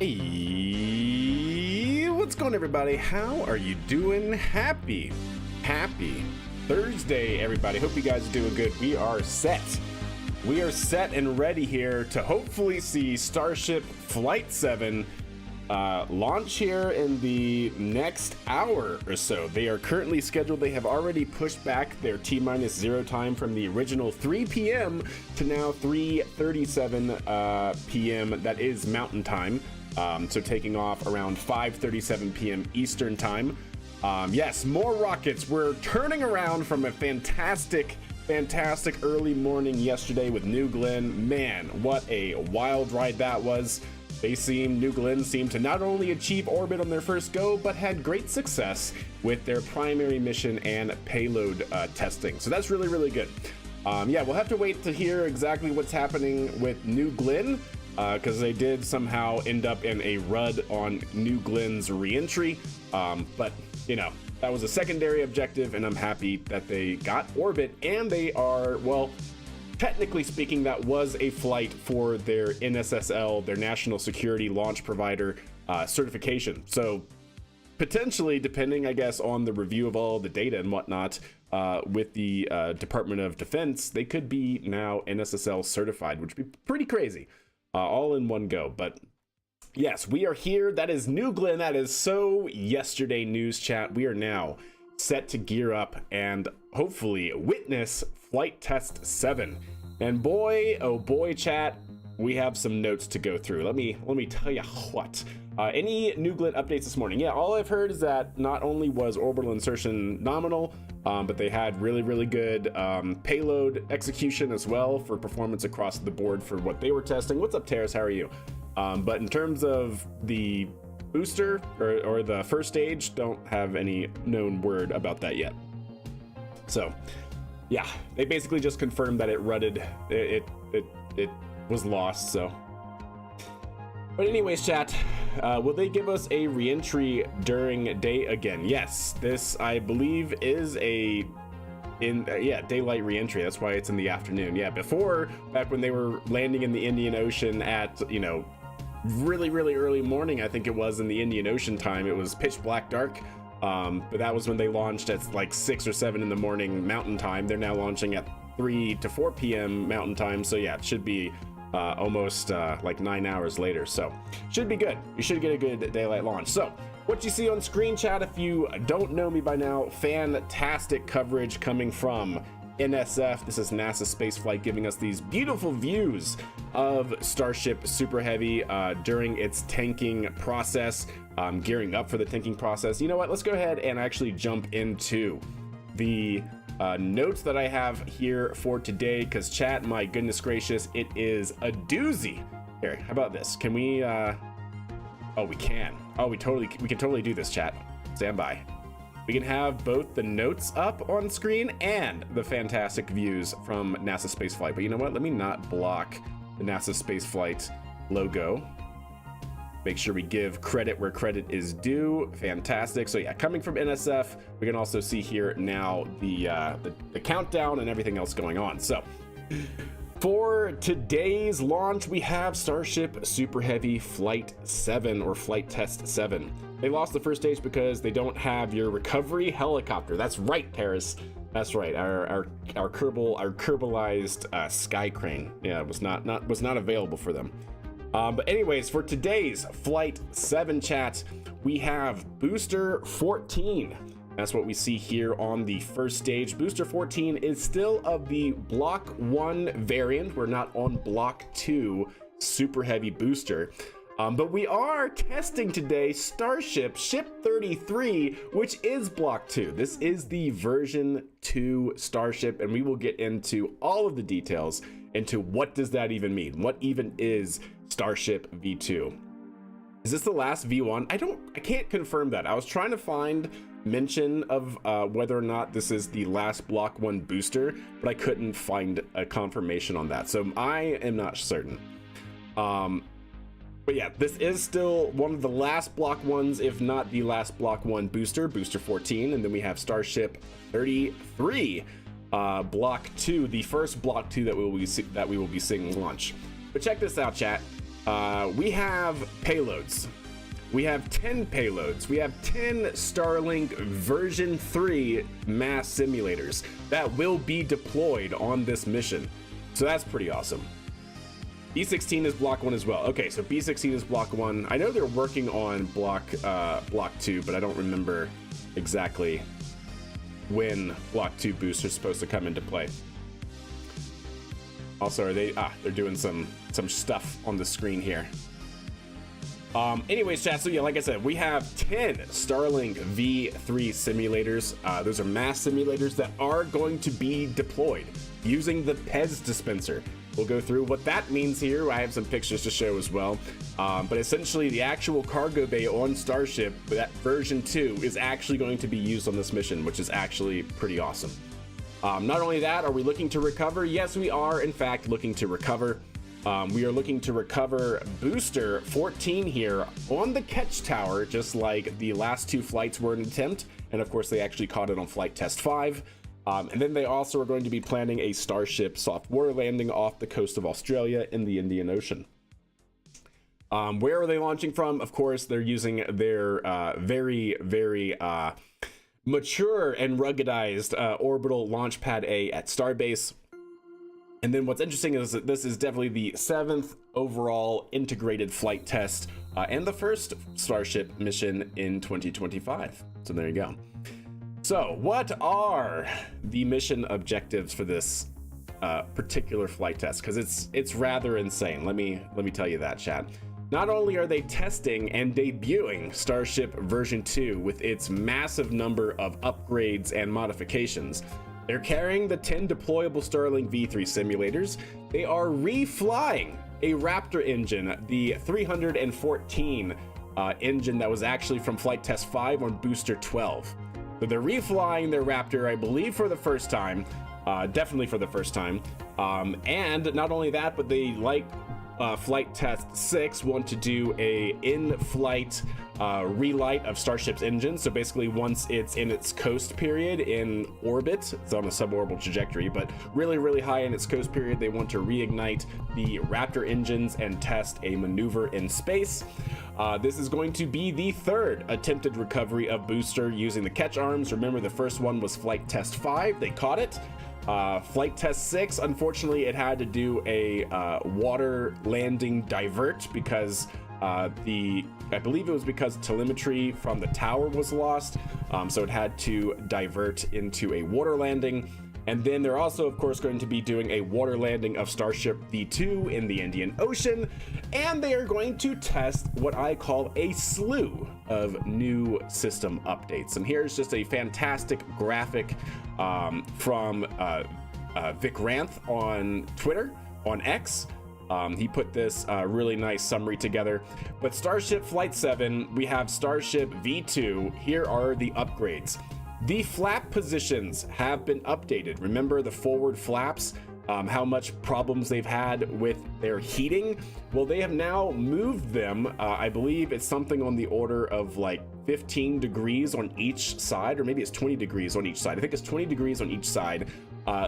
Hey, what's going on, everybody? How are you doing? Happy Thursday, everybody. Hope you guys are doing good. We are set and ready here to hopefully see Starship Flight 7 launch here in the next hour or so. They are currently scheduled. They have already pushed back their T-0 time from the original 3 p.m. to now 3:37 p.m. That is Mountain Time. So taking off around 5:37 p.m. Eastern Time. Yes, more rockets. We're turning around from a fantastic early morning yesterday with New Glenn. Man, what a wild ride that was. New Glenn seemed to not only achieve orbit on their first go, but had great success with their primary mission and payload testing. So that's really good. Yeah, we'll have to wait to hear exactly what's happening with New Glenn, because they did somehow end up in a RUD on New Glenn's re-entry. But, you know, that was a secondary objective, and I'm happy that they got orbit, and they are, well, technically speaking, that was a flight for their NSSL, their National Security Launch Provider certification. So potentially, depending, I guess, on the review of all the data and whatnot, with the Department of Defense, they could be now NSSL certified, which would be pretty crazy, all in one go. But yes, we are here. That is New Glenn. That is so yesterday news, chat. We are now set to gear up and hopefully witness Flight Test 7. And boy, oh boy, chat, we have some notes to go through. Let me tell you what. Any new glint updates this morning? Yeah, all I've heard is that not only was orbital insertion nominal, but they had really good payload execution as well for performance across the board for what they were testing. What's up, Terrace? How are you? But in terms of the booster or the first stage, don't have any known word about that yet. So yeah, they basically just confirmed that it rutted. It was lost. So, but anyways, chat, will they give us a re-entry during day again? Yes, this I believe is a daylight re-entry. That's why it's in the afternoon. Yeah, before, back when they were landing in the Indian Ocean at, you know, really early morning, I think it was, in the Indian Ocean time, it was pitch black dark. But that was when they launched at like 6 or 7 in the morning Mountain Time. They're now launching at 3 to 4 p.m. Mountain Time. So yeah, it should be almost like 9 hours later. So should be good. You should get a good daylight launch. So what you see on screen, chat, if you don't know me by now, fantastic coverage coming from NSF. This is NASA Spaceflight giving us these beautiful views of Starship Super Heavy during its tanking process, gearing up for the tanking process. You know what? Let's go ahead and actually jump into the notes that I have here for today, because chat, my goodness gracious, it is a doozy. Here, how about this? Can we? Oh, we can. Oh, we can totally do this, chat. Stand by. We can have both the notes up on screen and the fantastic views from NASA Spaceflight. But you know what? Let me not block the NASA Spaceflight logo. Make sure we give credit where credit is due. Fantastic. So yeah, coming from NSF, we can also see here now the countdown and everything else going on. So for today's launch, we have Starship Super Heavy Flight 7 or Flight Test 7. They lost the first stage because they don't have your recovery helicopter. That's right, Paris. That's right. Our Kerbalized sky crane. Yeah, was not available for them. But anyways, for today's Flight 7 chat, we have Booster 14. That's what we see here on the first stage. Booster 14 is still of the Block 1 variant. We're not on Block 2 Super Heavy Booster. But we are testing today Starship Ship 33, which is Block 2. This is the version 2 Starship, and we will get into all of the details into what does that even mean? What even is Starship V2? Is this the last V1? I can't confirm that. I was trying to find mention of whether or not this is the last Block 1 booster, but I couldn't find a confirmation on that. So I am not certain. But yeah, this is still one of the last Block 1s, if not the last Block 1 booster, Booster 14. And then we have Starship 33, Block 2, the first Block 2 that we will be seeing launch. But check this out, chat. We have payloads. We have 10 payloads. We have 10 Starlink version 3 mass simulators that will be deployed on this mission. So that's pretty awesome. B16 is Block 1 as well. Okay, so B16 is Block 1. I know they're working on Block 2, but I don't remember exactly when Block 2 booster is supposed to come into play. Also, they're doing some stuff on the screen here. Anyways, chat, so yeah, like I said, we have 10 Starlink V3 simulators. Those are mass simulators that are going to be deployed using the PEZ dispenser. We'll go through what that means here. I have some pictures to show as well. But essentially, the actual cargo bay on Starship, that version 2, is actually going to be used on this mission, which is actually pretty awesome. Not only that, are we looking to recover? Yes, we are, in fact, looking to recover. We are looking to recover Booster 14 here on the Catch Tower, just like the last 2 flights were an attempt. And of course, they actually caught it on Flight Test 5. And then they also are going to be planning a Starship soft water landing off the coast of Australia in the Indian Ocean. Where are they launching from? Of course, they're using their very mature and ruggedized orbital launch pad A at Starbase. And then what's interesting is that this is definitely the 7th overall integrated flight test and the first Starship mission in 2025. So there you go. So what are the mission objectives for this particular flight test, because it's rather insane. Let me tell you that, chat. Not only are they testing and debuting Starship version 2 with its massive number of upgrades and modifications, they're carrying the 10 deployable Starlink V3 simulators. They are reflying a Raptor engine, the 314 engine that was actually from flight test 5 on booster 12. So they're reflying their Raptor, I believe, for the first time, definitely for the first time. And not only that, but they, like flight test 6, want to do a in-flight relight of Starship's engine. So basically, once it's in its coast period in orbit, it's on a suborbital trajectory, but really high in its coast period, they want to reignite the Raptor engines and test a maneuver in space. This is going to be the third attempted recovery of booster using the catch arms. Remember, the first one was flight test 5. They caught it. Flight test 6, unfortunately, it had to do a water landing divert because I believe it was because telemetry from the tower was lost. So it had to divert into a water landing. And then they're also, of course, going to be doing a water landing of Starship V2 in the Indian Ocean. And they are going to test what I call a slew of new system updates. And here's just a fantastic graphic from Vic Ranth on Twitter, on X. He put this really nice summary together. But Starship Flight 7, we have Starship V2. Here are the upgrades. The flap positions have been updated. Remember the forward flaps, how much problems they've had with their heating? Well, they have now moved them. I believe it's something on the order of like 15 degrees on each side, or maybe it's 20 degrees on each side. I think it's 20 degrees on each side,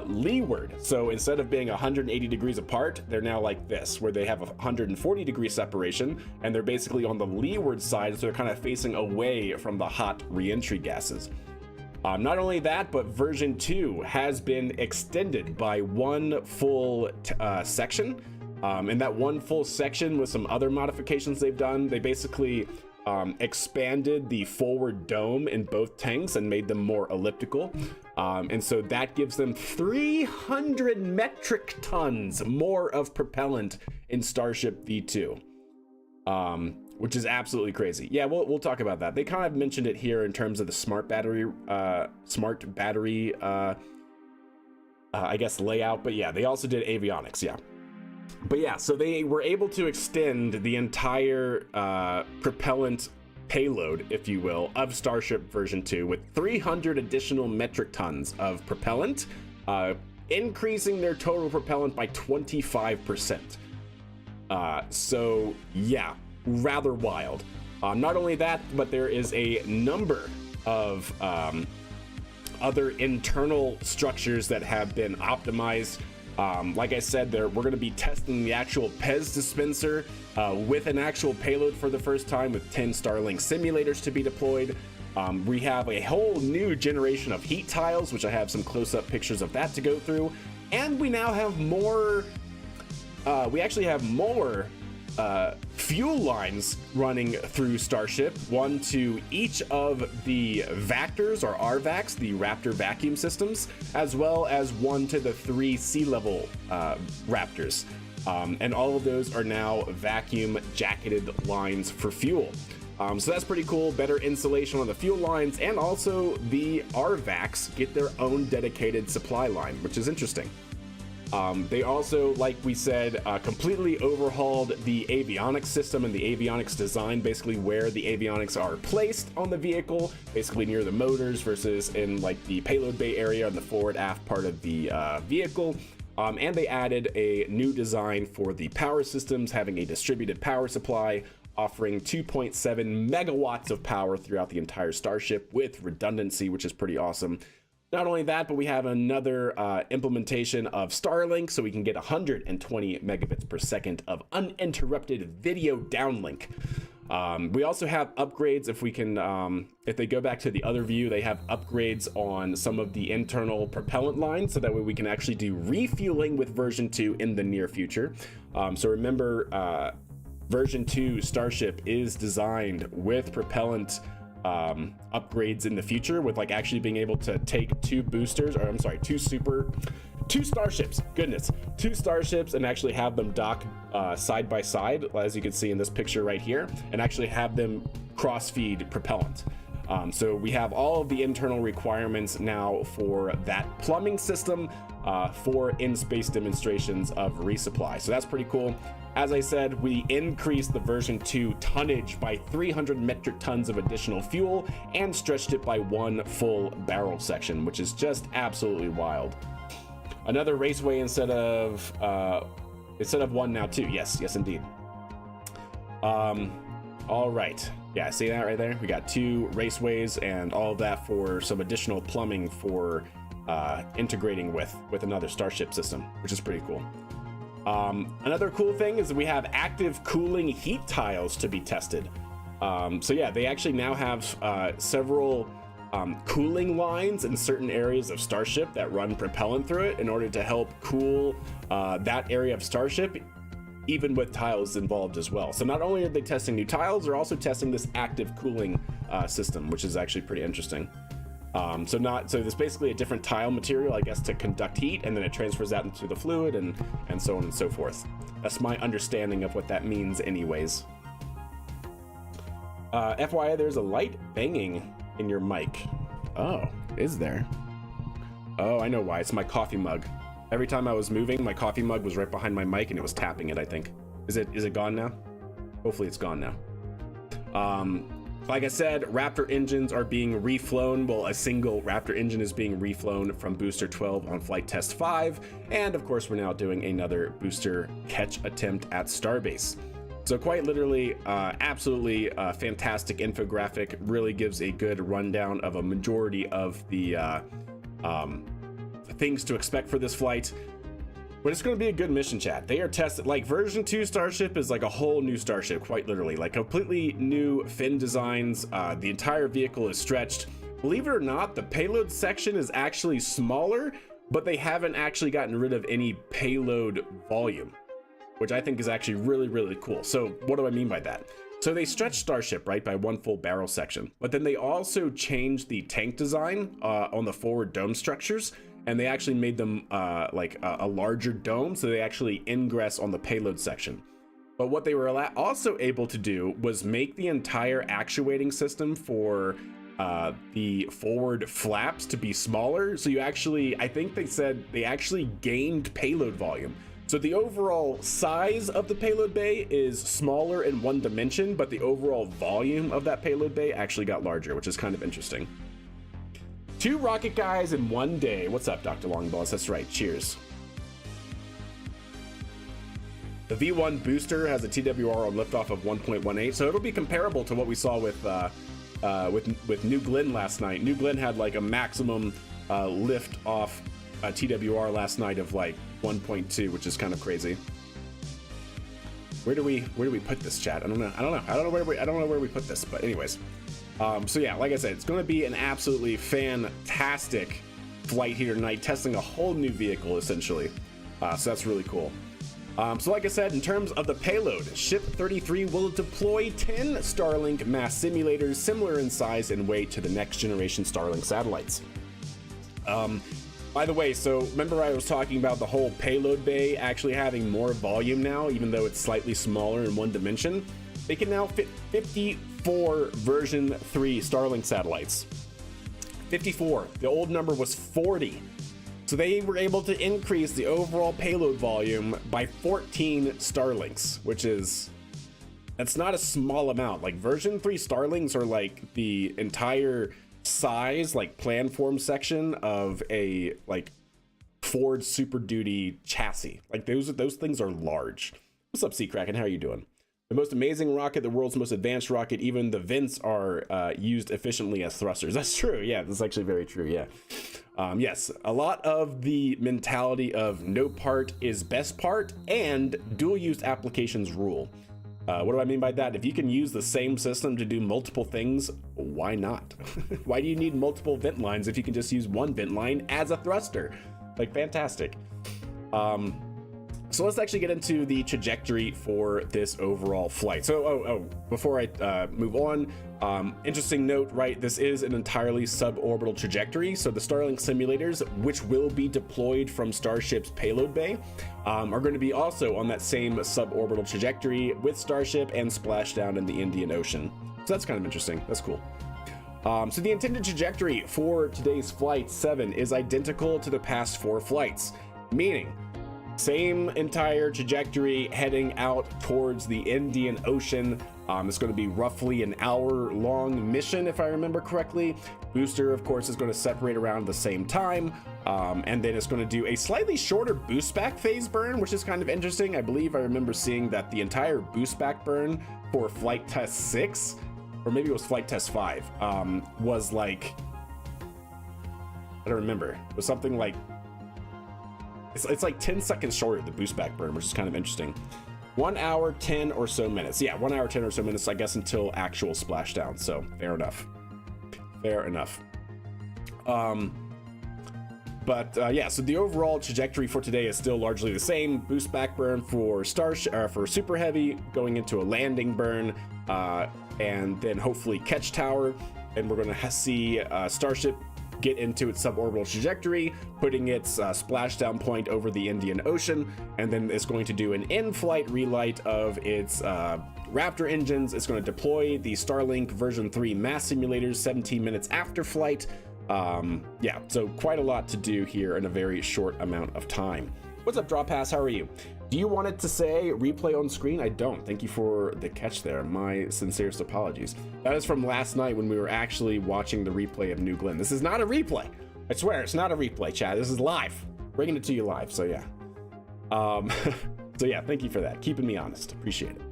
leeward. So instead of being 180 degrees apart, they're now like this, where they have a 140 degree separation, and they're basically on the leeward side, so they're kind of facing away from the hot re-entry gases. Not only that, but version 2 has been extended by one full section. And that one full section with some other modifications they've done, they basically expanded the forward dome in both tanks and made them more elliptical. And so that gives them 300 metric tons more of propellant in Starship V2. Which is absolutely crazy. Yeah, we'll talk about that. They kind of mentioned it here in terms of the smart battery, I guess, layout. But yeah, they also did avionics, yeah. But yeah, so they were able to extend the entire propellant payload, if you will, of Starship version 2 with 300 additional metric tons of propellant, increasing their total propellant by 25%. So yeah, rather wild. Not only that, but there is a number of other internal structures that have been optimized. Like I said, we're going to be testing the actual PEZ dispenser with an actual payload for the first time, with 10 Starlink simulators to be deployed. We have a whole new generation of heat tiles, which I have some close-up pictures of that to go through. And we now have more, we actually have more fuel lines running through Starship, one to each of the Vactors, or RVACs, the Raptor vacuum systems, as well as one to the 3 sea-level Raptors. And all of those are now vacuum jacketed lines for fuel. So that's pretty cool. Better insulation on the fuel lines, and also the RVACs get their own dedicated supply line, which is interesting. They also, like we said, completely overhauled the avionics system and the avionics design, basically where the avionics are placed on the vehicle, basically near the motors versus in like the payload bay area on the forward aft part of the vehicle. And they added a new design for the power systems, having a distributed power supply, offering 2.7 megawatts of power throughout the entire Starship with redundancy, which is pretty awesome. Not only that, but we have another implementation of Starlink, so we can get 120 megabits per second of uninterrupted video downlink. We also have upgrades. If we can, if they go back to the other view, they have upgrades on some of the internal propellant lines, so that way we can actually do refueling with version 2 in the near future. So remember, version 2 Starship is designed with propellant upgrades in the future, with like actually being able to take 2 boosters, or I'm sorry, 2 super two Starships, goodness, two Starships, and actually have them dock side by side, as you can see in this picture right here, and actually have them cross-feed propellant. So we have all of the internal requirements now for that plumbing system for in-space demonstrations of resupply. So that's pretty cool. As I said, we increased the version 2 tonnage by 300 metric tons of additional fuel and stretched it by 1 full barrel section, which is just absolutely wild. Another raceway instead of 1, now 2. Yes indeed. All right. Yeah, see that right there? We got 2 raceways and all of that for some additional plumbing for integrating with another Starship system, which is pretty cool. Another cool thing is that we have active cooling heat tiles to be tested. So yeah, they actually now have several cooling lines in certain areas of Starship that run propellant through it in order to help cool that area of Starship, even with tiles involved as well. So not only are they testing new tiles, they're also testing this active cooling system, which is actually pretty interesting. So there's basically a different tile material, I guess, to conduct heat, and then it transfers out into the fluid and so on and so forth. That's my understanding of what that means anyways. FYI, there's a light banging in your mic. Oh, is there? Oh, I know why. It's my coffee mug. Every time I was moving, my coffee mug was right behind my mic and it was tapping it, I think. Is it gone now? Hopefully it's gone now. Like I said, Raptor engines are being reflown. Well, a single Raptor engine is being reflown from Booster 12 on Flight Test 5. And of course, we're now doing another booster catch attempt at Starbase. So quite literally, absolutely fantastic infographic. Really gives a good rundown of a majority of the things to expect for this flight. But it's going to be a good mission, chat. They are tested, like version 2 Starship is like a whole new Starship, quite literally, like completely new fin designs. The entire vehicle is stretched. Believe it or not, the payload section is actually smaller, but they haven't actually gotten rid of any payload volume, which I think is actually really, really cool. So what do I mean by that? So they stretched Starship, right, by 1 full barrel section, but then they also changed the tank design on the forward dome structures, and they actually made them like a larger dome, so they actually ingress on the payload section. But what they were also able to do was make the entire actuating system for the forward flaps to be smaller. So you actually, I think they said they actually gained payload volume. So the overall size of the payload bay is smaller in one dimension, but the overall volume of that payload bay actually got larger, which is kind of interesting. 2 rocket guys in 1 day. What's up, Dr. Longballs? That's right. Cheers. The V1 booster has a TWR on liftoff of 1.18, so it'll be comparable to what we saw with New Glenn last night. New Glenn had like a maximum lift off TWR last night of like 1.2, which is kind of crazy. Where do we put this, chat? I don't know where we put this, but anyways. So yeah, like I said, it's going to be an absolutely fantastic flight here tonight, testing a whole new vehicle essentially. So that's really cool. So like I said, in terms of the payload, Ship 33 will deploy 10 Starlink mass simulators similar in size and weight to the next generation Starlink satellites. By the way, so remember I was talking about the whole payload bay actually having more volume now, even though it's slightly smaller in one dimension. They can now fit 54 version 3 Starlink satellites. 54. The old number was 40. So they were able to increase the overall payload volume by 14 Starlinks, which is, that's not a small amount. Like version 3 Starlinks are like the entire size, like planform section of a like Ford Super Duty chassis. Like those things are large. What's up, Seacracken? How are you doing? The most amazing rocket, the world's most advanced rocket, even the vents are used efficiently as thrusters. That's true. Yeah, that's actually very true. Yeah. Yes, a lot of the mentality of no part is best part and dual use applications rule. What do I mean by that? If you can use the same system to do multiple things, why not? Why do you need multiple vent lines if you can just use one vent line as a thruster? Like, fantastic. So let's actually get into the trajectory for this overall flight. So, before I move on, interesting note, right? This is an entirely suborbital trajectory. So the Starlink simulators, which will be deployed from Starship's payload bay, are going to be also on that same suborbital trajectory with Starship and splash down in the Indian Ocean. So that's kind of interesting. That's cool. So the intended trajectory for today's flight 7 is identical to the past 4 flights, meaning same entire trajectory heading out towards the Indian Ocean. It's going to be roughly an hour-long mission, if I remember correctly. Booster, of course, is going to separate around the same time, and then it's going to do a slightly shorter boost back phase burn, which is kind of interesting. I believe I remember seeing that the entire boost back burn for flight test 6, or maybe it was flight test 5, was like, I don't remember. It was something like, it's like 10 seconds shorter, the boost back burn, which is kind of interesting. 1 hour, 10 or so minutes. Yeah, 1 hour, 10 or so minutes, I guess, until actual splashdown. So fair enough. Fair enough. Yeah, so the overall trajectory for today is still largely the same. Boost back burn for for Super Heavy, going into a landing burn, and then hopefully catch tower. And we're going to see Starship get into its suborbital trajectory, putting its splashdown point over the Indian Ocean, and then it's going to do an in-flight relight of its Raptor engines. It's going to deploy the Starlink version 3 mass simulators 17 minutes after flight. Yeah, so quite a lot to do here in a very short amount of time. What's up, Draw Pass? How are you? Do you want it to say replay on screen? I don't. Thank you for the catch there. My sincerest apologies. That is from last night when we were actually watching the replay of New Glenn. This is not a replay. I swear, it's not a replay, chat. This is live. Bringing it to you live, so yeah. So yeah, thank you for that. Keeping me honest. Appreciate it.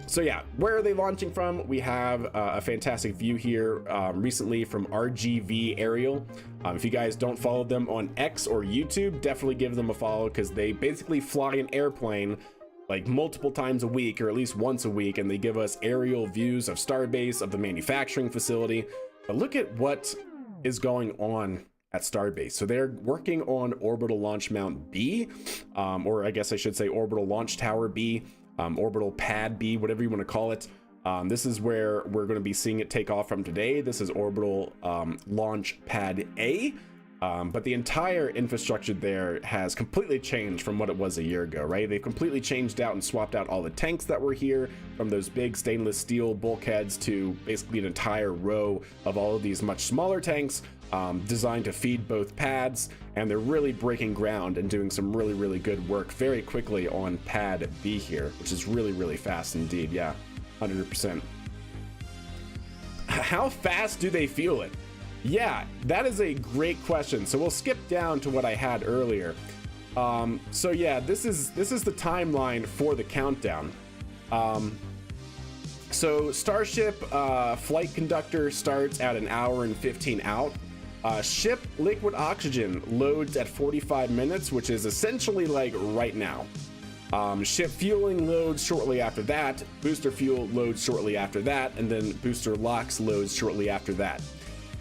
So yeah, where are they launching from? We have a fantastic view here recently from RGV Aerial. If you guys don't follow them on X or YouTube, definitely give them a follow, because they basically fly an airplane like multiple times a week, or at least once a week, and they give us aerial views of Starbase, of the manufacturing facility. But look at what is going on at Starbase. So they're working on Orbital Launch Mount B, or I guess I should say Orbital Launch Tower B, Orbital Pad B, whatever you want to call it. This is where we're going to be seeing it take off from today. This is Orbital Launch Pad A, but the entire infrastructure there has completely changed from what it was a year ago, right? They've completely changed out and swapped out all the tanks that were here, from those big stainless steel bulkheads to basically an entire row of all of these much smaller tanks, designed to feed both pads, and they're really breaking ground and doing some really, really good work very quickly on Pad B here, which is really, really fast indeed. Yeah, 100%. How fast do they fuel it? Yeah, that is a great question. So we'll skip down to what I had earlier. So yeah, this is the timeline for the countdown. So Starship flight conductor starts at 1 hour and 15 out. Ship liquid oxygen loads at 45 minutes, which is essentially like right now. Ship fueling loads shortly after that, booster fuel loads shortly after that, and then booster LOX loads shortly after that.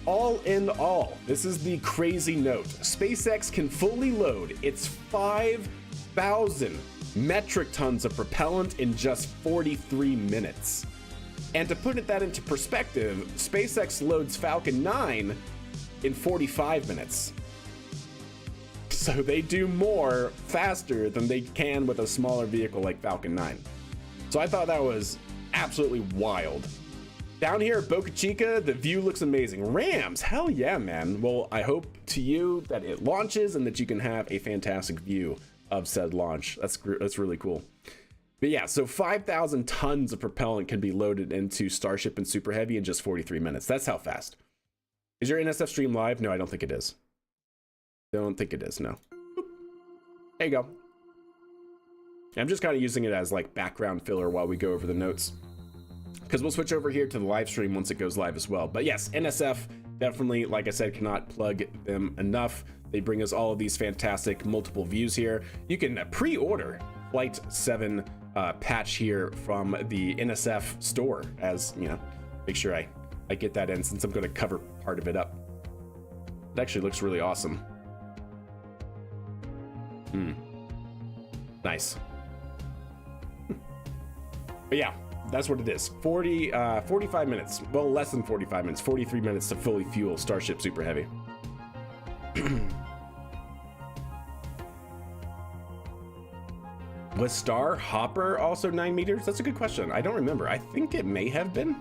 All in all, this is the crazy note. SpaceX can fully load its 5,000 metric tons of propellant in just 43 minutes. And to put that into perspective, SpaceX loads Falcon 9 in 45 minutes. So they do more faster than they can with a smaller vehicle like Falcon 9. So I thought that was absolutely wild. Down here at Boca Chica, the view looks amazing. Rams, hell yeah, man. Well, I hope to you that it launches and that you can have a fantastic view of said launch. That's really cool. But yeah, so 5,000 tons of propellant can be loaded into Starship and Super Heavy in just 43 minutes. That's how fast. Is your NSF stream live? No, I don't think it is. Don't think it is, no. There you go. I'm just kind of using it as like background filler while we go over the notes, because we'll switch over here to the live stream once it goes live as well. But yes, NSF definitely, like I said, cannot plug them enough. They bring us all of these fantastic multiple views here. You can pre-order Flight 7 patch here from the NSF store, as you know. Make sure I get that in, since I'm going to cover part of it up. It actually looks really awesome. Nice. But yeah, that's what it is. 45 minutes. Well, less than 45 minutes. 43 minutes to fully fuel Starship Super Heavy. Was Star Hopper also 9 meters? That's a good question. I don't remember. I think it may have been.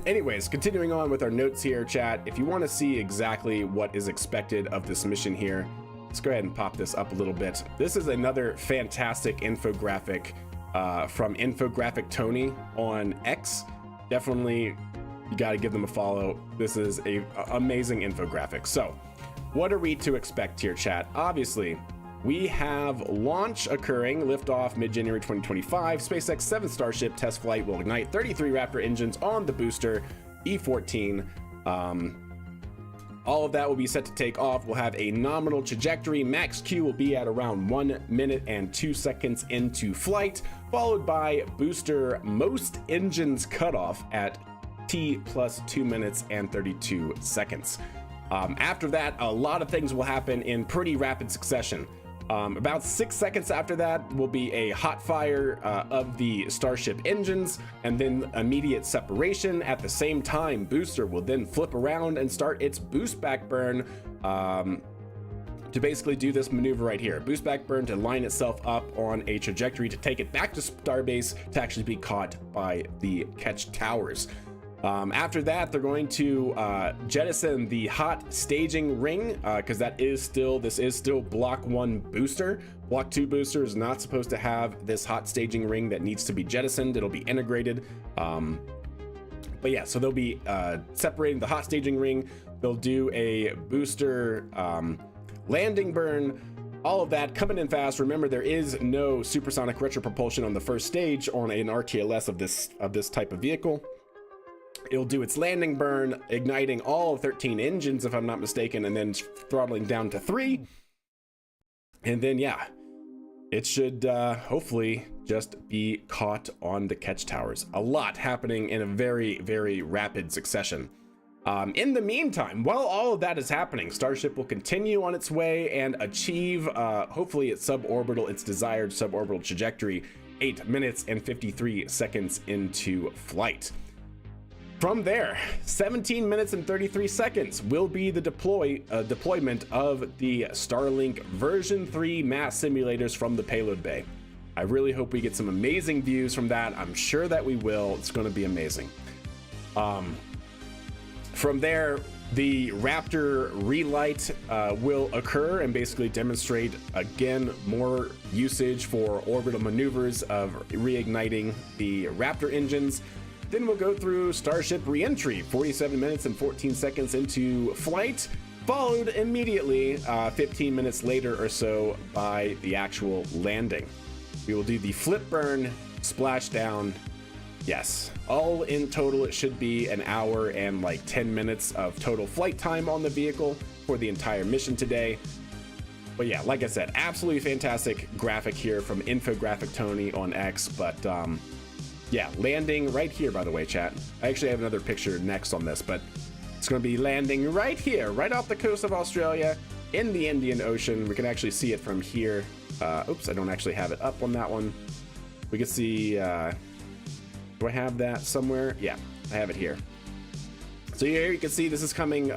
Anyways, continuing on with our notes here, chat. If you want to see exactly what is expected of this mission here, let's go ahead and pop this up a little bit. This is another fantastic infographic from Infographic Tony on X. Definitely, you got to give them a follow. This is a amazing infographic. So, what are we to expect here, chat? Obviously, we have launch occurring, liftoff mid-January 2025. SpaceX 7th Starship test flight will ignite 33 Raptor engines on the booster E14. All of that will be set to take off. We'll have a nominal trajectory. Max Q will be at around 1 minute and 2 seconds into flight, followed by booster most engines cutoff at T plus 2 minutes and 32 seconds. After that, a lot of things will happen in pretty rapid succession. About 6 seconds after that will be a hot fire of the Starship engines, and then immediate separation. At the same time, booster will then flip around and start its boost back burn to basically do this maneuver right here. Boost back burn to line itself up on a trajectory to take it back to Starbase to actually be caught by the catch towers. After that, they're going to jettison the hot staging ring, because this is still block 1 booster. Block 2 booster is not supposed to have this hot staging ring that needs to be jettisoned. It'll be integrated. But yeah, so they'll be separating the hot staging ring. They'll do a booster landing burn. All of that coming in fast. Remember, there is no supersonic retropropulsion on the first stage on an RTLS of this type of vehicle. It'll do its landing burn, igniting all 13 engines, if I'm not mistaken, and then throttling down to 3. And then, yeah, it should hopefully just be caught on the catch towers. A lot happening in a very, very rapid succession. In the meantime, while all of that is happening, Starship will continue on its way and achieve, hopefully, its desired suborbital trajectory 8 minutes and 53 seconds into flight. From there, 17 minutes and 33 seconds will be the deployment of the Starlink version 3 mass simulators from the payload bay. I really hope we get some amazing views from that. I'm sure that we will. It's going to be amazing. From there, the Raptor relight will occur and basically demonstrate again more usage for orbital maneuvers of reigniting the Raptor engines. Then we'll go through Starship reentry, 47 minutes and 14 seconds into flight, followed immediately 15 minutes later or so by the actual landing. We will do the flip burn, splashdown. Yes, all in total, it should be an hour and like 10 minutes of total flight time on the vehicle for the entire mission today. But yeah, like I said, absolutely fantastic graphic here from Infographic Tony on X, but yeah, landing right here, by the way, chat. I actually have another picture next on this, but it's going to be landing right here, right off the coast of Australia in the Indian Ocean. We can actually see it from here. Oops, I don't actually have it up on that one. We can see, do I have that somewhere? Yeah, I have it here. So here you can see this is coming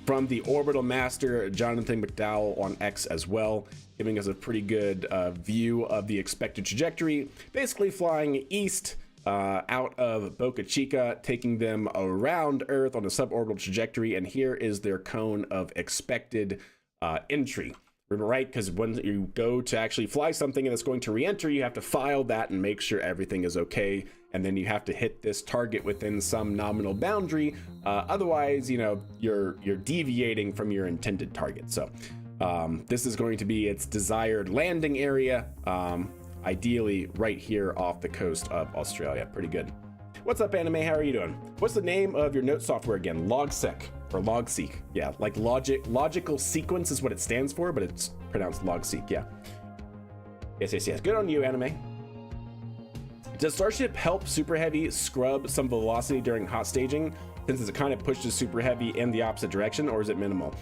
from the Orbital Master, Jonathan McDowell on X as well, giving us a pretty good view of the expected trajectory, basically flying east out of Boca Chica, taking them around Earth on a suborbital trajectory, and here is their cone of expected entry. Right, because when you go to actually fly something and it's going to re-enter, you have to file that and make sure everything is okay, and then you have to hit this target within some nominal boundary. Otherwise, you know, you're deviating from your intended target. So this is going to be its desired landing area, ideally right here off the coast of Australia. Pretty good. What's up, Anime? How are you doing? What's the name of your note software again? Logsec or Logseek? Yeah, like logical sequence is what it stands for, but it's pronounced Logseek. Yeah. Yes. Good on you, Anime. Does Starship help Super Heavy scrub some velocity during hot staging, since it kind of pushes Super Heavy in the opposite direction, or is it minimal?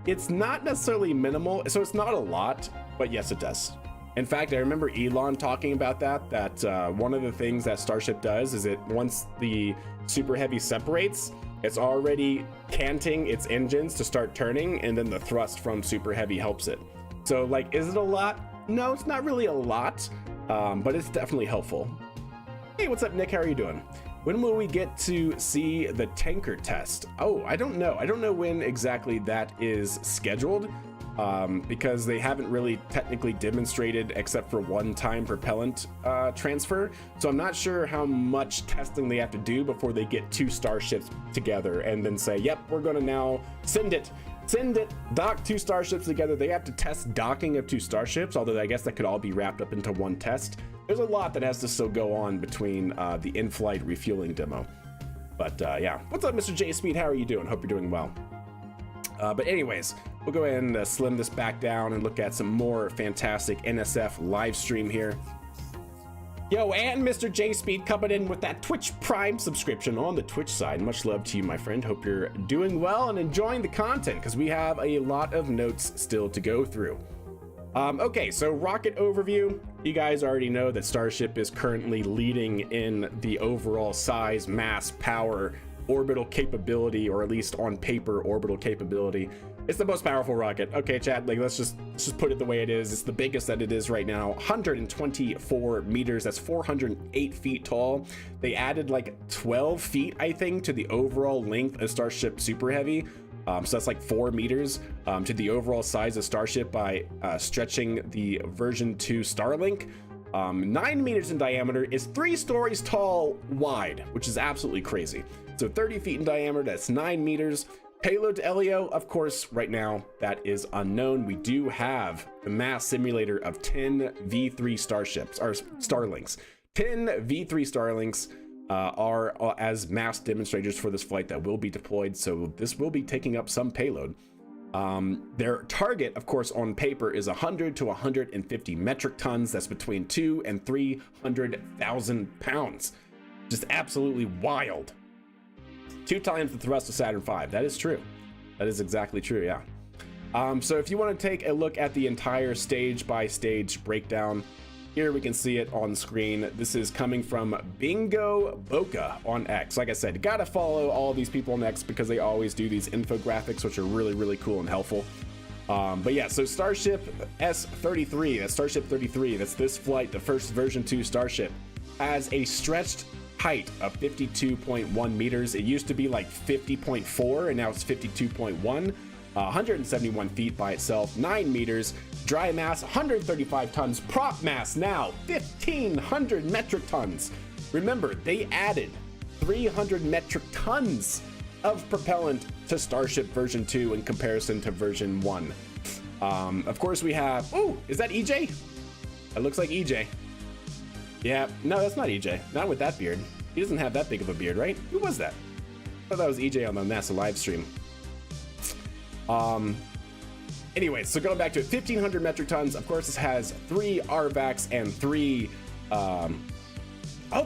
It's not necessarily minimal, so it's not a lot, but yes, it does. In fact, I remember Elon talking about that one of the things that Starship does is it, once the Super Heavy separates, it's already canting its engines to start turning, and then the thrust from Super Heavy helps it. So like, is it a lot? No, it's not really a lot, but it's definitely helpful. Hey, what's up, Nick? How are you doing? When will we get to see the tanker test? Oh, I don't know. I don't know when exactly that is scheduled, because they haven't really technically demonstrated except for one-time propellant transfer. So I'm not sure how much testing they have to do before they get two starships together and then say, yep, we're gonna now send it, dock two starships together. They have to test docking of two starships, although I guess that could all be wrapped up into one test. There's a lot that has to still go on between the in-flight refueling demo. But yeah, what's up, Mr. J Speed? How are you doing? Hope you're doing well. But anyways, we'll go ahead and slim this back down and look at some more fantastic NSF live stream here. Yo, and Mr. J Speed coming in with that Twitch Prime subscription on the Twitch side. Much love to you, my friend. Hope you're doing well and enjoying the content, because we have a lot of notes still to go through. Okay, so rocket overview. You guys already know that Starship is currently leading in the overall size, mass, power, orbital capability, or at least on paper orbital capability. It's the most powerful rocket. Okay, chat, like let's just put it the way it is. It's the biggest that it is right now. 124 meters. That's 408 feet tall. They added like 12 feet, I think, to the overall length of Starship Super Heavy. So that's like 4 meters to the overall size of Starship by stretching the version 2 Starlink. 9 meters in diameter, is 3 stories tall wide, which is absolutely crazy. So 30 feet in diameter, that's 9 meters. Payload to LEO, of course, right now, that is unknown. We do have the mass simulator of 10 V3 Starships, or Starlinks. 10 V3 Starlinks are as mass demonstrators for this flight that will be deployed, so this will be taking up some payload. Their target, of course, on paper is 100 to 150 metric tons. That's between 200,000 and 300,000 pounds. Just absolutely wild. 2 times the thrust of Saturn V. That is true. That is exactly true, yeah. So if you want to take a look at the entire stage by stage breakdown, here we can see it on screen. This is coming from Bingo Boca on X. Like I said, you gotta follow all these people on X because they always do these infographics, which are really, really cool and helpful. But yeah, so Starship S-33, that's Starship 33, that's this flight, the first version 2 Starship, has a stretched height of 52.1 meters. It used to be like 50.4 and now it's 52.1. 171 feet by itself, 9 meters, dry mass 135 tons, prop mass now 1,500 metric tons. Remember, they added 300 metric tons of propellant to Starship version 2 in comparison to version 1. Of course we have, oh, is that EJ? It looks like EJ. Yeah, no, that's not EJ, not with that beard. He doesn't have that big of a beard, right? Who was that? I thought that was EJ on the NASA live stream. Anyway, so going back to it, 1,500 metric tons. Of course, this has 3 RVACs and 3, oh,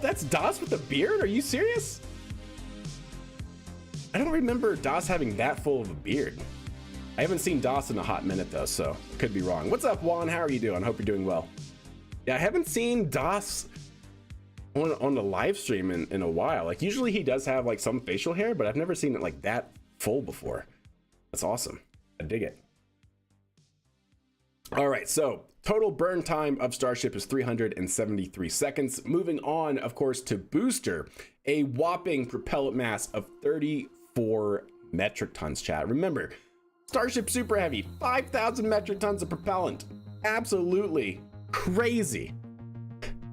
that's DOS with a beard? Are you serious? I don't remember DOS having that full of a beard. I haven't seen DOS in a hot minute though, so could be wrong. What's up, Juan? How are you doing? Hope you're doing well. Yeah, I haven't seen DOS on the live stream in a while. Like usually he does have like some facial hair, but I've never seen it like that full before. That's awesome. I dig it. All right, so total burn time of Starship is 373 seconds. Moving on, of course, to booster, a whopping propellant mass of 34 metric tons, chat. Remember, Starship Super Heavy, 5,000 metric tons of propellant. Absolutely crazy.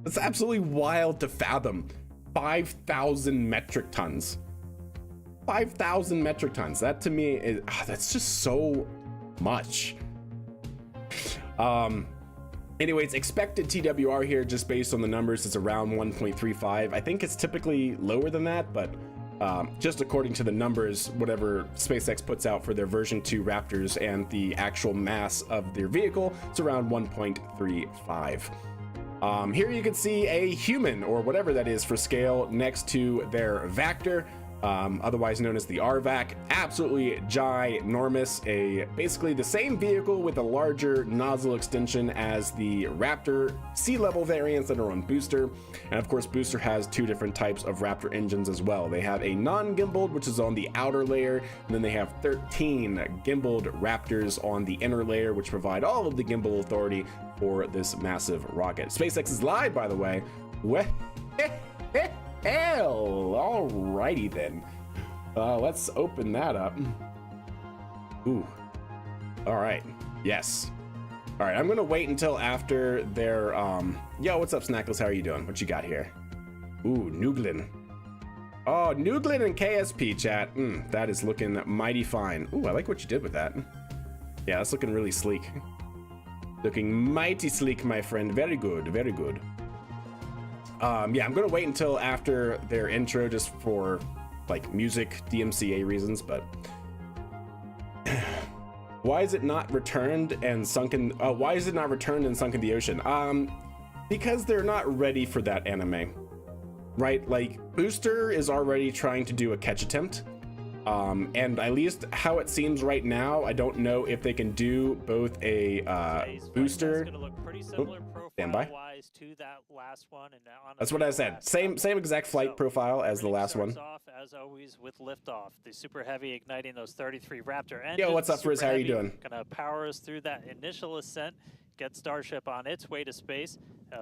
That's absolutely wild to fathom. 5,000 metric tons. 5,000 metric tons. That to me is, that's just so much. Anyways, expected TWR here, just based on the numbers, is around 1.35. I think it's typically lower than that, but just according to the numbers, whatever SpaceX puts out for their version 2 Raptors and the actual mass of their vehicle, it's around 1.35. Here you can see a human, or whatever that is for scale, next to their Vector. otherwise known as the RVAC. Absolutely ginormous, basically the same vehicle with a larger nozzle extension as the Raptor sea level variants that are on Booster. And of course, Booster has two different types of Raptor engines as well. They have a non-gimbaled, which is on the outer layer, and then they have 13 gimbaled Raptors on the inner layer, which provide all of the gimbal authority for this massive rocket. SpaceX is live, by the way. Hell, alrighty then. Let's open that up. Ooh. All right. Yes. All right. I'm gonna wait until after their. Yo, what's up, Snackless? How are you doing? What you got here? Ooh, Nuglin. Oh, Nuglin and KSP chat. That is looking mighty fine. Ooh, I like what you did with that. Yeah, that's looking really sleek. Looking mighty sleek, my friend. Very good. Very good. Yeah, I'm gonna wait until after their intro just for like music DMCA reasons, but why is it not returned and sunk in why is it not returned and sunk in the ocean? Because they're not ready for that anime, right? Like Booster is already trying to do a catch attempt, and at least how it seems right now, I don't know if they can do both a Booster. It's gonna look pretty similar profile-wise to that last one, and that's what I said. Same exact flight profile as the last one. Off, as always, with liftoff, the Super Heavy igniting those 33 Raptor engines. Yo, what's up, Frizz? How are you doing? Gonna power us through that initial ascent, get Starship on its way to space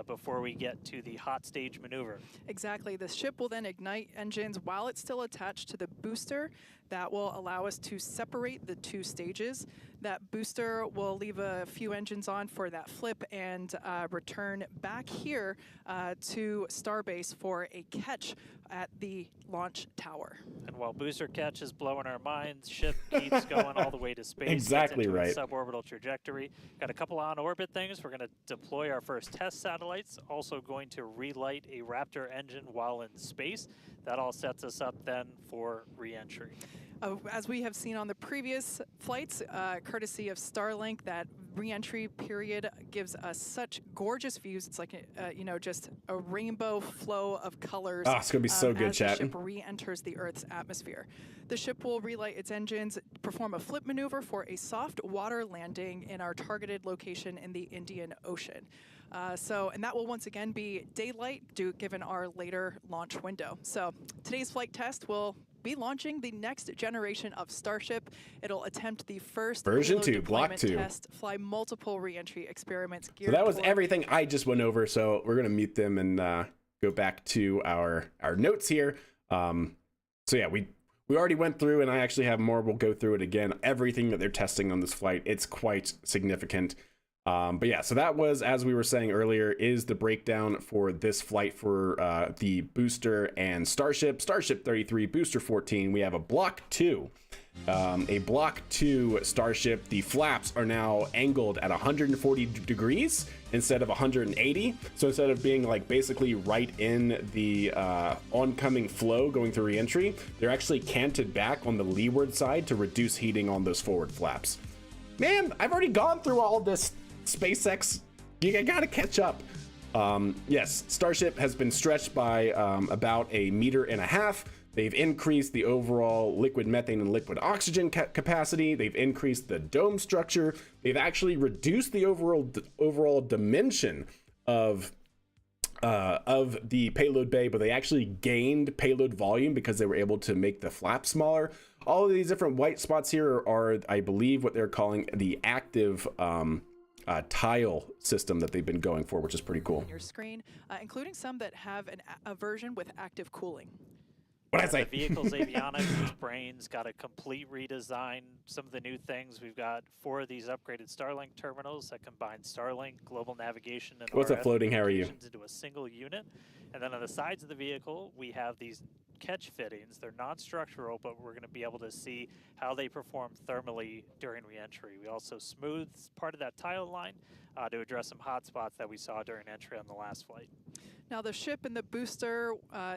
before we get to the hot stage maneuver. Exactly. The ship will then ignite engines while it's still attached to the booster. That will allow us to separate the two stages. That booster will leave a few engines on for that flip and return back here to Starbase for a catch at the launch tower. And while booster catch is blowing our minds, ship keeps going all the way to space. Exactly right. Suborbital trajectory. Got a couple on orbit things. We're going to deploy our first test satellites. Also going to relight a Raptor engine while in space. That all sets us up then for re-entry. As we have seen on the previous flights, courtesy of Starlink, that re-entry period gives us such gorgeous views. It's like, you know, just a rainbow flow of colors. Oh, it's going to be so good, chat. As the ship re-enters the Earth's atmosphere. The ship will relight its engines, perform a flip maneuver for a soft water landing in our targeted location in the Indian Ocean. And that will once again be daylight, given our later launch window. So today's flight test will be launching the next generation of Starship. It'll attempt the first version 2 block 2 test, fly multiple re-entry experiments. So that was everything I just went over. So we're gonna mute them and go back to our notes here. So yeah, we already went through, and I actually have more. We'll go through it again. Everything that they're testing on this flight, it's quite significant. But yeah, so that was, as we were saying earlier, is the breakdown for this flight for the Booster and Starship. Starship 33, Booster 14. We have a Block 2. A Block 2 Starship. The flaps are now angled at 140 degrees instead of 180. So instead of being like basically right in the oncoming flow going through re-entry, they're actually canted back on the leeward side to reduce heating on those forward flaps. Man, I've already gone through all this. SpaceX, you gotta catch up. Yes, Starship has been stretched by about 1.5 meters. They've increased the overall liquid methane and liquid oxygen capacity. They've increased the dome structure. They've actually reduced the overall dimension of the payload bay, but they actually gained payload volume because they were able to make the flap smaller. All of these different white spots here are, I believe, what they're calling the active tile system that they've been going for, which is pretty cool. On your screen, including some that have a version with active cooling. What I say? The vehicle's avionics, its brains got a complete redesign. Some of the new things, we've got 4 of these upgraded Starlink terminals that combine Starlink, global navigation, and what's up, floating? How are you? Into a single unit. And then on the sides of the vehicle, we have these catch fittings. They're non-structural, but we're going to be able to see how they perform thermally during re-entry. We also smoothed part of that tile line to address some hot spots that we saw during entry on the last flight. Now, the ship and the booster,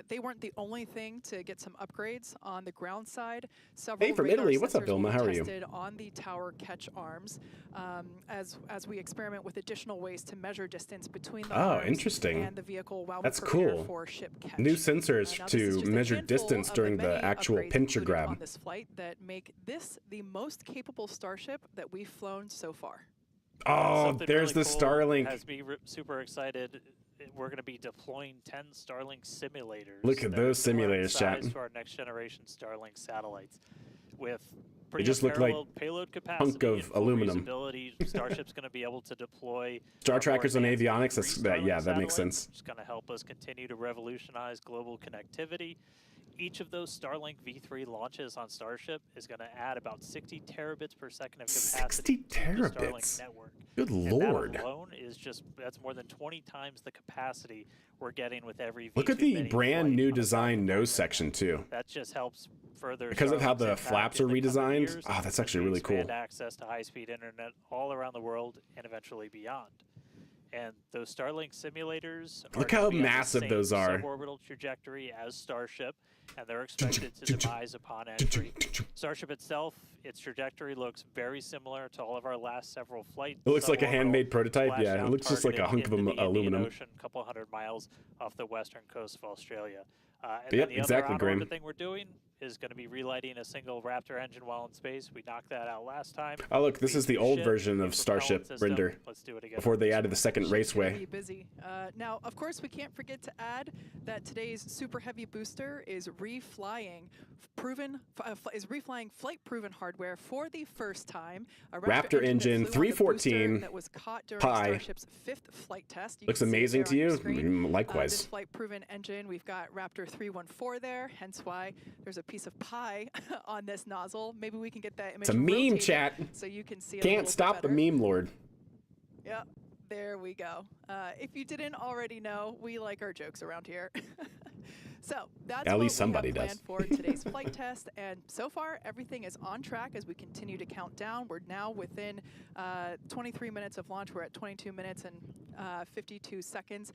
they weren't the only thing to get some upgrades on the ground side. Several Hey, from radar Italy. What's up, sensors will Vilma? be How are you? tested on the tower catch arms as we experiment with additional ways to measure distance between the arms Interesting. and the vehicle while That's we prepare cool. for ship catch. New sensors Now, this is to just a measure handful distance of during many the actual upgrades pincher included grab. on this flight that make this the most capable Starship that we've flown so far. Oh, Something there's really the cool Starlink. Has me super excited. We're going to be deploying 10 Starlink simulators. Look at that are those simulators, similar in chat. size to our next generation Starlink satellites, with They pretty just look like unparalleled payload capacity hunk of and full aluminum. reusability. Starship's going to be able to deploy Star more trackers and advanced avionics. V3 That makes satellites, sense. which is going to help us continue to revolutionize global connectivity. Each of those Starlink V3 launches on Starship is going to add about 60 terabits per second of capacity 60 to the Starlink terabits. network. Good And lord. that alone is that's more than 20 times the capacity we're getting with every V2 Look at the mini brand flight new on a design Falcon 9 nose right section now. too. That just helps further Because of how Starlink's the impact flaps in are the coming redesigned. years Oh, that's as actually we really cool. expand access to high-speed internet all around the world and eventually beyond. And those Starlink simulators are Look gonna how be on the massive same those are. suborbital trajectory as Starship, and they're expected to demise upon entry. Starship itself, its trajectory looks very similar to all of our last several flights. It looks like a Suborbital, handmade prototype. Yeah, it splashdown looks just like a targeted hunk of into the Indian aluminum. Ocean, a couple hundred miles off the western coast of Australia. And Yep, then the exactly, other Graham. on-orbit thing we're doing is going to be relighting a single Raptor engine while in space. We knocked that out last time. Oh, look, this is the old Ship, version new of propellant Starship system. render Let's do it again. before they added the second Ship's gonna raceway. be busy. Now, of course, we can't forget to add that today's super heavy booster is reflying flight-proven hardware for the first time. A Raptor engine that flew on the 314 booster that was caught during Pi. Starship's 5th flight test. You Looks can see it amazing there to on your you? screen. Likewise. This flight-proven engine, we've got Raptor 314 there, hence why there's a piece of pie on this nozzle. Maybe we can get that image It's a meme, rotated chat. so you can see it a Can't little bit stop the better. meme lord. Yep, there we go. If you didn't already know, we like our jokes around here. So that's At what least somebody we have does. planned for today's flight test, and so far everything is on track as we continue to count down. We're now within 23 minutes of launch. We're at 22 minutes and 52 seconds.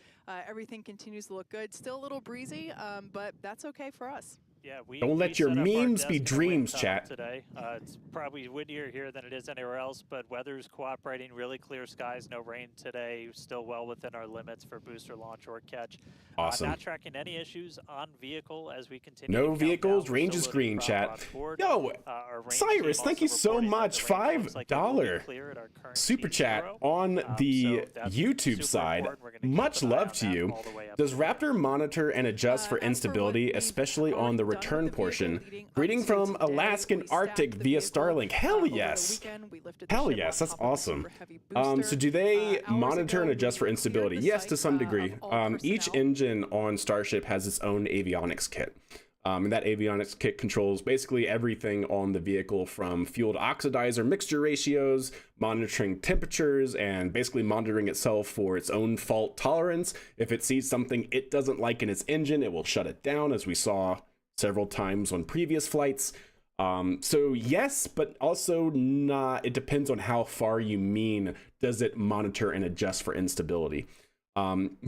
Everything continues to look good. Still a little breezy, but that's okay for us. Yeah, Don't let your set up our memes desk be in a wind dreams, tunnel chat. Today, it's probably windier here than it is anywhere else, but weather's cooperating. Really clear skies, no rain today. Still well within our limits for booster launch or catch. Awesome. Not tracking any issues on vehicle as we continue. No to count vehicles, down. We're range still is loading green, prop chat. on board. Yo, Our range Cyrus, team thank you also so reporting that much. the range looks like it will be $5 clear at our current super T0. chat on the So that's YouTube super side. important. We're gonna keep Much an eye love on to that you. all the way up Does to the end. Raptor monitor and adjust for As for what instability, we've especially on the already done with return the vehicle portion? leading up Greeting to from today, Alaskan we Arctic staffed the via vehicle, Starlink. Hell over the yes. weekend. We lifted the Hell ship yes, on that's top of the awesome. super heavy So booster. do they Hours monitor and ago, adjust for we instability? cleared the Yes, to site, some degree. of all Each personnel. engine on Starship has its own avionics kit. And that avionics kit controls basically everything on the vehicle, from fuel to oxidizer mixture ratios, monitoring temperatures, and basically monitoring itself for its own fault tolerance. If it sees something it doesn't like in its engine, it will shut it down, as we saw several times on previous flights. So yes, but also not. It depends on how far you mean does it monitor and adjust for instability.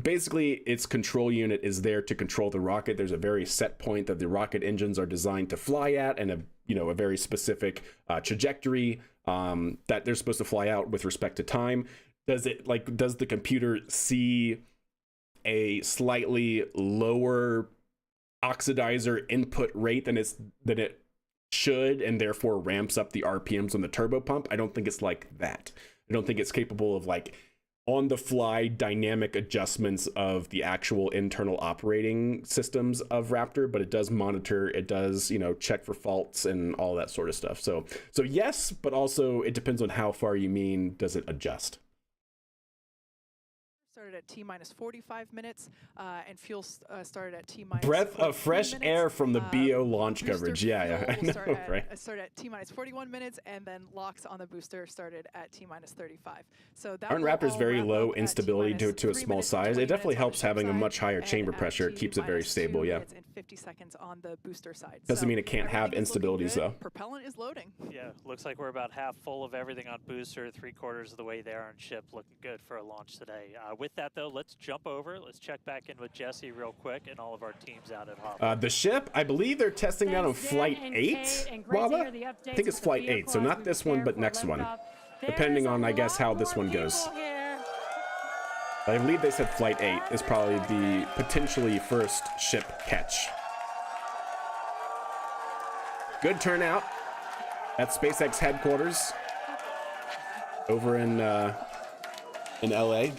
Basically, its control unit is there to control the rocket. There's a very set point that the rocket engines are designed to fly at, and a very specific trajectory that they're supposed to fly out with respect to time. Does the computer see a slightly lower oxidizer input rate than it should, and therefore ramps up the RPMs on the turbo pump? I don't think it's like that. I don't think it's capable of on the fly dynamic adjustments of the actual internal operating systems of Raptor, but it does monitor, it does, check for faults and all that sort of stuff. So yes, but also it depends on how far you mean does it adjust. Started at T-minus 45 minutes, and fuel started at T-minus Breath of 43 fresh minutes. air from the BO launch Booster coverage. Yeah, I fuel know, start at, right? Started at T-minus 41 minutes, and then locks on the booster started at T-minus 35. So that Aren't will Raptors all very wrap low up at instability to a 3 small minutes and size? 20 It definitely minutes on helps the ship having a side, much higher and chamber at pressure. It keeps it very T-minus stable, 2 yeah. minutes and 50 seconds on the booster side. Doesn't So mean it can't have everything is looking instabilities, good. though. Propellant is loading. Yeah, looks like we're about half full of everything on booster, 3/4 of the way there on ship. Looking good for a launch today. With that, though, let's jump over. Let's check back in with Jesse real quick and all of our teams out at Hop. The ship, I believe they're testing out on Flight 8, Waba? I think it's Flight 8, so not this one, but next one. Depending on, I guess, how this one goes. I believe they said Flight 8 is probably the potentially first ship catch. Good turnout at SpaceX headquarters over in LA.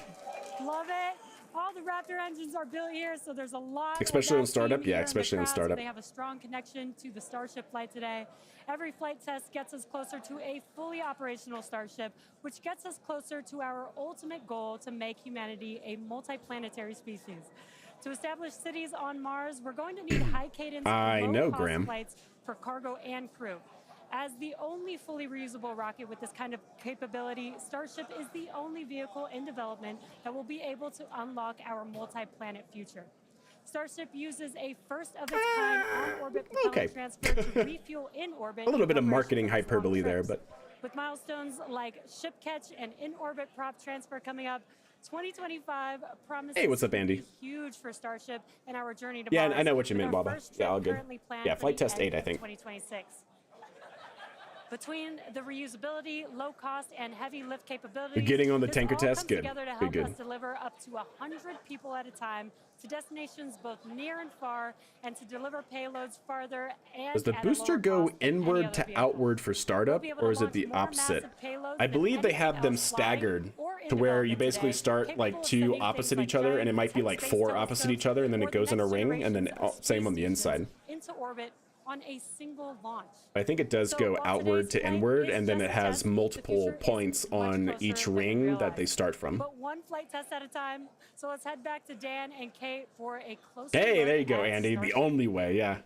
Love it. All the Raptor engines are built here, so there's a lot. Especially on startup, yeah, especially on startup. They have a strong connection to the Starship flight today. Every flight test gets us closer to a fully operational Starship, which gets us closer to our ultimate goal to make humanity a multi-planetary species. To establish cities on Mars, we're going to need high cadence, low-cost flights for cargo and crew. As the only fully reusable rocket with this kind of capability, Starship is the only vehicle in development that will be able to unlock our multi-planet future. Starship uses a first-of-its-kind on-orbit propellant transfer to refuel in orbit. A little bit of marketing hyperbole there, but... With milestones like ship catch and in-orbit prop transfer coming up, 2025 promises what's up, Andy? to be huge for Starship and our journey to Yeah, Mars. I know what you meant, Baba. Yeah, all good. Yeah, Flight Test 8, I think. 2026. Between the reusability, low cost, and heavy lift capabilities, you're getting on the this tanker all test? comes Good. together to help Good. us deliver up to 100 people at a time to destinations both near and far, and to deliver payloads farther and Does the at a booster lower go cost than any inward other to vehicle. outward for startup, We'll be able or to is it launch the more opposite? massive payloads I than believe they anything have them else flying staggered or in to where you development basically today, start capable like of two sending opposite things each like other, and it giant might be tech like space 4 opposite each other, and then or it the goes in a next ring, and then generations of same on the space inside. stations into orbit on a single launch. I think it does So go while outward today's to flight inward, is and then just it a has test, the multiple future is points much on closer each than we ring that realize. they start from. But one flight test at a time. So let's head back to Dan and Kate for a closer Hey, look there you go, at Andy. The Starship. only way, yeah.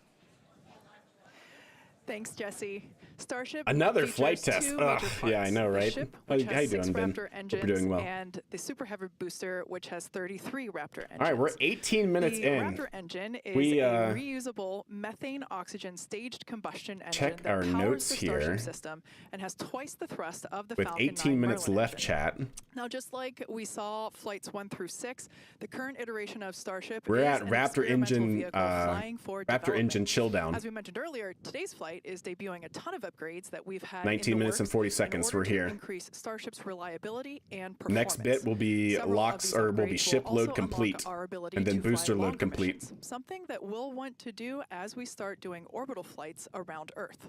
Thanks, Jesse. Starship Another features flight test. two Ugh, major yeah, I parts. know, The right? ship, How which you has 6 doing, Ben? Raptor Hope engines, you're doing well. and the Super Heavy booster, which has 33 Raptor engines. All right, we're 18 minutes the in. Raptor engine is We, a reusable methane-oxygen staged combustion engine check that our powers notes the Starship here. system and has twice the thrust of the With Falcon 18 9 minutes Merlin left, engine. chat. Now, just like we saw flights 1 through 6, the current iteration of Starship We're is at an Raptor experimental engine, vehicle flying for Raptor engine development. chill down. As we mentioned earlier, today's flight is debuting a ton of upgrades that we've had 19 in the minutes and works 40 in seconds. order We're to here. increase Starship's reliability and performance. Next bit will be Several of locks, these or will be upgrades ship will load also complete, unlock our ability and then to fly booster load longer complete. missions, something that we'll want to do as we start doing orbital flights around Earth.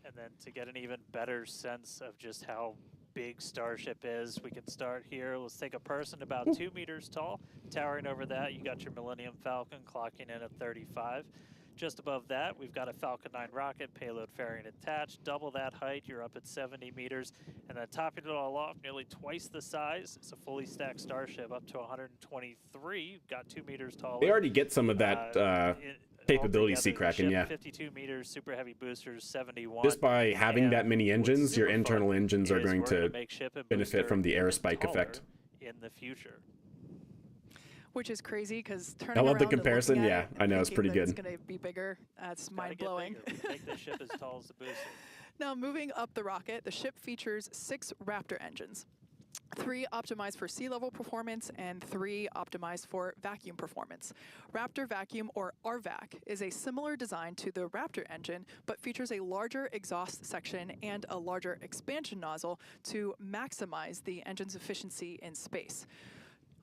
And then to get an even better sense of just how big Starship is, we can start here. Let's take a person about 2 meters tall. Towering over that, you got your Millennium Falcon clocking in at 35. Just above that, we've got a Falcon 9 rocket, payload fairing attached. Double that height, you're up at 70 meters. And then topping it all off, nearly twice the size, it's a fully stacked Starship up to 123. You've got 2 meters taller. They already get some of that capability, altogether, the Sea-Kraken, ship, yeah. 52 meters, super heavy boosters, 71. Just by having And that many what's engines, your super internal fun engines are is going we're to make ship and benefit booster from the even aerospike taller effect. in the future. Which is crazy because turning I love the around and comparison, looking at yeah, it I and know, it's thinking pretty that good. It's going to be bigger. It's Gotta mind get blowing. bigger. Make the ship as tall as the booster. Now, moving up the rocket, the ship features 6 Raptor engines. 3 optimized for sea level performance and 3 optimized for vacuum performance. Raptor Vacuum, or RVAC, is a similar design to the Raptor engine, but features a larger exhaust section and a larger expansion nozzle to maximize the engine's efficiency in space.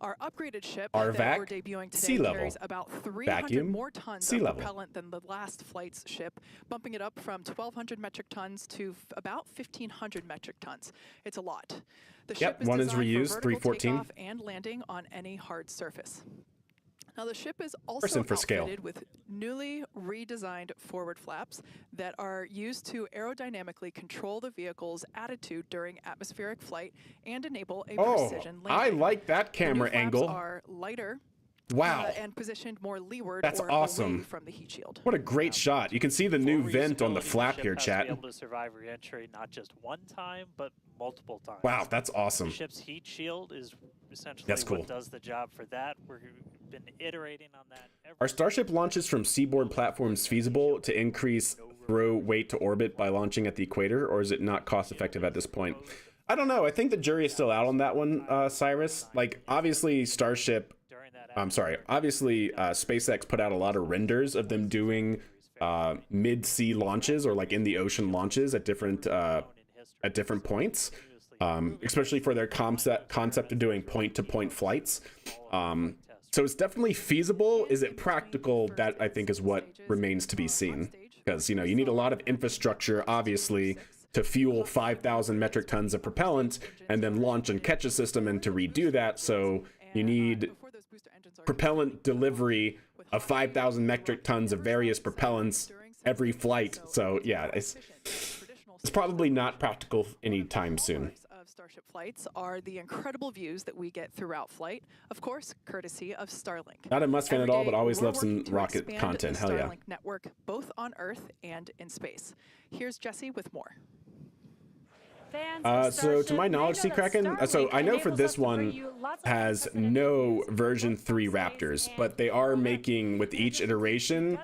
Our upgraded ship that RVAC, we're debuting today sea level. carries about 300 Vacuum, more tons sea of level. propellant than the last flight's ship, bumping it up from 1,200 metric tons to about 1,500 metric tons. It's a lot. The ship is one is designed reused, for vertical 314. takeoff and landing on any hard surface. Now, the ship is also Person for scale. outfitted with newly redesigned forward flaps that are used to aerodynamically control the vehicle's attitude during atmospheric flight and enable a precision I landing. like that The new camera flaps angle. are lighter Wow. and positioned more leeward That's or awesome. away from the heat shield. What a great shot. You can see the new vent on the Reusability, flap ship here, has chat. To be able to survive re-entry not just one time, but multiple times. Wow, that's awesome. The ship's heat shield is essentially That's cool. what does the job for that. We've been iterating on that. Are Starship launches from seaboard platforms feasible to increase throw weight to orbit by launching at the equator, or is it not cost effective at this point? I don't know. I think the jury is still out on that one, Cyrus. Like, obviously, Starship. During that I'm sorry. Obviously, SpaceX put out a lot of renders of them doing mid-sea launches or like in the ocean launches at different points, especially for their concept of doing point-to-point flights. So it's definitely feasible. Is it practical? That I think is what remains to be seen. Because, you know, you need a lot of infrastructure, obviously, to fuel 5,000 metric tons of propellant and then launch and catch a system, and to redo that. So you need propellant delivery of 5,000 metric tons of various propellants every flight. So yeah, it's probably not practical anytime soon. Of Starship flights are the incredible views that we get throughout flight, of course, courtesy of Starlink. Not a Musk fan at all, but always love some to rocket expand content. the Hell yeah. Starlink network, both on Earth and in space. Here's Jesse with more. So to my knowledge, Sea Kraken, so I know for this one has no version 3 Raptors, but they are making with each iteration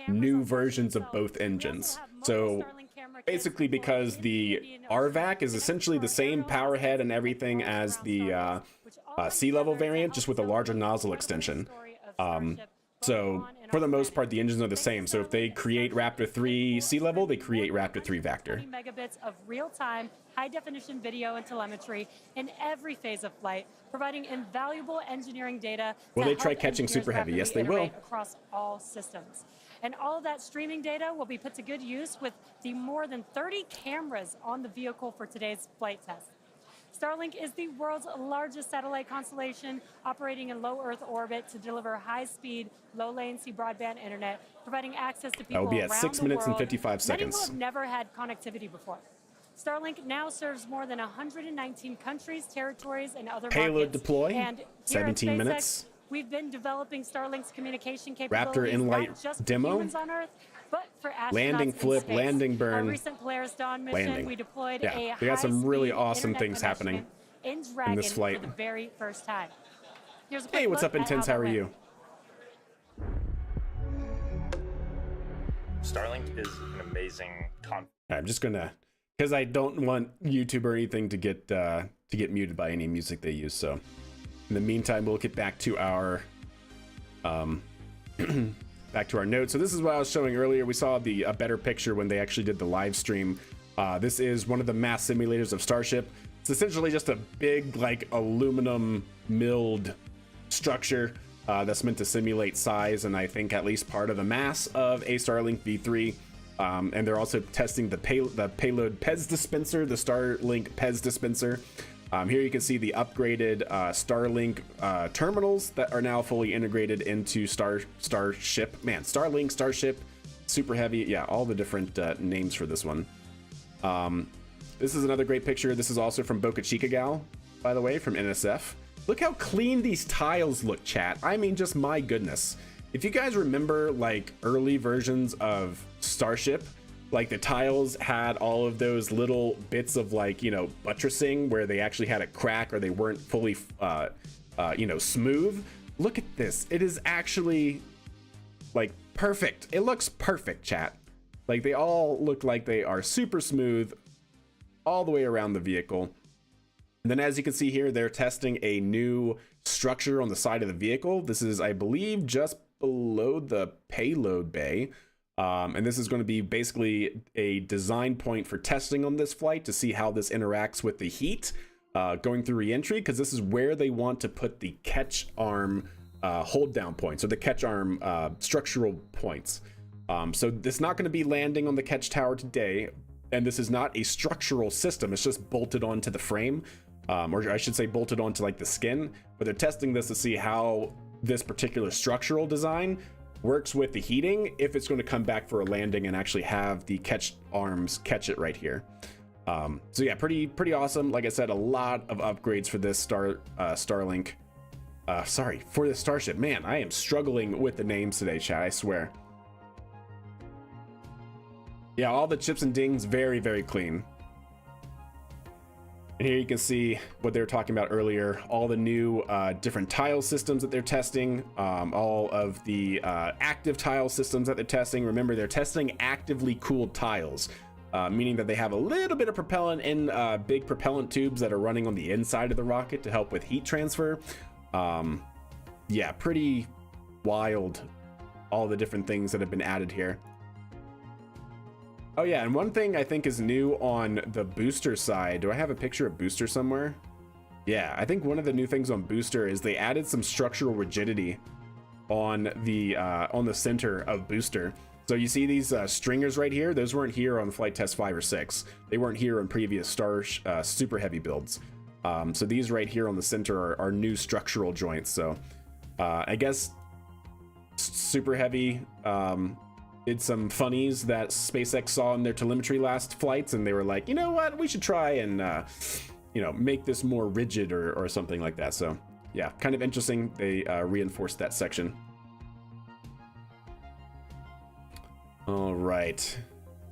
new versions of both engines. So basically, because the RVAC is essentially the same power head and everything as the sea level variant, just with a larger nozzle extension. So for the most part, the engines are the same. So if they create Raptor 3 sea level, they create Raptor 3 Vector. Megabits of real-time, high-definition video and telemetry in every phase of flight, providing invaluable engineering data. Will they try catching Super Heavy? Yes, they will. Across all systems. And all of that streaming data will be put to good use with the more than 30 cameras on the vehicle for today's flight test. Starlink is the world's largest satellite constellation, operating in low Earth orbit to deliver high-speed, low-latency broadband internet, providing access to people That will be at around 6 the minutes and world. 55 seconds. Many will have never had connectivity before. Starlink now serves more than 119 countries, territories, and other Payload markets. deploy, And 17 here at SpaceX, minutes. we've been developing Starlink's communication capabilities, Raptor in-light not just demo. for humans on Earth, but for astronauts Landing in flip, space. landing burn, Our recent Polaris Dawn mission, landing. we deployed Yeah, a we got some really high-speed awesome internet things happening connection in Dragon this flight. for the very first time. Here's a quick Hey, what's look up, at Intense? that How are went. you? Starlink is an amazing I'm just gonna, because I don't want YouTube or anything to get muted by any music they use. So in the meantime, we'll get back to our notes. So this is what I was showing earlier. We saw a better picture when they actually did the live stream. This is one of the mass simulators of Starship. It's essentially just a big, like, aluminum milled structure that's meant to simulate size, and I think at least part of the mass of a Starlink V3. And they're also testing the Payload PEZ dispenser, the Starlink PEZ dispenser. Here you can see the upgraded Starlink terminals that are now fully integrated into Starship. Man, Starlink, Starship, Super Heavy. Yeah, all the different names for this one. This is another great picture. This is also from Boca Chica Gal, by the way, from NSF. Look how clean these tiles look, chat. I mean, just my goodness. If you guys remember, like, early versions of Starship, like, the tiles had all of those little bits of, like, you know, buttressing where they actually had a crack or they weren't fully, you know, smooth. Look at this. It is actually, like, perfect. It looks perfect, chat. Like, they all look like they are super smooth all the way around the vehicle. And then, as you can see here, they're testing a new structure on the side of the vehicle. This is, I believe, just below the payload bay. And this is going to be basically a design point for testing on this flight to see how this interacts with the heat going through re-entry, because this is where they want to put the catch arm hold down points, or the catch arm structural points. So this is not going to be landing on the catch tower today, and this is not a structural system. It's just bolted onto the frame, or I should say bolted onto, like, the skin. But they're testing this to see how this particular structural design works with the heating, if it's going to come back for a landing and actually have the catch arms catch it right here. So yeah, pretty awesome. Like I said, a lot of upgrades for this Starlink. Sorry, for the Starship. Man, I am struggling with the names today, chat, I swear. Yeah, all the chips and dings, very, very clean. And here you can see what they were talking about earlier, all the new different tile systems that they're testing, all of the active tile systems that they're testing. Remember, they're testing actively cooled tiles. meaning that they have a little bit of propellant in big propellant tubes that are running on the inside of the rocket to help with heat transfer. Yeah, pretty wild, all the different things that have been added here. Oh yeah, and one thing I think is new on the booster side. Do I have a picture of booster somewhere? Yeah, I think one of the new things on booster is they added some structural rigidity on the center of booster. So you see these stringers right here? Those weren't here on Flight Test 5 or 6. They weren't here on previous Super Heavy builds. So these right here on the center are new structural joints. So I guess Super Heavy did some funnies that SpaceX saw in their telemetry last flights, and they were like, you know what, we should try and you know, make this more rigid or something like that. So yeah, kind of interesting. They reinforced that section. All right,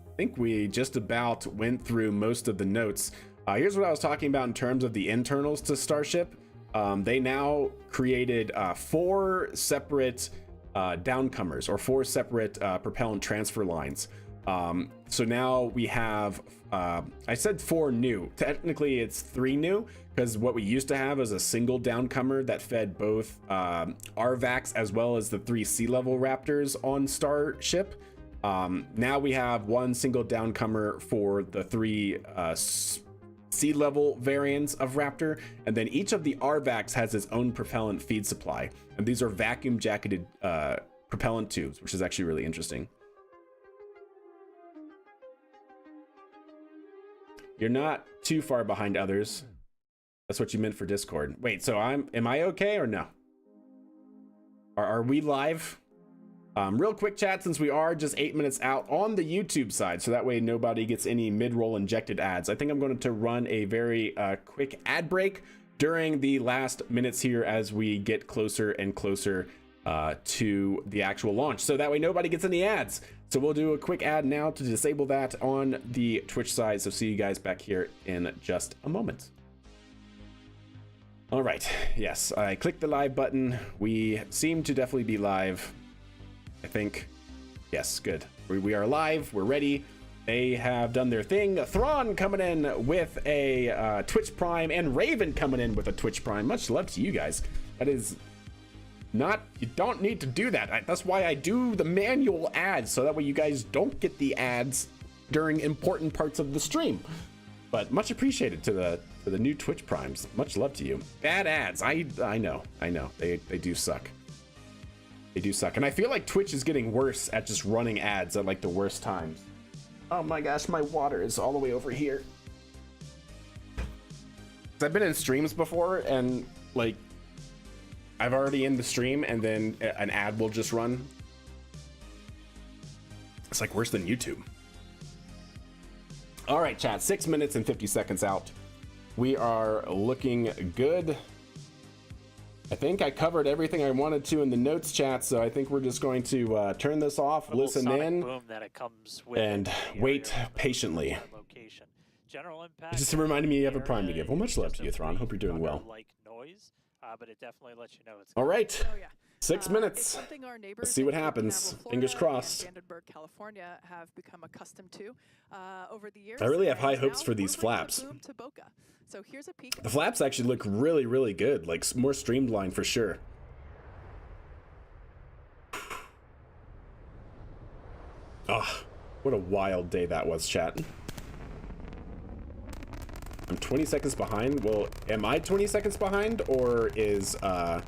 I think we just about went through most of the notes. Here's what I was talking about in terms of the internals to Starship. They now created 4 separate downcomers, or 4 separate propellant transfer lines. So now we have, I said 4 new. Technically it's 3 new, because what we used to have is a single downcomer that fed both RVACs as well as the 3 sea level Raptors on Starship. Now we have 1 single downcomer for the 3 sea level variants of Raptor, and then each of the RVACs has its own propellant feed supply, and these are vacuum jacketed propellant tubes, which is actually really interesting. You're not too far behind others. That's what you meant for Discord. Wait, so am I okay or no? Are we live? Real quick chat, since we are just 8 minutes out on the YouTube side, so that way nobody gets any mid-roll injected ads. I think I'm going to run a very quick ad break during the last minutes here as we get closer and closer to the actual launch, so that way nobody gets any ads. So we'll do a quick ad now to disable that on the Twitch side. So see you guys back here in just a moment. All right, yes, I clicked the live button. We seem to definitely be live, I think. Yes, good. We are live, we're ready. They have done their thing. Thrawn coming in with a Twitch Prime, and Raven coming in with a Twitch Prime. Much love to you guys. That is not, you don't need to do that. That's why I do the manual ads, so that way you guys don't get the ads during important parts of the stream. But much appreciated to the new Twitch Primes. Much love to you. Bad ads, I know, they do suck. They do suck, and I feel like Twitch is getting worse at just running ads at like the worst times. Oh my gosh, my water is all the way over here. I've been in streams before, and like I've already in the stream, and then an ad will just run. It's like worse than YouTube. All right, chat, 6 minutes and 50 seconds out. We are looking good. I think I covered everything I wanted to in the notes, chat, so I think we're just going to turn this off, listen in, boom that it comes with, and wait patiently. Location. General impact. Just reminding me you have a Prime to give. Well, much love to you, Thrawn. Hope you're doing well. Like noise, but it definitely lets you know it's. All right. Oh, yeah. 6 minutes. Let's see what happens. Fingers crossed. Vandenberg, California, have become accustomed to over the years. I really have high And hopes now for these we're bringing flaps. the boom to Boca. So here's a peek. The flaps actually look really, really good. Like more streamlined for sure. Ah, what a wild day that was, chat. I'm 20 seconds behind. Well, am I 20 seconds behind, or is because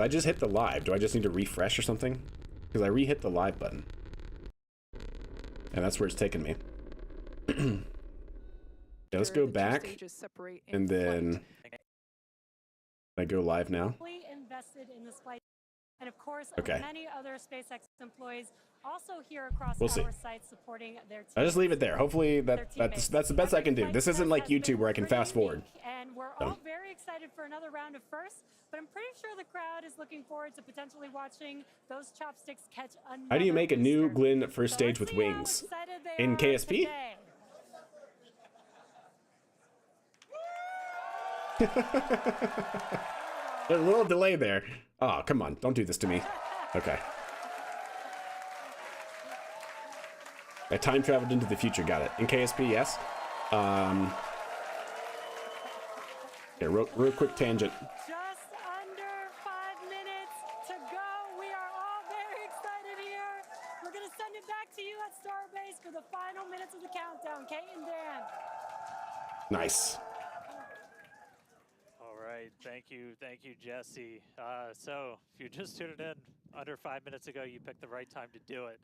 I just hit the live. Do I just need to refresh or something? Because I re-hit the live button. And that's where it's taking me. Yeah, let's go back. And then I go live now. Invested in this flight. And of course, Okay. many other SpaceX employees also here across We'll see. our site supporting their teams. I'll just leave it there. Hopefully that's the best I can do. This isn't like YouTube where I can fast forward. And we're all very excited for another round of firsts, but I'm pretty sure the crowd is looking forward to potentially watching those chopsticks catch another How do you make a new booster. Glenn first So stage let's with see how wings? excited they In are KSP? today. There's a little delay there. Oh, come on. Don't do this to me. Okay. I time traveled into the future. Got it. In KSP, yes. Yeah, real quick tangent. Just under 5 minutes to go. We are all very excited here. We're going to send it back to you at Starbase for the final minutes of the countdown. Kate and Dan. Nice. All right, thank you, Jesse. So if you just tuned in under 5 minutes ago, you picked the right time to do it.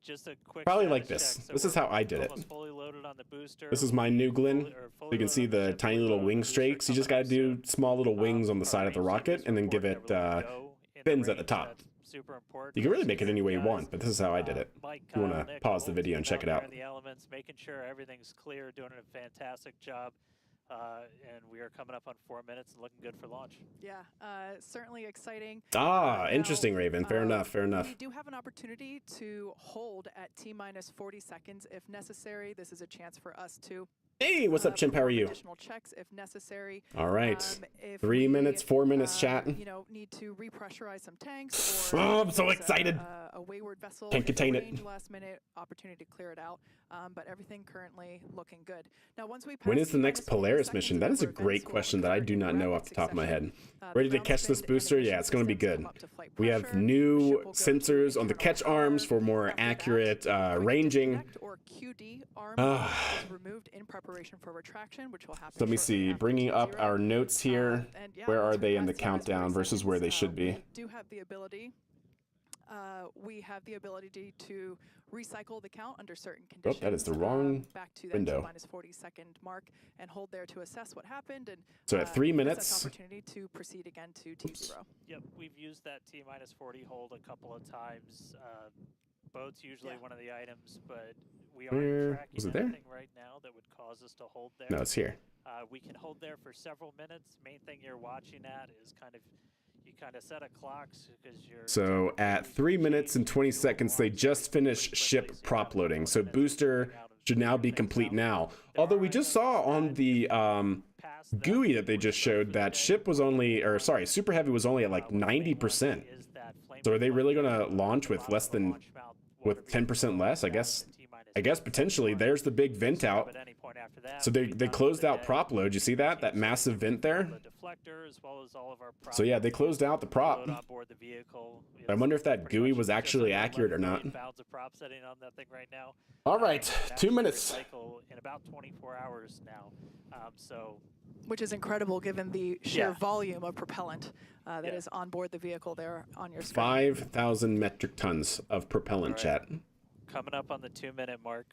Just a quick Probably status like this. check. So This is how I did it. almost fully loaded on the booster. This is my new Glyn. So you can see the tiny little wing streaks. You just got to do small little wings on the side of the rocket and then give it fins at the top. Super important. You can really make it any way you want, but this is how I did it. Mike, You want Kyle, to Nick, pause the all video and check it down out. there in the elements, making sure everything's clear, doing a fantastic job. And we are coming up on 4 minutes and looking good for launch. Yeah, certainly exciting. Interesting, Raven. Fair enough. We do have an opportunity to hold at T-minus 40 seconds if necessary. This is a chance for us to Hey, what's up, Chimp? How are you? Additional checks if necessary. All right. If 3 minutes, 4 minutes, chat. Need to repressurize some tanks. Or Oh, I'm so use excited. A wayward vessel. Can't contain it. Range, last minute opportunity to clear it out. But everything currently looking good. Now, once we When pass is the next T-minus 40 Polaris seconds, mission? a That is a number of great events will question that I occur do in not know rapid off the top of my head. succession. Ready to ground catch this spin booster? animation Yeah, it's going to be systems good. come up to flight We have pressure. new Ship will go to sensors on the internal catch arms for more After that, accurate quick ranging. disconnect or QD arm is removed in preparation for retraction, which will happen. So let me shortly see. after Bringing up T0. our notes here. And yeah, Where are once we they in pass the T-minus 40 countdown versus where they seconds, should be? We do have the ability. We have the ability to recycle the count under certain Oh, conditions. that is the wrong back to that window. T-minus 40-second mark and hold there to assess what happened. And So at 3 assess minutes. opportunity to proceed again to T0. Yep, we've used that T-minus 40 hold a couple of times. Boat's usually Yeah. one of the items, but we Where- aren't tracking was it there? anything right now that would cause us to hold there. No, it's here. We can hold there for several minutes. Main thing you're watching at is you kind of set a clock because you're. So at 3 minutes and 20 seconds, they just finished ship prop loading. So booster should now be complete now. Although we just saw on the GUI that they just showed that ship was only, or sorry, Super Heavy was only at like 90%. So are they really going to launch with less than, with 10% less? I guess potentially there's the big vent out. So they closed out prop load. You see that? That massive vent there? So yeah, they closed out the prop. I wonder if that GUI was actually accurate or not. All right, 2 minutes. In about 24 hours now. Which is incredible given the sheer volume of propellant that is on board the vehicle there on your screen. 5,000 metric tons of propellant, chat. Coming up on the 2-minute mark.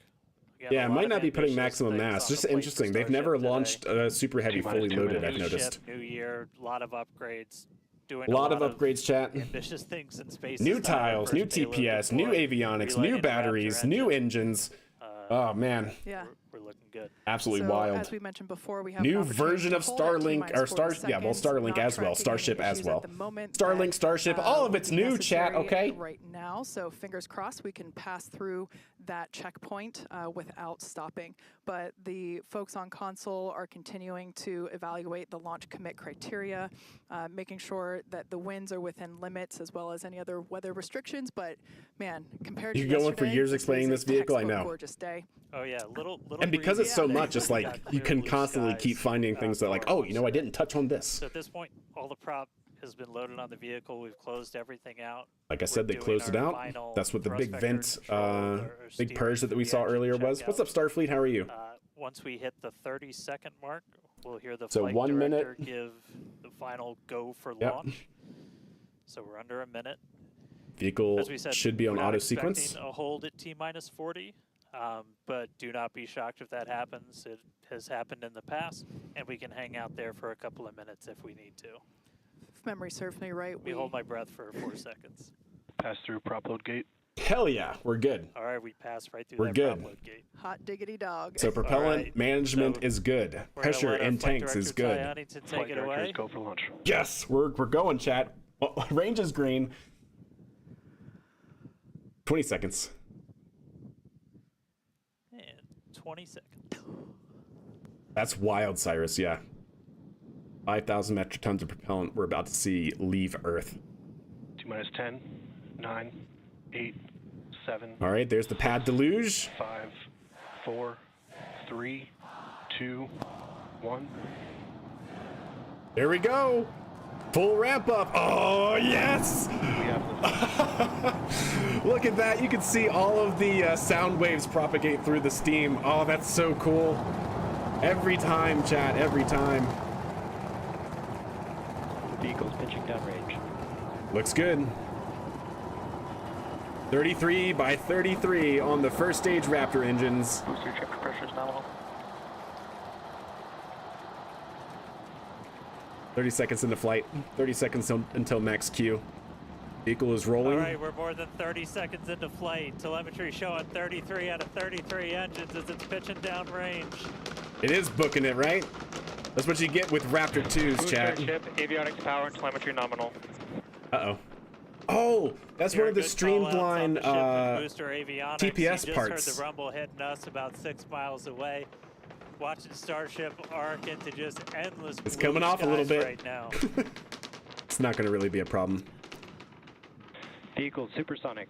Yeah, it might not be putting maximum mass. Just interesting. They've never launched a Super Heavy fully loaded, I've noticed. New year, a lot of upgrades. Doing a lot of upgrades, chat. Ambitious things in space. New tiles, new TPS, new avionics, new batteries, new engines. Oh man. Yeah. We're looking good. Absolutely So, wild. as we mentioned before, we have New an opportunity version to of hold at Starlink, T-minus or 40 yeah, well, seconds, Starlink not as well, tracking Starship any as issues well. at the moment Starlink, that, Starship, all of would it's be new, chat, necessary okay? Right now, so fingers crossed we can pass through that checkpoint without stopping. But the folks on console are continuing to evaluate the launch commit criteria, making sure that the winds are within limits as well as any other weather restrictions. But man, compared You to could go on for yesterday, years this explaining is this a vehicle, I textbook know. Gorgeous day. Oh yeah, little. And because it's so breezy. much, it's like Got you clear can blue constantly skies, keep finding things that like, oh, you know, I didn't touch on this. So at this point, all the prop has been loaded on the vehicle. We've closed everything out. Like I said, they closed it out. That's what the big vent, big purge that we saw earlier was. What's up, Starfleet? How are you? Once we hit the 30-second mark, we'll hear the So flight 1 minute. director give the final go for Yep. launch. So we're under a minute. Vehicle As we said, should be on we're not auto sequence. expecting a hold at T-minus 40, but do not be shocked if that happens. It has happened in the past, and we can hang out there for a couple of minutes if we need to. If memory serves me right, We hold my breath for 4 seconds. Pass through prop load gate. Hell yeah, we're good. All right, we pass right through We're that good. prop load gate. hot diggity dog. So propellant right, management so is good. We're gonna Pressure let our in flight tanks is director, Ty good. Huntington, take Flight it directors away. go for launch. Yes, we're going, chat. Oh, range is green. 20 seconds. And 20 seconds. That's wild, Cyrus, yeah. 5,000 metric tons of propellant we're about to see leave Earth. T-minus 10, 9, 8, 7. All right, there's the pad deluge. 5, 4, 3, 2, 1. There we go. Full ramp up. Oh, yes. We have liftoff. Look at that. You can see all of the sound waves propagate through the steam. Oh, that's so cool. Every time, chat, every time. Vehicle's pitching downrange. Looks good. 33 by 33 on the first stage Raptor engines. Booster check pressure is nominal. 30 seconds into flight. 30 seconds until max Q. Vehicle is rolling. All right, we're more than 30 seconds into flight. Telemetry showing 33 out of 33 engines as it's pitching downrange. It is booking it, right? That's what you get with Raptor 2s, chat. Ship, avionics, power, and telemetry nominal. Uh-oh. Oh, that's one of the Good call-outs on streamlined the ship and booster avionics. TPS you just parts. Heard the rumble hitting us about 6 miles away. Watching Starship arc into just endless. It's blue coming off a little skies bit. right now. It's not going to really be a problem. Vehicle supersonic.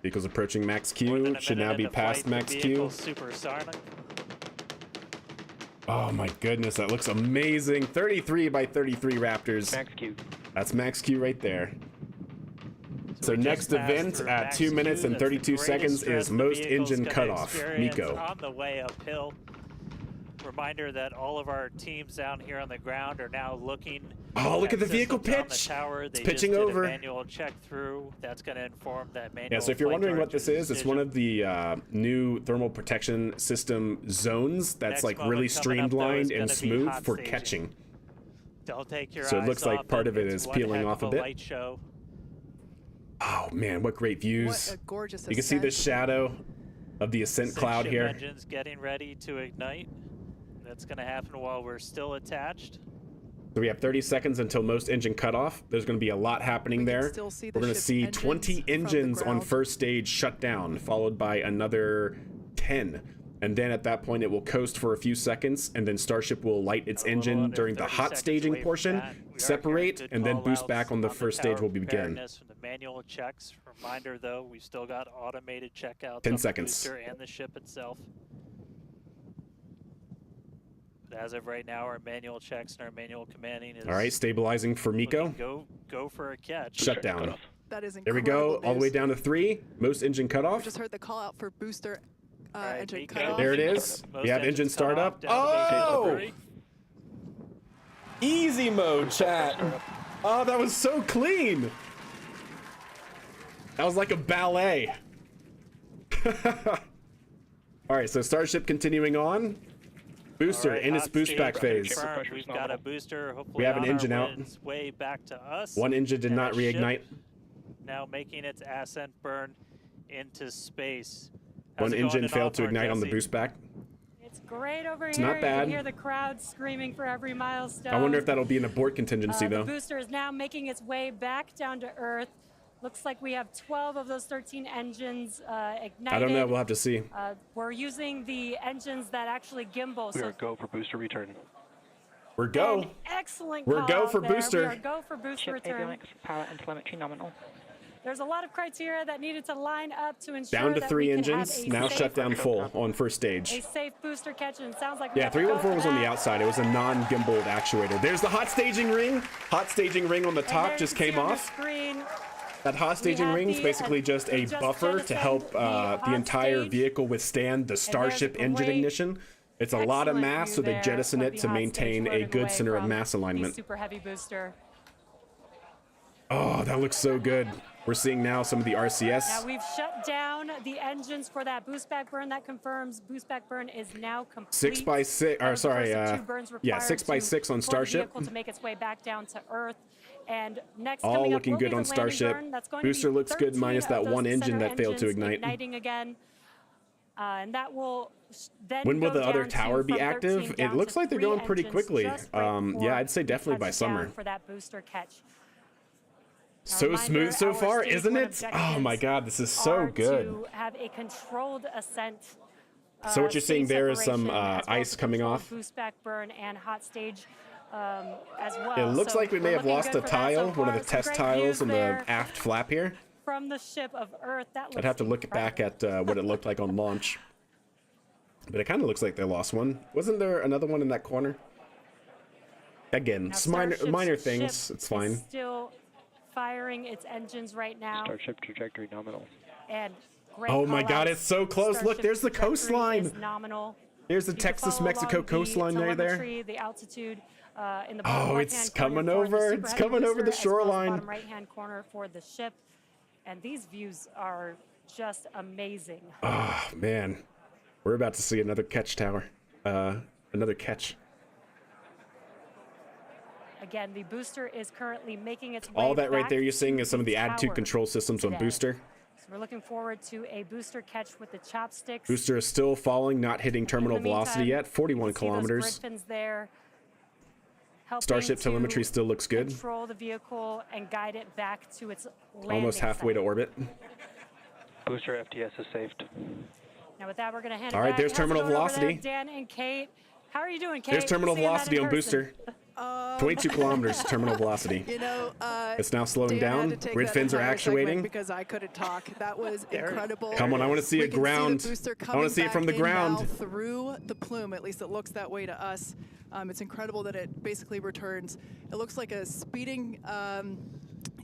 Vehicle's approaching max More than Q. a Should minute now be into past flight, max the Q. vehicle's supersonic. Oh my goodness, that looks amazing. 33 by 33 Raptors. Max Q. That's max Q right there. So we just next passed event through at max 2 Q. minutes and That's the 32 greatest seconds stress is the most vehicle's engine gonna cutoff. experience Miko. on the way uphill. Reminder that all of our teams down here on the ground are now looking. Oh, look at the vehicle systems on the pitch. tower. It's They pitching just did over. A manual check through. That's going to inform that manual. Yeah, so if you're flight wondering what this director's is, it's one decision. of the new thermal protection system zones that's Next like moment really coming up, though, is streamlined and gonna be smooth hot for staging. catching. Don't take your So it eyes looks like off part of it It's is one peeling heck off of a bit. light show. Oh man, what great views. What a gorgeous You can see the Ascent. shadow of the Ascent cloud Ship here. Engines getting ready to ignite. That's going to happen while we're still attached. So we have 30 seconds until most engine cutoff. There's going to be a lot happening We can there. still see the We're going to ship's see engines 20 from the engines on ground. first stage shut down, followed by another 10. And then at that point, it will coast for a few seconds, and then Starship will light its A little engine under during the 30 hot seconds staging away from portion, that. We are separate, getting good and then boost call-outs back on the on first stage tower will begin. preparedness from the manual checks. Reminder though, we've still got automated checkouts 10 on seconds. the booster and the ship itself. But as of right now, our manual checks and our manual commanding is All right, stabilizing for Miko. go for a catch. Shut down. That is There incredible. we go, all the way news. down to 3. Most engine We cutoff. just heard the call out for booster Right, engine Miko. cutoff. There it is. Most We have engine engines cut startup. off, down to Oh! base 3. Easy mode, chat. Oh, that was so clean. That was like a ballet. All right, so Starship continuing on. Booster All right, in its hot boost back stage phase. confirmed. Pressure's We've got a nominal. booster. Hopefully We have an on engine our out. way back to us. One engine did And not a ship reignite. Now making its ascent burn into space. How's One it going engine in failed to onboard, ignite on the Jesse? boost back. It's great over It's here. not You bad. can hear the crowd screaming for every milestone. I wonder if that'll be an abort contingency The though. booster is now making its way back down to Earth. Looks like we have 12 of those 13 engines ignited. I don't know. We'll have to see. We're using the engines that actually gimbal. We So are go for booster return. We're go. an excellent We're call go out for there. booster. We are go for booster Ship return. avionics, power, and telemetry nominal. There's a lot of criteria that needed to line up to ensure Down to that 3 we can engines. have a Now safe, shut down full on first a stage. safe booster catch, and it sounds like we Yeah, have to go 314 for was on the that. outside. It was a non-gimbaled actuator. There's the hot staging ring. Hot staging ring on the And top there you just can see came on the off. screen, That hot staging have ring is the, basically just a we just buffer to jettisoned help the the hot entire stage. vehicle withstand the Starship a engine great, ignition. It's a lot of excellent mass, view so they there jettison of it the to hot maintain stage a loaded good away center of from mass the alignment. super heavy booster. Oh, that looks so good. We're seeing now some of the Now RCS. we've shut down the engines for that boost back burn. That confirms boost back burn is now complete. 6x6, That or was the sorry, first of 2 burns yeah, required 6x6 on for the Starship. vehicle to make its way back down to Earth. And next All coming up looking will good be on the landing Starship. burn. That's going to be Booster looks good 13 minus of that those one engine center that failed to engines ignite. igniting again. And that will then When will go the other down to tower be from 13 active? It down looks to like they're 3 going pretty engines quickly. just right Yeah, before I'd say we definitely by touch summer. down for that booster catch. So reminder, smooth so our far, stage isn't one it? Oh my objectives god, this is so are good. to have a controlled ascent. So what you're seeing stage there is some separation, as well ice as coming controlled off. Boost back burn and hot stage as well. It looks So like we may we're have looking lost good a for that so tile, one of far. the Some test great tiles views on the there aft flap here. from the ship of Earth. That looks I'd have to look back at what it looked like on launch. But it kind of looks like they lost one. Wasn't there another one in that corner? Again, minor things. It's fine. Still firing its engines right now. Starship trajectory nominal. And great Oh my God, callouts. it's so close. Look, Starship there's the trajectory coastline. is nominal. There's the You can follow Texas-Mexico along coastline the there. telemetry, the altitude in the bottom Oh, left-hand it's corner coming for the over. super It's heavy coming over the booster, as well as shoreline. bottom right-hand corner for the ship. And these views are just amazing. Oh, man. We're about to see another catch tower. Another catch. Again, the booster is currently making its way All that right back there you're seeing is some of the to add to tower control systems on today. booster. So we're looking forward to a booster catch with the chopsticks. Booster is still falling, not hitting terminal In the meantime, velocity yet. 41 you can see those kilometers. grid fins there, helping Starship to telemetry still looks good. Control the vehicle and guide it back to its landing Almost halfway to site. orbit. Booster FTS is saved. Now with that, we're going to hand it All right, back. there's How's it terminal going over velocity. there, Dan and Kate. How are you doing, Kate? There's terminal Seeing that in velocity on person. booster. 22 kilometers terminal velocity. You know, It's now slowing Dan had down. to take Grid that fins are entire segment actuating. because I couldn't talk. That was incredible. Come on, I want to see We it can ground. See the booster I want coming to see it from the back in now ground. through the plume. At least it looks that way to us. It's incredible that it basically returns. It looks like a speeding,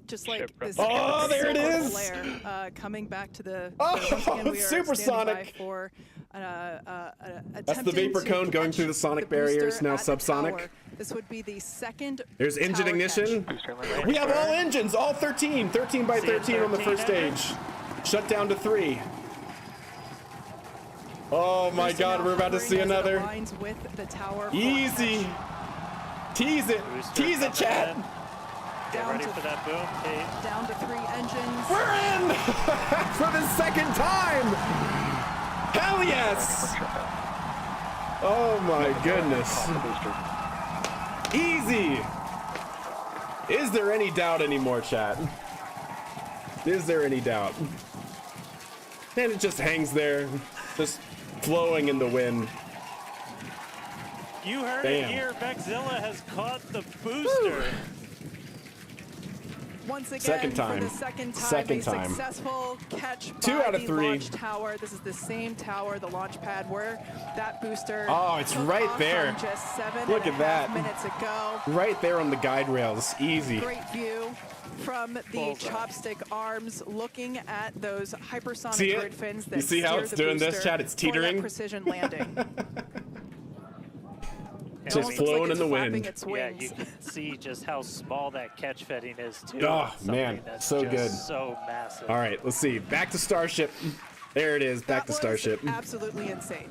just like Ship this. Oh, there it silver is. Flare, coming back to the. Oh, once again, we are supersonic. standing by for That's the vapor cone going through the sonic barriers, now subsonic. This would be the second. There's engine tower ignition. catch. Booster limit. We have all engines, all 13. 13 by See it, 13 on the 13 first engines? stage. Shut down to 3. Oh my Booster God, now we're about to hovering see as it another. aligns with the tower for Easy. Tease it. Booster Tease it, coming chat. in. Get Down ready to- for that boom, Kate. down to 3 engines. We're in for the second time. Hell yes. Oh my goodness. Booster. Easy. Is there any doubt anymore, chat? Is there any doubt? And it just hangs there, just flowing in the wind. You heard Bam. it here. Vexilla has caught the booster. Once again, Second time. for the second time, Second a time. successful catch 2 by out of the 3. launch tower. This is the same tower, the launch pad, where that booster Oh, it's took right off there. from just 7 Look and at a half that. minutes ago. Right there on the guide rails, easy. Great view from the Bullseye. chopstick arms, looking at those hypersonic See it? grid fins that You see how steer it's the doing this, booster Chad? It's for that teetering. precision landing. Just Almost looks flowing like in it's the flapping wind. its Yeah, wings. you can see just how small that catch fetting is too. Oh, Something man, that's so just good. So massive. All right, let's see. Back to Starship. There it is. Back That to was Starship. absolutely insane.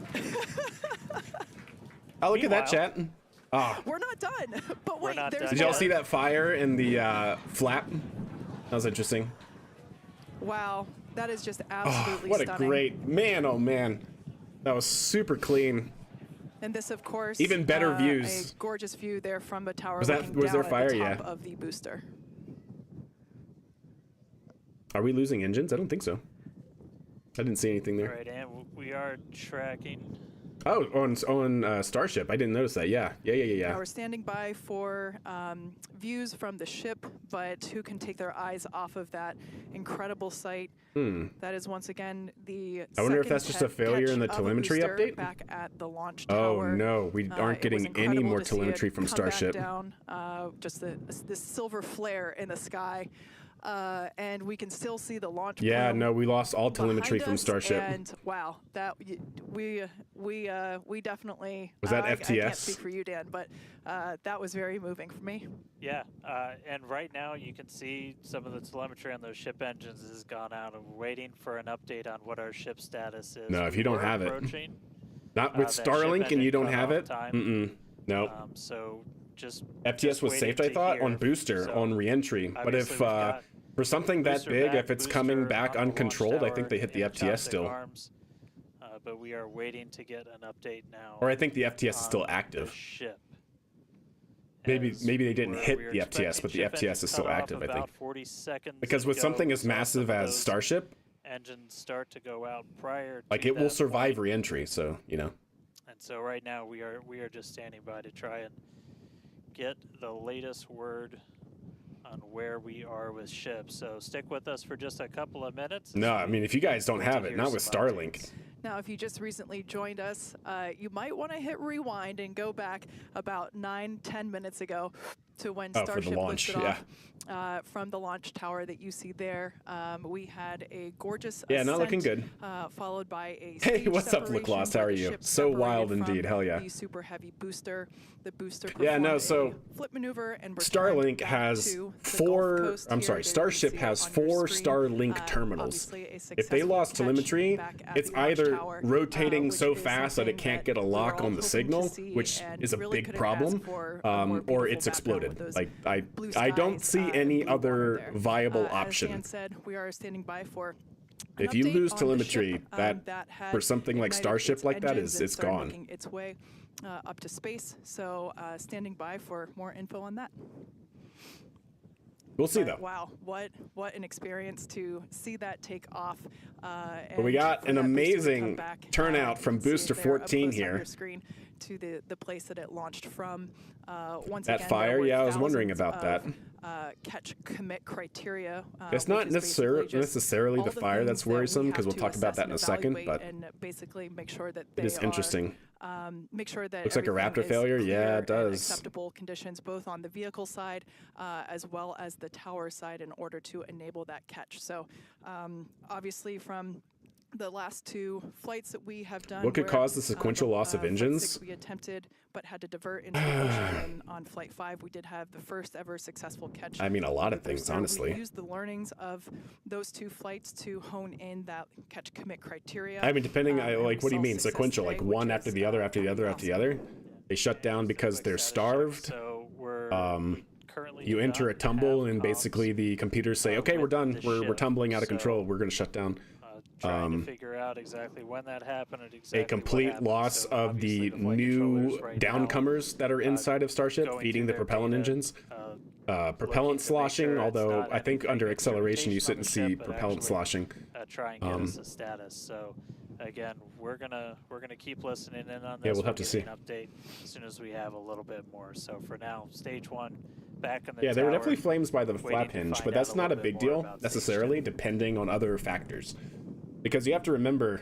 Oh, look at that, Meanwhile- chat. Ah, We're not done, but We're wait, not there's done did y'all more. see that fire in the flap? That was interesting. Wow, that is just Oh, absolutely what a stunning. great man! Oh man, that was super clean. And this, of course, Even better views. A gorgeous view there from the tower. Was that- looking was there down fire? At the top Yeah. of the booster. Are we losing engines? I don't think so. I didn't see anything All there. right, and we are tracking. Oh, on Starship. I didn't notice that. Yeah. Now we're standing by for views from the ship, but who can take their eyes off of that incredible sight? That is once again the. I wonder if second that's just a failure in the catch of a telemetry booster update? back at the launch Oh tower. no, we aren't It was getting any incredible more to see it telemetry from come back Starship. down, just this silver flare in the sky, and we can still see the launch. Yeah, plume no, we lost all telemetry behind from us, Starship. And wow, that we definitely. Was that I can't FTS? speak for you, Dan, but that was very moving for me. Yeah, and right now you can see some of the telemetry on those ship engines has gone out, and we're waiting for an update on what our ship status is. No, if We you don't were have it. approaching, Not with that ship Starlink and you engine don't cut have off it. time. No. So just FTS just was waiting saved, I to thought, hear. on booster, So on reentry. But obviously if we've got for something that booster big, back, if it's coming booster back on the launch uncontrolled, I tower think they hit the in FTS chopstick still. arms. But we are waiting to get an update now. Or I think the FTS is on still the active. ship. Maybe As they didn't we're- hit we're the FTS, expecting but the ship FTS engines is still cut off active, I about think. 40 seconds Because with ago. something as We saw some massive of as those Starship, engines start to go out prior like to it will that survive point. reentry, so, you know. And so right now we are just standing by to try and get the latest word on where we are with ships. So stick with us for just a couple of minutes. No, I mean, if you guys don't Good to have it, hear not with some Starlink. updates. Now, if you just recently joined us, you might want to hit rewind and go back about 9-10 minutes ago to when Oh, for the Starship launch, lifted off from the launch tower that you see there. We had a gorgeous Yeah, not looking ascent, good. followed by a Hey, stage what's up, Look separation Lost? How where are the you? ship So wild separated indeed, from hell yeah. The super heavy booster. The booster Yeah, no, performed so a flip maneuver and returned Starlink back has to the Gulf four, Coast I'm here sorry, that you Starship see has on your 4 screen. Starlink terminals. Obviously a If they successful lost catch telemetry, back at it's the launch either tower, rotating which so is fast that it something can't that get a we were lock all on the hoping to signal, see which and is a really big couldn't problem, ask for a more or beautiful it's background exploded. with those Like, blue I don't skies, see and any blue water other there. viable As option. Dan said, we are standing by for If an you update lose on the telemetry, ship, that had for something like ignited Starship its like that engines is and it's started gone. making its way up to space. So standing by for more info on that. We'll see But though. wow, what an experience to see that take off. But we got an amazing turnout from Booster 14 On here. your screen to the place that it launched from. Once That again, fire, there were yeah, I was wondering thousands about that. of, catch commit criteria. It's which not is basically just necessarily all the fire things that's that we worrisome, because have we'll to talk about assess that in a and second, evaluate but and basically make sure that it is they are, interesting. make sure that Looks like a everything Raptor is failure. clear Yeah, it and does. acceptable conditions both on the vehicle side as well as the tower side in order to enable that catch. So obviously from the last 2 flights that we have done, What could where, cause the sequential loss of Flight engines? 6 we attempted but had to divert into the ocean, and on Flight 5 we did have the first ever successful catch. I mean, a lot of with the things, booster. honestly. We used the learnings of those 2 flights to hone in that catch commit criteria. I mean, depending, and like, we what do you saw mean success sequential? today, Like one which after is, the other, after the other, after the other? They shut down because they're starved. So we're currently You do enter not a tumble, have and comms, basically the computers say, "Okay, we're with done. the We're ship. tumbling out of So, control. We're going to shut down." Trying to figure out exactly when that happened and exactly A what complete happened. loss So of obviously the flight new controllers right now downcomers that are inside of Starship, going feeding through the their propellant data, engines. looking Propellant to make sloshing, sure it's although not I think under anything acceleration you instrumentation on shouldn't the see ship, but propellant actually, sloshing. try and get us a status. So again, we're gonna keep listening in on this. Yeah, we'll have to see. An update as soon as we have a little bit more. So for now, stage 1 back in the Yeah, there were tower, definitely flames by the waiting flap to hinge, find but out that's not a little big bit more deal about stage necessarily, 2. depending on other factors. Because you have to remember,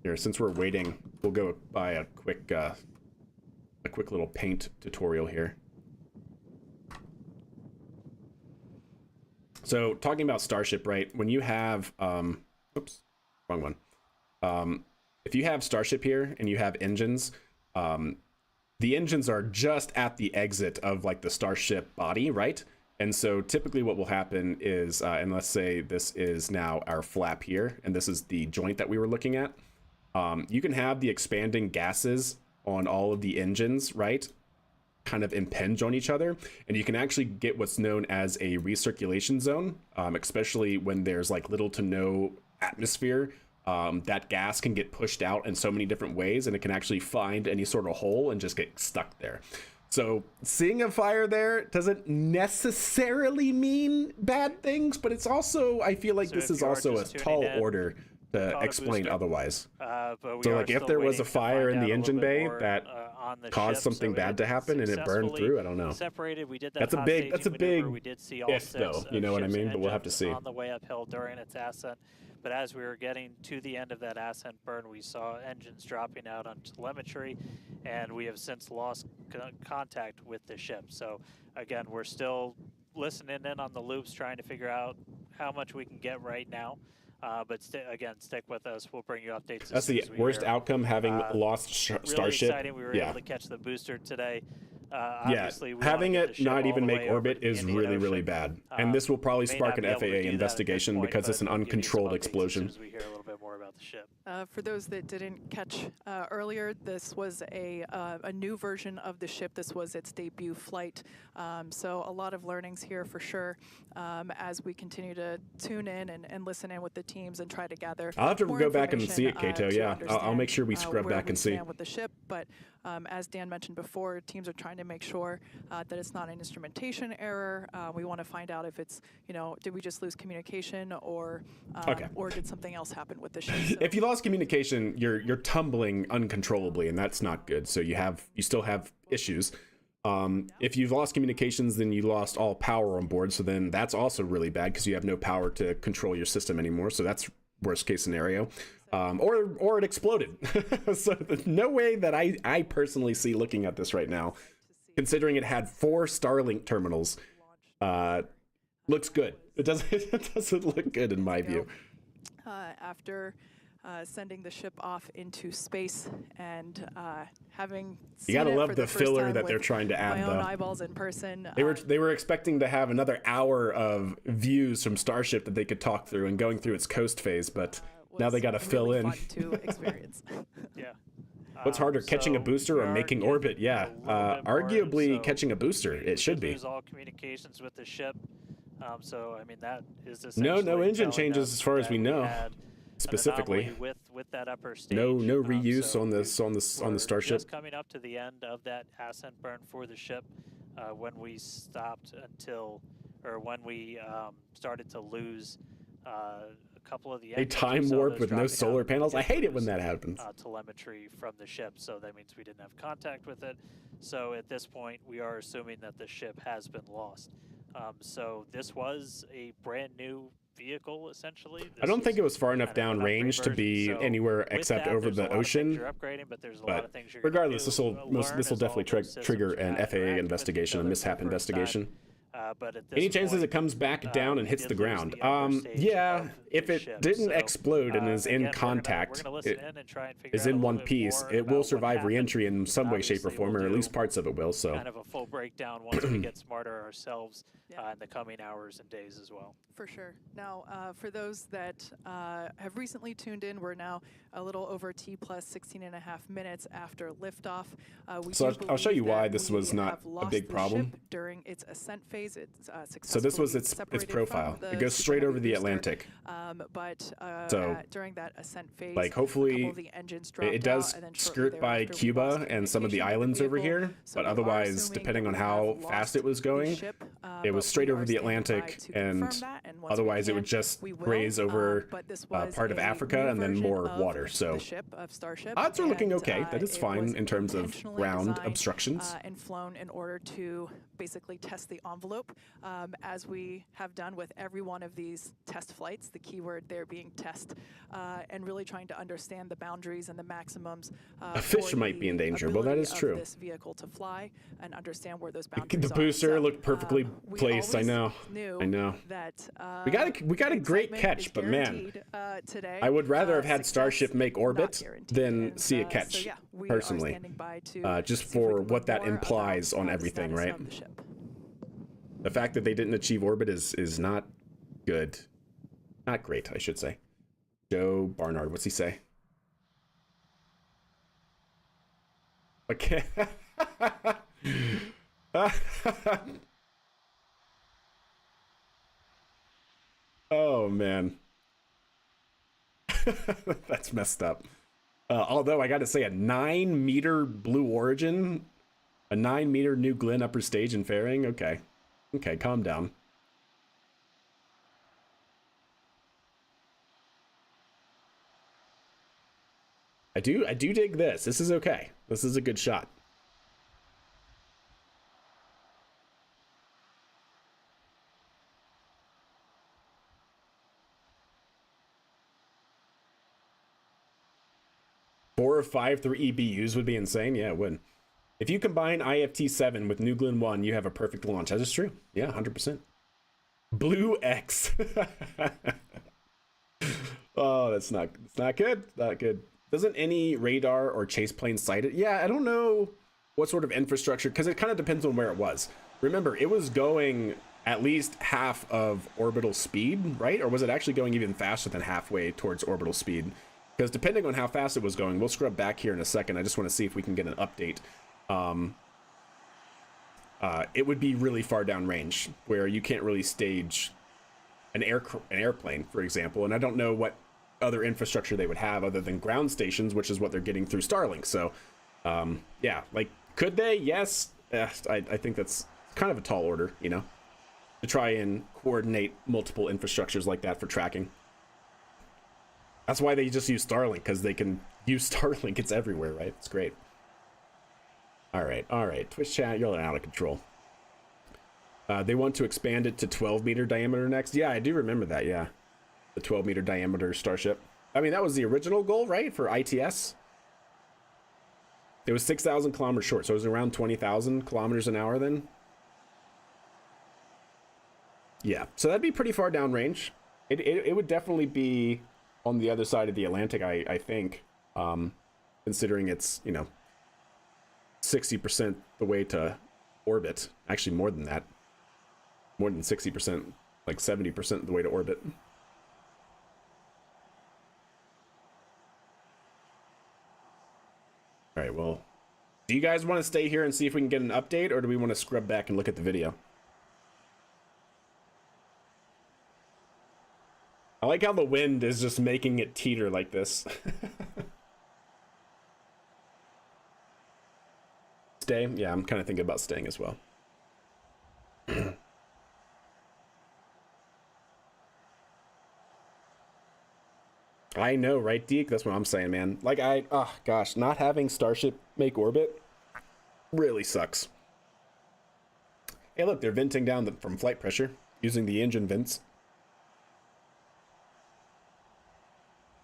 here, since we're waiting, we'll go by a quick little paint tutorial here. So talking about Starship, right? When you have, oops, wrong one. If you have Starship here and you have engines, the engines are just at the exit of like the Starship body, right? And so typically what will happen is, and let's say this is now our flap here, and this is the joint that we were looking at. You can have the expanding gases on all of the engines, right? Kind of impinge on each other, and you can actually get what's known as a recirculation zone, especially when there's like little to no atmosphere. That gas can get pushed out in so many different ways, and it can actually find any sort of hole and just get stuck there. So seeing a fire there doesn't necessarily mean bad things, but it's also, I feel like So this if is you are also a just tuning tall in, order to caught a explain booster. otherwise. But we So are like if still there was waiting a to fire find in out the a engine little bit bay more, that on the caused ship. something So bad to happen and it burned successfully through, I don't know. Separated. We did that That's a hot big- staging that's a maneuver. big We did see all if, 6 though, you know what I ship's mean? But we'll have to engines see. on the way uphill during its ascent. But as we were getting to the end of that ascent burn, we saw engines dropping out on telemetry, and we have since lost contact with the ship. So again, we're still listening in on the loops, trying to figure out how much we can get right now. But again, stick with us. We'll bring you updates. That's the worst outcome, having lost Really Starship. exciting. We were Yeah. able to catch the booster today. Yeah, Obviously, we wanna having get the it ship not all even the make way over orbit the is Indian really, really Ocean. bad. And this will probably May spark not an be able to do FAA that at this investigation point, because it's an but we'll give you some uncontrolled updates as explosion. soon as we hear a little bit more about the ship. For those that didn't catch earlier, this was a new version of the ship. This was its debut flight. So a lot of learnings here for sure as we continue to tune in and listen in with the teams and try to gather I'll have to more go back and see it, information, Kato. to Yeah, I'll make sure we understand, scrub where back we and see. stand with the ship. But as Dan mentioned before, teams are trying to make sure that it's not an instrumentation error. We want to find out if it's, did we just lose communication or did something else happen with the ship? So If you lost communication, you're tumbling uncontrollably, and that's not good. So you still have issues. If you've lost communications, then you lost all power on board. So then that's also really bad because you have no power to control your system anymore. So that's worst case scenario. Or it exploded. So there's no way that I personally see looking at this right now, considering it had 4 Starlink terminals. Looks good. It doesn't look good in my view. After sending the ship off into space and having You gotta seen it love for the first filler time that they're with trying to add, my own though. eyeballs in person. They were expecting to have another hour of views from Starship that they could talk through and going through its coast phase, but now they got to fill really in. fun to experience. Yeah. What's harder, catching a So booster we or are making getting orbit? Yeah, a little bit more, arguably so catching a booster. It should we be. lose all communications with the ship. So I mean that is No essentially engine telling changes us as far as that we know. had an Specifically, anomaly with that upper stage. no reuse So on the we're Starship. Just coming up to the end of that ascent burn for the ship, when we stopped when we started to lose a couple of the A engines. We time saw warp those with no dropping solar out. panels. We I did hate it when lose, that happens. telemetry from the ship, so that means we didn't have contact with it. So at this point, we are assuming that the ship has been lost. So this was a brand new vehicle, essentially. I don't think it was far kind enough of an down upgrade range to version. be So anywhere with except that, over there's a the lot of things ocean. you're upgrading, but there's a lot But of things you're gonna regardless, do, this will learn this will as definitely all those systems trigger an interact FAA with each investigation, a other for mishap the first time. investigation. But at this Any chances point, it comes back down and we hits did the lose ground? the upper stage Yeah, of if the it ship. didn't So, explode and is again, in we're gonna contact, listen it in and try and figure is out a in little one bit piece, more it about will what survive happened. re-entry in some way, shape, or Obviously, form, we'll or at do least parts of it will. So kind of a full breakdown once we get smarter ourselves in the coming hours and days as well. For sure. Now, for those that have recently tuned in, we're now a little over T plus 16 and a half minutes after liftoff. So I'll show you why this we was not have a lost big the problem. ship during its ascent phase. It's So this was successfully its separated from profile. the It goes Super straight Heavy over the booster. Atlantic. But So, during that ascent phase, like, a couple hopefully of the engines dropped it does out, and then shortly skirt by thereafter, we Cuba lost and some of the communication with islands over vehicle. here, So but we are otherwise, assuming depending that on we how have fast lost it was the going, ship, it was but straight we over are the standing by Atlantic, to and confirm that, and once we otherwise it can, would just we will. graze over But this was part of a Africa new and then version more of water. So the ship of Starship, odds are looking and, okay. That is it fine was in terms of intentionally ground designed, obstructions. and flown in order to basically test the envelope, as we have done with every one of these test flights, the keyword there being test, and really trying to understand the boundaries and the maximums. A fish for might be in the danger. Well, that ability is of true. this vehicle to fly and understand where those boundaries The are. booster So, looked perfectly we placed. I always know. knew I know. that We got a great excitement catch, is but man, guaranteed, today. I would rather have had Success Starship make not orbit guaranteed. than And, see a so catch, yeah, we are personally. standing by to Just see if we for can what learn that more implies about, on the everything, status right? of the ship. The fact that they didn't achieve orbit is not good. Not great, I should say. Joe Barnard, what's he say? Okay. Oh, man. That's messed up. Although I gotta say, a 9-meter Blue Origin, a 9-meter New Glenn upper stage and fairing. Okay, calm down. I do dig this. This is okay. This is a good shot. Four or five through EBUs would be insane. Yeah, it would. If you combine IFT-7 with New Glenn 1, you have a perfect launch. That is true. Yeah, 100%. Blue X. Oh, that's not good. Not good. Doesn't any radar or chase plane sight it? Yeah, I don't know what sort of infrastructure, because it kind of depends on where it was. Remember, it was going at least half of orbital speed, right? Or was it actually going even faster than halfway towards orbital speed? Because depending on how fast it was going, we'll scrub back here in a second. I just want to see if we can get an update. It would be really far down range, where you can't really stage an airplane, for example. And I don't know what other infrastructure they would have other than ground stations, which is what they're getting through Starlink. So, yeah, like, could they? Yes. I think that's kind of a tall order, you know, to try and coordinate multiple infrastructures like that for tracking. That's why they just use Starlink, because they can use Starlink. It's everywhere, right? It's great. All right. Twitch chat, you're out of control. They want to expand it to 12-meter diameter next. Yeah, I do remember that, yeah. The 12-meter diameter Starship. I mean, that was the original goal, right, for ITS? It was 6,000 kilometers short, so it was around 20,000 kilometers an hour then. Yeah, so that'd be pretty far downrange. It would definitely be on the other side of the Atlantic, I think, considering it's, you know, 60% the way to orbit. Actually, more than that. More than 60%, like 70% the way to orbit. All right, well, do you guys want to stay here and see if we can get an update, or do we want to scrub back and look at the video? I like how the wind is just making it teeter like this. Stay? Yeah, I'm kind of thinking about staying as well. I know, right, Deke? That's what I'm saying, man. Like, oh gosh, not having Starship make orbit really sucks. Hey, look, they're venting down from flight pressure using the engine vents.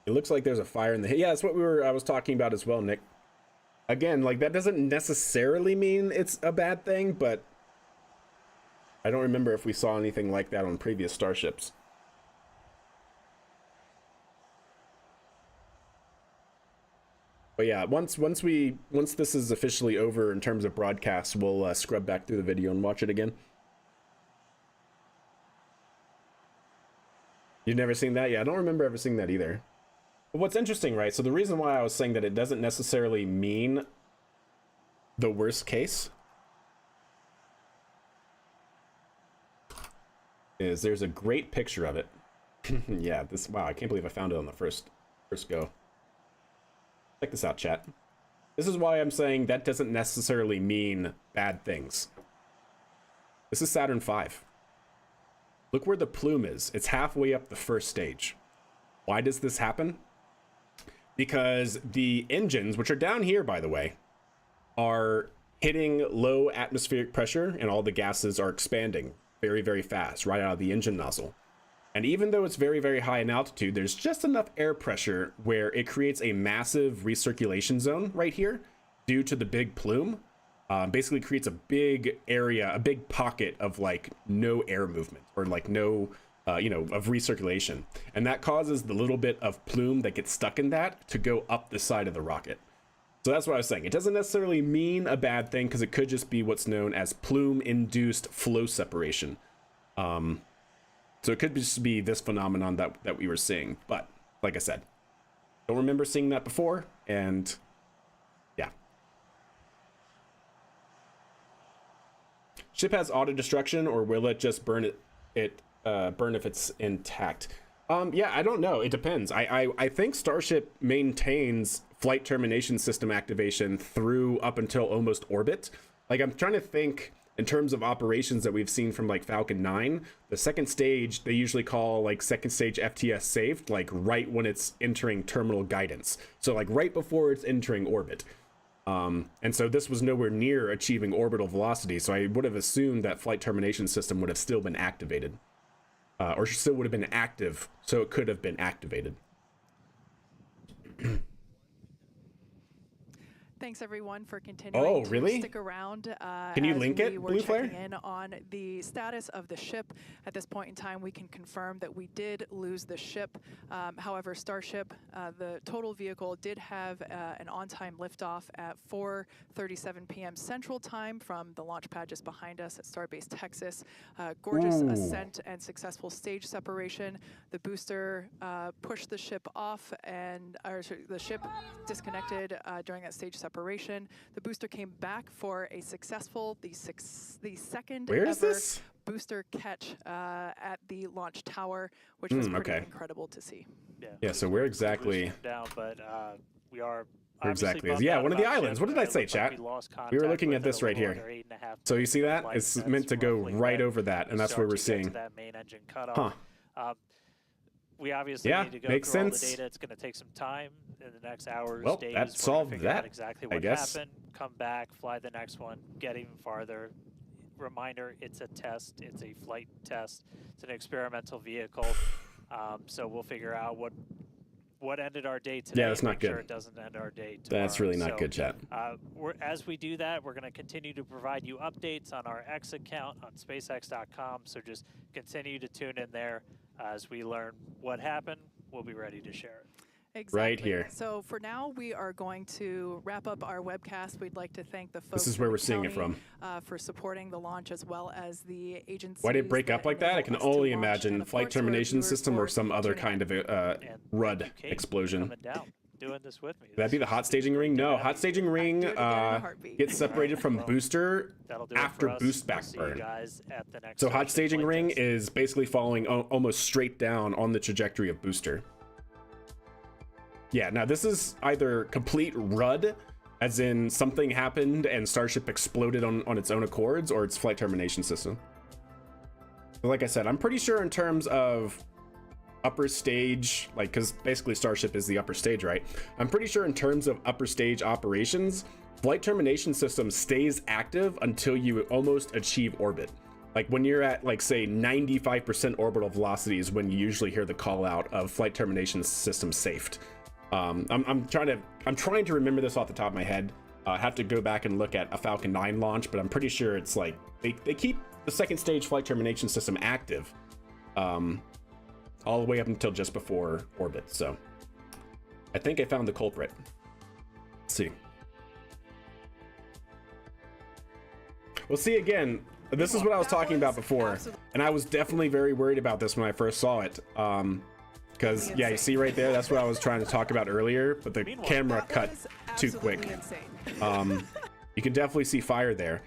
It looks like there's a fire in the... Yeah, that's what I was talking about as well, Nick. Again, like, that doesn't necessarily mean it's a bad thing, but I don't remember if we saw anything like that on previous Starships. But yeah, once this is officially over in terms of broadcast, we'll scrub back through the video and watch it again. You've never seen that? Yeah, I don't remember ever seeing that either. But what's interesting, right? So the reason why I was saying that it doesn't necessarily mean the worst case is there's a great picture of it. Yeah, wow, I can't believe I found it on the first go. Check this out, chat. This is why I'm saying that doesn't necessarily mean bad things. This is Saturn V. Look where the plume is. It's halfway up the first stage. Why does this happen? Because the engines, which are down here, by the way, are hitting low atmospheric pressure, and all the gases are expanding very, very fast right out of the engine nozzle. And even though it's very, very high in altitude, there's just enough air pressure where it creates a massive recirculation zone right here due to the big plume. Basically creates a big area, a big pocket of like no air movement, or like no, of recirculation. And that causes the little bit of plume that gets stuck in that to go up the side of the rocket. So that's what I was saying. It doesn't necessarily mean a bad thing, because it could just be what's known as plume-induced flow separation. So it could just be this phenomenon that we were seeing. But like I said, don't remember seeing that before, and yeah. Ship has auto destruction, or will it just burn burn if it's intact? Yeah, I don't know. It depends. I think Starship maintains flight termination system activation through up until almost orbit. Like, I'm trying to think in terms of operations that we've seen from like Falcon 9, the second stage, they usually call like second stage FTS saved, like right when it's entering terminal guidance. So like right before it's entering orbit. And so this was nowhere near achieving orbital velocity. So I would have assumed that flight termination system would have still been activated. Or still would have been active, so it could have been activated. Thanks everyone for continuing to stick around. Can you link it, Blue Blue Flare? Checking in on the status of the ship. At this point in time, we can confirm that we did lose the ship. However, Starship, the total vehicle, did have an on-time liftoff at 4:37 p.m. Central Time from the launch pad just behind us at Starbase Texas. Gorgeous ascent and successful stage separation. The booster pushed the ship off, and the ship disconnected during that stage separation. The booster came back for a successful, the second ever booster catch at the launch tower, which was pretty incredible to see. Yeah, so we're exactly down, but we are exactly one of the islands. What did I say, chat? We were looking at this right here. So you see that? It's meant to go right over that, and that's where we're seeing. That main engine cutoff. We obviously need to go makes through sense. all the data. It's going to take some time in the next hours, Well, days. that solved that, exactly I what guess. happened. come back, fly the next one, get even farther. Reminder, it's a test. It's a flight test. It's an experimental vehicle. So we'll figure out what ended our day today. Yeah, that's not make good. Sure it doesn't end our day tomorrow. That's really not good, chat. As we do that, we're going to continue to provide you updates on our X account on SpaceX.com. So just continue to tune in there as we learn what happened. We'll be ready to share it. Exactly. Right here. So for now, we are going to wrap up our webcast. We'd like to thank the folks. This is where in we're the seeing it county, from. for supporting the launch, as well as the agencies. Why did it break up like that? I can enable us to only launch, imagine and of flight course, to our termination viewers system for or some other tuning kind in. of And RUD Kate, explosion. coming down, doing this with me. Would that be the hot staging ring? No, hot staging ring do it again in a heartbeat. gets separated from Well, booster That'll do it after for us. boost We'll back see you burn. guys at the next So hot Starship staging flight ring test. is basically falling almost straight down on the trajectory of booster. Yeah, now this is either complete RUD, as in something happened and Starship exploded on its own accords, or it's flight termination system. But like I said, I'm pretty sure in terms of upper stage, like, because basically Starship is the upper stage, right? I'm pretty sure in terms of upper stage operations, flight termination system stays active until you almost achieve orbit. Like when you're at, like, say 95% orbital velocity is when you usually hear the call out of flight termination system safed. I'm trying to remember this off the top of my head. I have to go back and look at a Falcon 9 launch, but I'm pretty sure it's like they keep the second stage flight termination system active all the way up until just before orbit. So I think I found the culprit. Let's see. We'll see again. This is what I was talking about before, and I was definitely very worried about this when I first saw it. Because, yeah, you see right there, that's what I was trying to talk about earlier, but the camera cut too quick. You can definitely see fire there.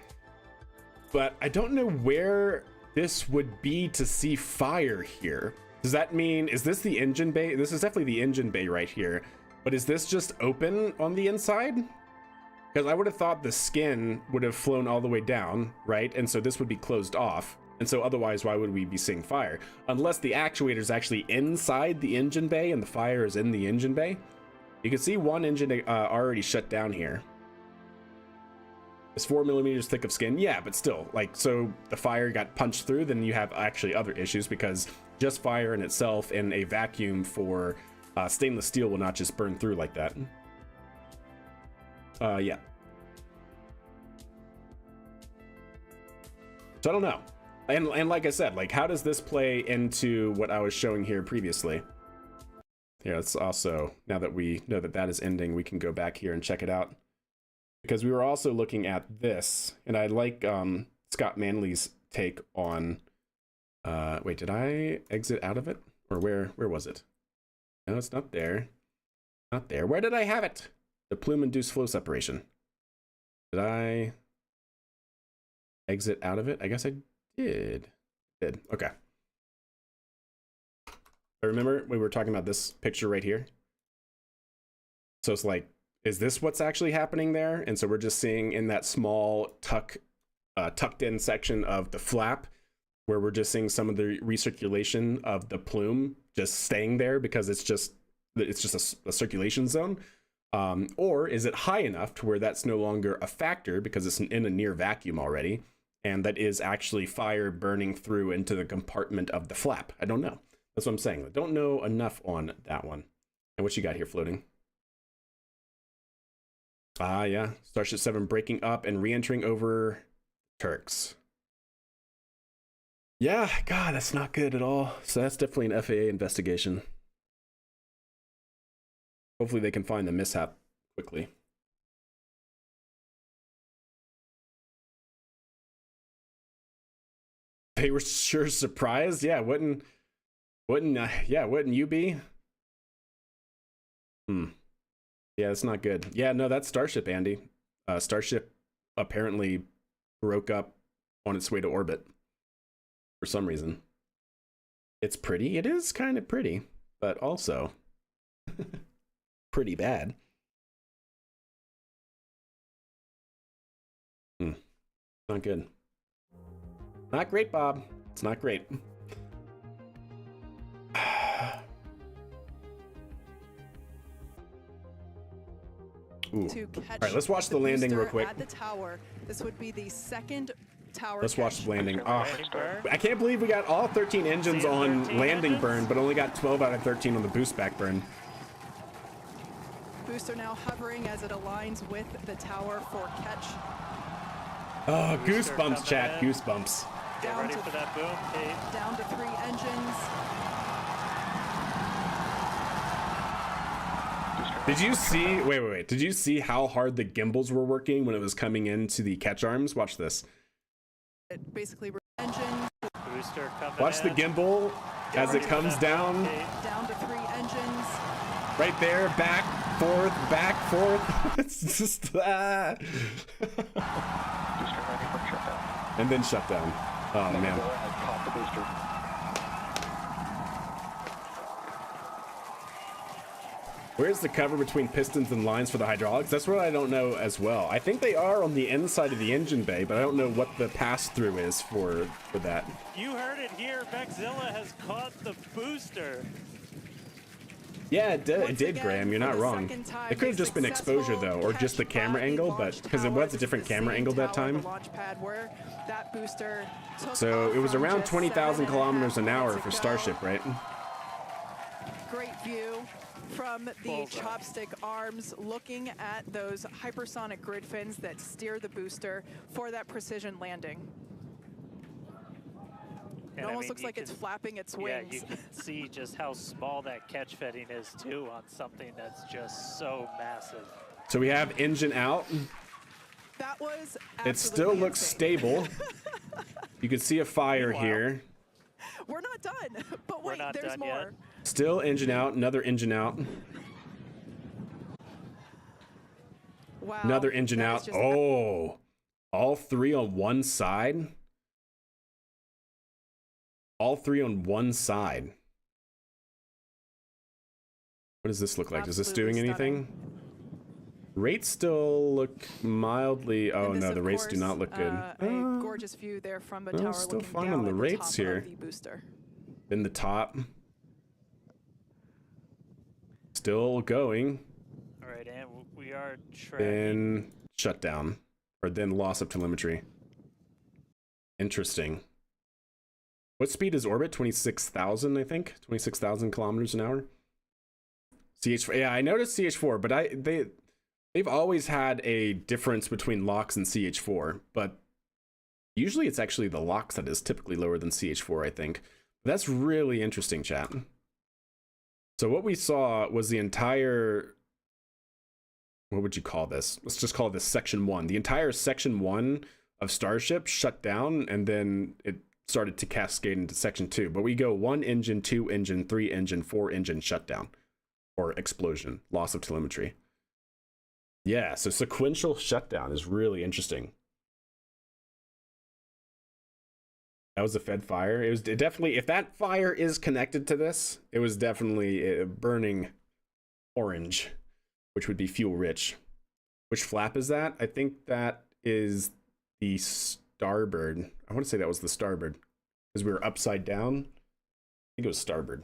But I don't know where this would be to see fire here. Does that mean, is this the engine bay? This is definitely the engine bay right here. But is this just open on the inside? Because I would have thought the skin would have flown all the way down, right? And so this would be closed off. And so otherwise, why would we be seeing fire? Unless the actuator is actually inside the engine bay and the fire is in the engine bay. You can see one engine already shut down here. It's 4 millimeters thick of skin. Yeah, but still, like, so the fire got punched through, then you have actually other issues, because just fire in itself and a vacuum for stainless steel will not just burn through like that. Yeah. So I don't know. And like I said, like, how does this play into what I was showing here previously? Yeah, let's also, now that we know that that is ending, we can go back here and check it out. Because we were also looking at this, and I like Scott Manley's take on, wait, did I exit out of it? Or where was it? No, it's not there. Not there. Where did I have it? The plume-induced flow separation. Did I exit out of it? I guess I did. Okay. I remember we were talking about this picture right here. So it's like, is this what's actually happening there? And so we're just seeing in that small tucked in section of the flap, where we're just seeing some of the recirculation of the plume just staying there because it's just a circulation zone. Or is it high enough to where that's no longer a factor because it's in a near vacuum already, and that is actually fire burning through into the compartment of the flap? I don't know. That's what I'm saying. I don't know enough on that one. And what you got here floating? Ah, yeah. Starship 7 breaking up and re-entering over Turks. Yeah, God, that's not good at all. So that's definitely an FAA investigation. Hopefully they can find the mishap quickly. They were sure surprised. Yeah, wouldn't you be? Yeah, it's not good. Yeah, no, that's Starship, Andy. Starship apparently broke up on its way to orbit for some reason. It's pretty. It is kind of pretty, but also pretty bad. Not good. Not great, Bob. It's not great. Ooh. to catch. All right, let's watch the landing real booster quick. At the tower. This would be the second tower. Let's watch catch. the landing. Oh, Landing burn. I can't believe we got all 13 engines See, on 13 landing engines? burn, but only got 12 out of 13 on the boost back burn. Booster now hovering as it aligns with the tower for catch. Oh, Booster goosebumps, chat. coming in. Goosebumps. Get Down ready to for that boom, Kate. down to 3 engines. Did you see? Wait. Did you see how hard the gimbals were working when it was coming into the catch arms? Watch this. It basically engines Booster coming Watch the in. gimbal Get as ready it for comes that down. boom, Kate. down to 3 engines. Right there, back, forth. It's just Booster ready for shutdown. and then shut down. Oh man. Go ahead, pop the booster. Where's the cover between pistons and lines for the hydraulics? That's what I don't know as well. I think they are on the inside of the engine bay, but I don't know what the pass-through is for that. You heard it here. Mechzilla has caught the booster. Yeah, it Once did, again, Graham. You're for not the wrong. second time, It could have a just been exposure successful though, or just the catch camera by angle, the but launch because it tower. was a This is different the camera same angle that tower, time. the launch pad where that booster took So off it was from around just 20,000 7.5 kilometers an hour minutes for ago. Starship, right? Great view from the Bullseye. chopstick arms, looking at those hypersonic grid fins that steer the booster for that precision landing. It And I almost mean, looks you like it's can- flapping its Yeah, wings. you can see just how small that catch fetting is too on something that's just so massive. So we have engine out. That was It still absolutely looks insane. stable. You can see a fire Meanwhile- here. We're not done, but We're wait, not there's done more. yet. Still engine out. Another engine out. Wow. Another engine that is out. just Oh, all three on one side. All three on one side. What does this look like? Is this doing Absolutely anything? stunning. Rates still look mildly. Oh And this, no, of the rates do course, not look good. A gorgeous view there from the no, tower, still looking fine down on the at rates top here. of the booster. In the top. Still going. All right, and we are tracking. Then shutdown. Or then loss of telemetry. Interesting. What speed is orbit? 26,000, I think. 26,000 kilometers an hour. CH4. Yeah, I noticed CH4, but they've always had a difference between LOX and CH4, but usually it's actually the LOX that is typically lower than CH4, I think. That's really interesting, chat. So what we saw was the entire, what would you call this? Let's just call this section 1. The entire section 1 of Starship shut down, and then it started to cascade into section 2. But we go 1 engine, 2 engine, 3 engine, 4 engine shutdown, or explosion, loss of telemetry. Yeah, so sequential shutdown is really interesting. That was a Fed fire. It definitely, if that fire is connected to this, it was definitely burning orange, which would be fuel rich. Which flap is that? I think that is the starboard. I want to say that was the starboard because we were upside down. I think it was starboard.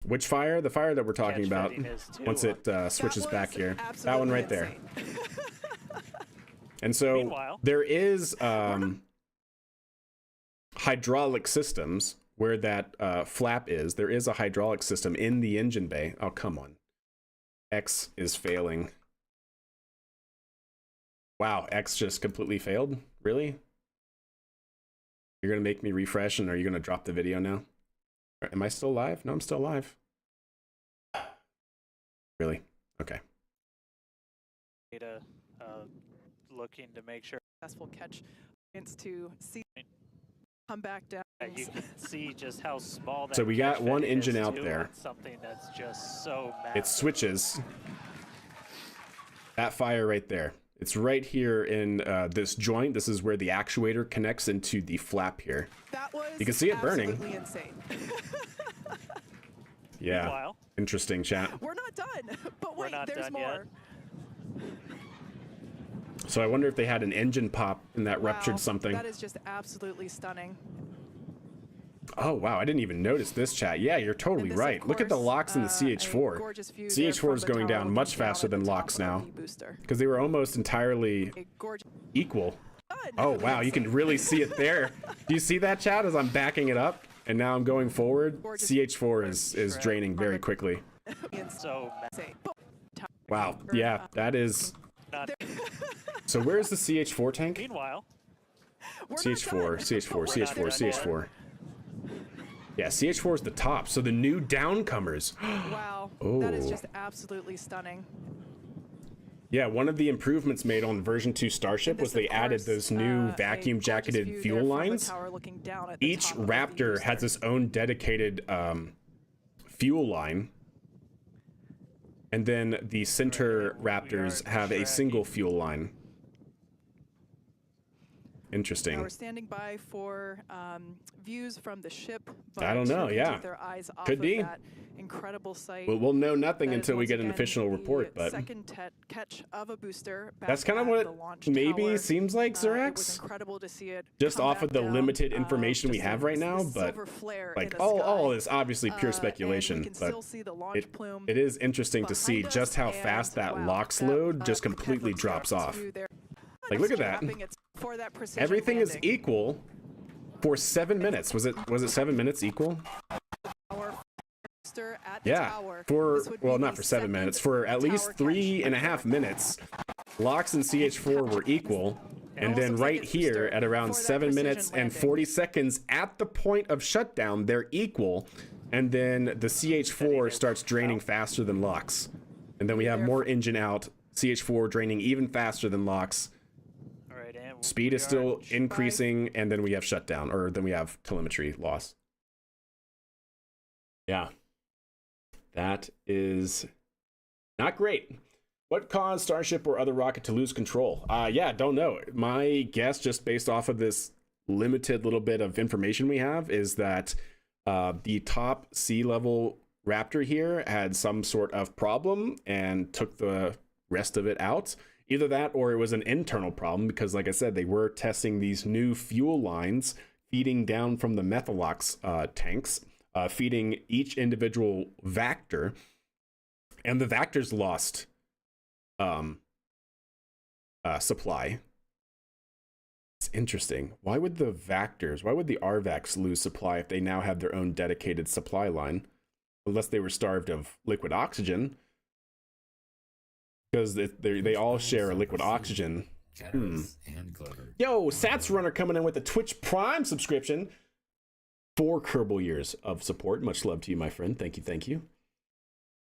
Which fire? The fire that we're talking Catch about fetting is too once on- it switches That back was here. That one absolutely right there. insane. And so Meanwhile- there is hydraulic systems where that flap is. There is a hydraulic system in the engine bay. Oh, come on. X is failing. Wow, X just completely failed? Really? You're going to make me refresh, and are you going to drop the video now? Am I still live? No, I'm still live. Really? Okay. Data, looking to make sure Successful catch to see come back down. that you can see just how small that. So we catch got one fetting engine is out too there. on something that's just so massive. It switches. That fire right there. It's right here in this joint. This is where the actuator connects into the flap here. That was You can see it burning. absolutely insane. Yeah. Meanwhile- Interesting, chat. We're not done, but We're wait, not there's done more. yet. So I wonder if they had an engine pop and that Wow, ruptured something. That is just absolutely stunning. Oh, wow. I didn't even notice this, chat. Yeah, you're totally This, right. of Look at the course, locks in the a CH4. gorgeous view there CH4 from is the going tower down looking much down faster at the than top locks of now the booster. because they were almost entirely A gorgeous equal. Oh, wow. You can really see it there. Do you see that, chat, as I'm backing it up? And now I'm going forward. CH4 is draining very quickly. So Wow. Yeah, that is... not, So where's the CH4 tank? meanwhile, CH4, CH4, CH4, done CH4. Yeah, CH4 is the top. So the new downcomers. Wow, that is Oh. just absolutely stunning. Yeah, one of the improvements made on version 2 Starship was This, of they added course, those new a vacuum gorgeous jacketed view fuel there from the lines. tower looking down at the Each top of the Raptor has booster. its own dedicated fuel line. And then the center we are Raptors have a single tracking. fuel line. Now Interesting. we're standing by for views from the ship. But I don't know, who can yeah. keep their eyes off Could of be. that incredible sight. We'll know nothing That is until we once get an again official the report, but second catch of a booster. that's back kind of at what the launch maybe tower. seems like, It was Xerax. incredible to see it Just come off back of the down, limited information we just have a- right now, this but silver flare in like the all sky. is obviously pure And speculation, we can but still see the launch plume it is interesting to see behind just us, how and fast that wow, locks that, load just quick completely headlights drops off. view there. Like, look at that. Strapping it for that precision Everything is landing. equal for 7 minutes. Was it 7 minutes equal? Our booster at the Yeah. tower. For This would well, be not the for 7 minutes. For at second least tower catch 3.5 minutes, locks and CH4 were equal. And almost then looks like right it's here booster at around for that 7 precision minutes and landing. 40 seconds at the point of shutdown, they're equal. And then the CH4 starts draining faster than locks. And then we have more engine out, CH4 draining even faster than locks. all right, and Speed we is are still increasing, and then we have shutdown, or then we have telemetry loss. Yeah. That is not great. What caused Starship or other rocket to lose control? Yeah, don't know. My guess, just based off of this limited little bit of information we have, is that the top sea level Raptor here had some sort of problem and took the rest of it out. Either that or it was an internal problem because, like I said, they were testing these new fuel lines feeding down from the Methalox tanks, feeding each individual Vactor, and the Vactors lost supply. It's interesting. Why would the RVACs lose supply if they now have their own dedicated supply line? Unless they were starved of liquid oxygen. Because they all share a liquid oxygen. Generous and clever. Yo, Sats Runner coming in with a Twitch Prime subscription. 4 Kerbal years of support. Much love to you, my friend. Thank you, thank you.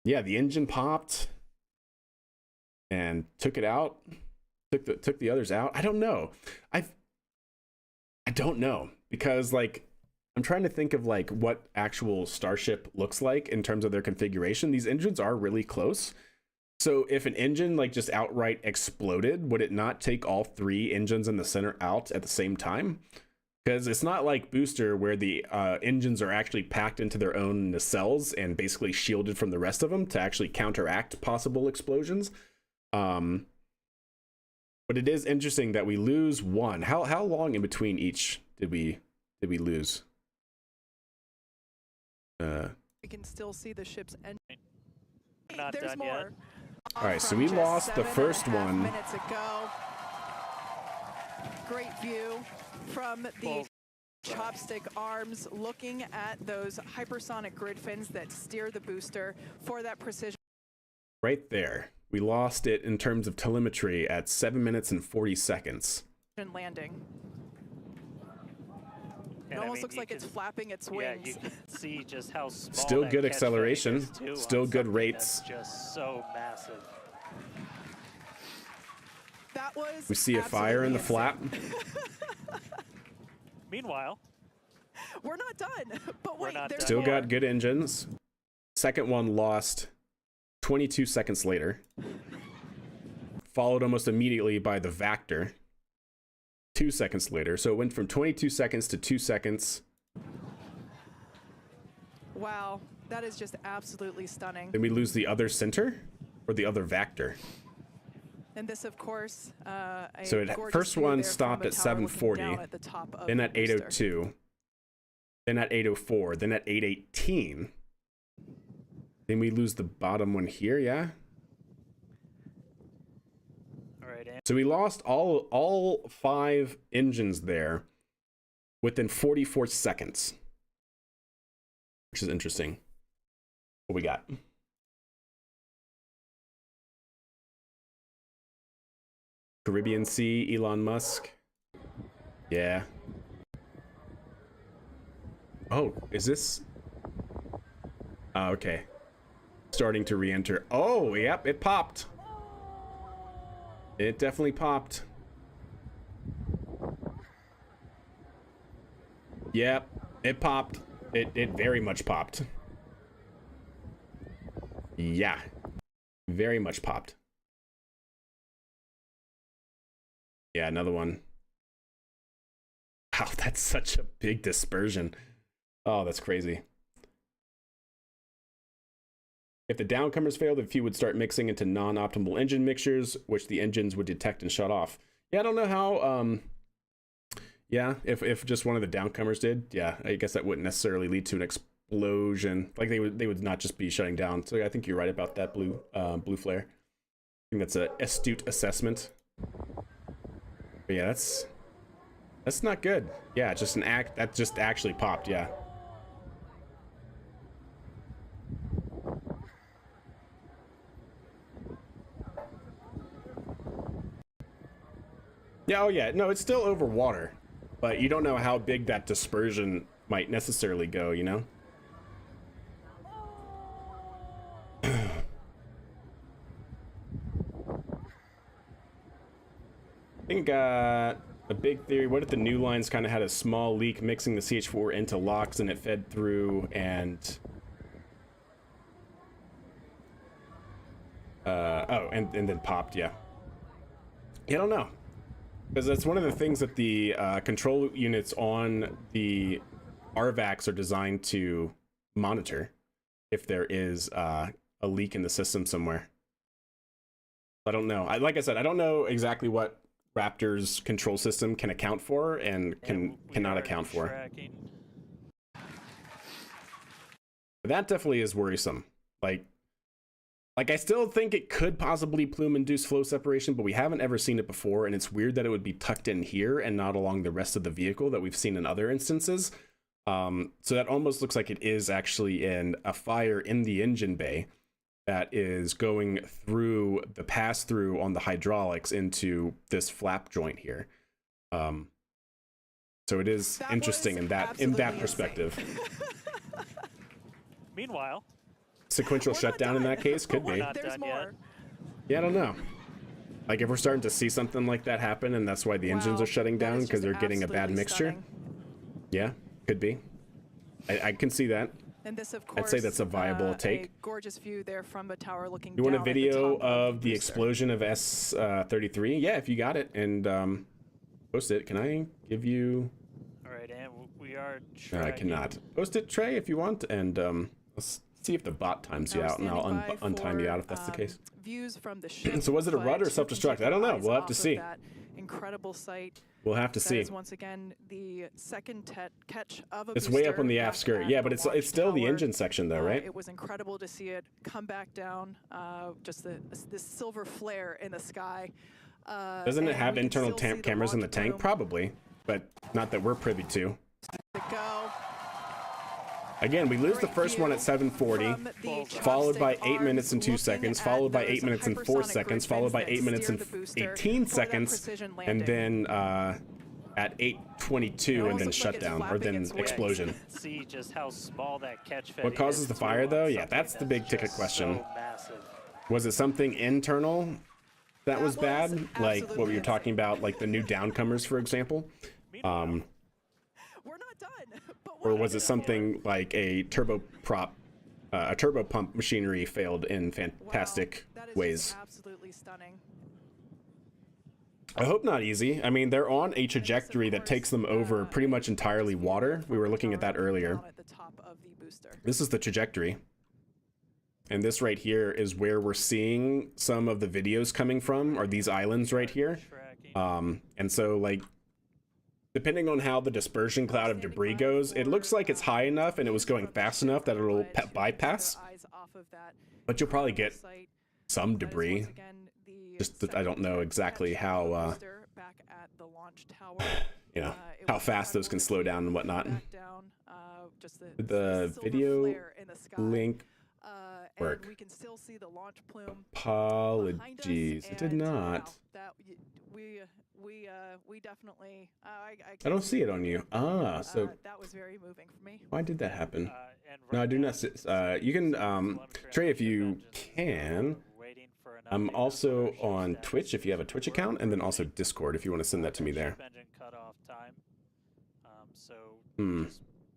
Yeah, the engine popped and took it out. Took the others out. I don't know. I don't know because like I'm trying to think of like what actual Starship looks like in terms of their configuration. These engines are really close. So if an engine like just outright exploded, would it not take all 3 engines in the center out at the same time? Because it's not like Booster where the engines are actually packed into their own nacelles and basically shielded from the rest of them to actually counteract possible explosions. But it is interesting that we lose one. How long in between each did we lose? We can still see the ship's engine. Not There's done more. yet. All right, so From we just lost the 7.5 first one. minutes ago. Great view from the Well- chopstick arms looking at those hypersonic grid fins that steer the booster for that precision Right there. We lost it in terms of telemetry at 7 minutes and 40 seconds. landing. It And I almost mean, looks you like it's can- flapping its Yeah, wings. you can see just how small Still that good catch acceleration, is, too, on still good something rates. that's just so massive. That was We see a fire in the absolutely flap. Meanwhile, insane. We're not done. But We're wait, not there's done Still more. got good engines. Second one lost 22 seconds later. Followed almost immediately by the Vactor. 2 seconds later. So it went from 22 seconds to 2 seconds. Wow, that is just absolutely stunning. Then we lose the other center or the other Vactor. And this, of course, a So it gorgeous first view one there from stopped a at tower looking 740, down at the top of then the at booster. 802. then at 8:04, then at 8:18. Then we lose the bottom one here, yeah? All right, and So we lost all 5 engines there within 44 seconds, which is interesting. What we got? Caribbean Sea, Elon Musk. Yeah. Oh, is this? Oh, okay. Starting to re-enter. Oh, yep, it popped. It definitely popped. Yep, it popped. It very much popped. Yeah, very much popped. Yeah, another one. Wow, that's such a big dispersion. Oh, that's crazy. If the downcomers failed, the fuel would start mixing into non-optimal engine mixtures, which the engines would detect and shut off. Yeah, I don't know how, yeah, if just one of the downcomers did, yeah, I guess that wouldn't necessarily lead to an explosion. Like they would not just be shutting down. So I think you're right about that, blue flare. I think that's an astute assessment. But yeah, that's not good. Yeah, just an act that just actually popped, yeah. Yeah, oh yeah, no, it's still over water, but you don't know how big that dispersion might necessarily go, you know? I think a big theory, what if the new lines kind of had a small leak mixing the CH4 into LOX and it fed through and... oh, and then popped, yeah. I don't know. Because that's one of the things that the control units on the RVACs are designed to monitor if there is a leak in the system somewhere. I don't know. Like I said, I don't know exactly what Raptor's control system can account for and cannot account for. tracking. But that definitely is worrisome. Like I still think it could possibly plume-induce flow separation, but we haven't ever seen it before, and it's weird that it would be tucked in here and not along the rest of the vehicle that we've seen in other instances. So that almost looks like it is actually in a fire in the engine bay that is going through the pass-through on the hydraulics into this flap joint here. So it is interesting in that perspective. Meanwhile, Sequential shutdown in that case could we're be. not There's done more. yet. Yeah, I don't know. Like if we're starting to see something like that happen and that's why the engines Wow, are shutting that down is because just they're getting a bad absolutely mixture. stunning. Yeah, could be. I can see that. And this, of course, I'd say that's a viable take. A gorgeous view there from the tower looking You want a down at the video top of the booster. explosion of S33? Yeah, if you got it, and post it. Can I give you? All right, and we are No, I tracking. cannot. Post it, Trey, if you want, and let's see if the bot times you Now we're out, and I'll standing by untime you for, out if that's the case. Views from the ship. So was it a but rud or you can self-destruct? keep I don't your know. eyes We'll have off to of see. That incredible sight. We'll have to That see. is once again the second catch of a It's way up booster on the back aft skirt. at Yeah, the but it's still the watchtower. engine section though, right? It was incredible to see it come back down. Just this silver flare in the sky. Doesn't it and have we can internal still see the cameras in the launch tank? boom Probably, but not that we're privy to. to go. Again, we lose the Great first one view at 7:40, from the followed by chopstick 8 minutes and 2 arms seconds, looking followed by at 8 those minutes and 4 hypersonic seconds, grid followed by fins 8 that minutes steer and the booster 18 for that seconds, precision and landing. then at 8:22 and almost then looks like shut it's down, or flapping then its wings. explosion. See just how small that catch fed What causes is, the too, fire, on though? Yeah, something that's the big ticket just question. So massive. Was it something internal that was was bad? Like what absolutely we were talking about, like the new downcomers, for example? Meanwhile, We're not done. But Or we're was it something like a turbo pump machinery failed in fantastic Wow, that is ways? just absolutely stunning. I hope not easy. I mean, they're on a trajectory that takes them over pretty much entirely water. We were looking at that earlier. Down at the top of the booster. This is the trajectory. And this right here is where we're seeing some of the videos coming from, are these islands right here. tracking. And so, like, depending on how the dispersion cloud of debris goes, it looks like it's high enough and it was going fast enough that it'll bypass. But you'll probably get some debris. Just I don't know exactly how, you know, how fast those can slow down and whatnot. The video link work. We can still see the launch plume. Apologies, it did not. We definitely. I don't see it on you. So that was very moving for me. why did that happen? No, I do not. You can, Trey, if you can. I'm also on Twitch if you have a Twitch account, and then also Discord if you want to send that to me there.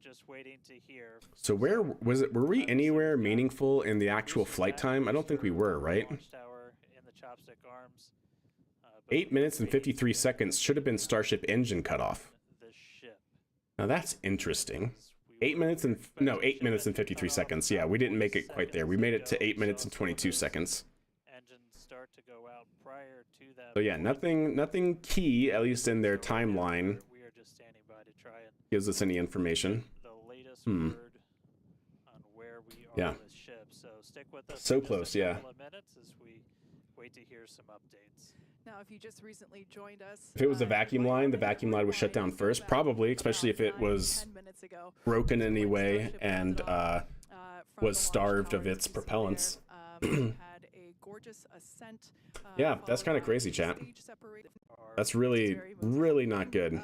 Just waiting to hear. So where was it? Were we anywhere meaningful in the actual flight time? I don't think we were, right? 8 minutes and 53 seconds should have been Starship engine cutoff. Now that's interesting. 8 minutes and 53 seconds. Yeah, we didn't make it quite there. We made it to 8 minutes and 22 seconds. So yeah, nothing key, at least in their timeline, gives us any information. Yeah. So close, yeah. Now, if you just recently joined us, if it was a vacuum line, the vacuum line was shut down first, probably, especially if it was broken in any way and was starved of its propellants. Yeah, that's kind of crazy, chat. That's really not good.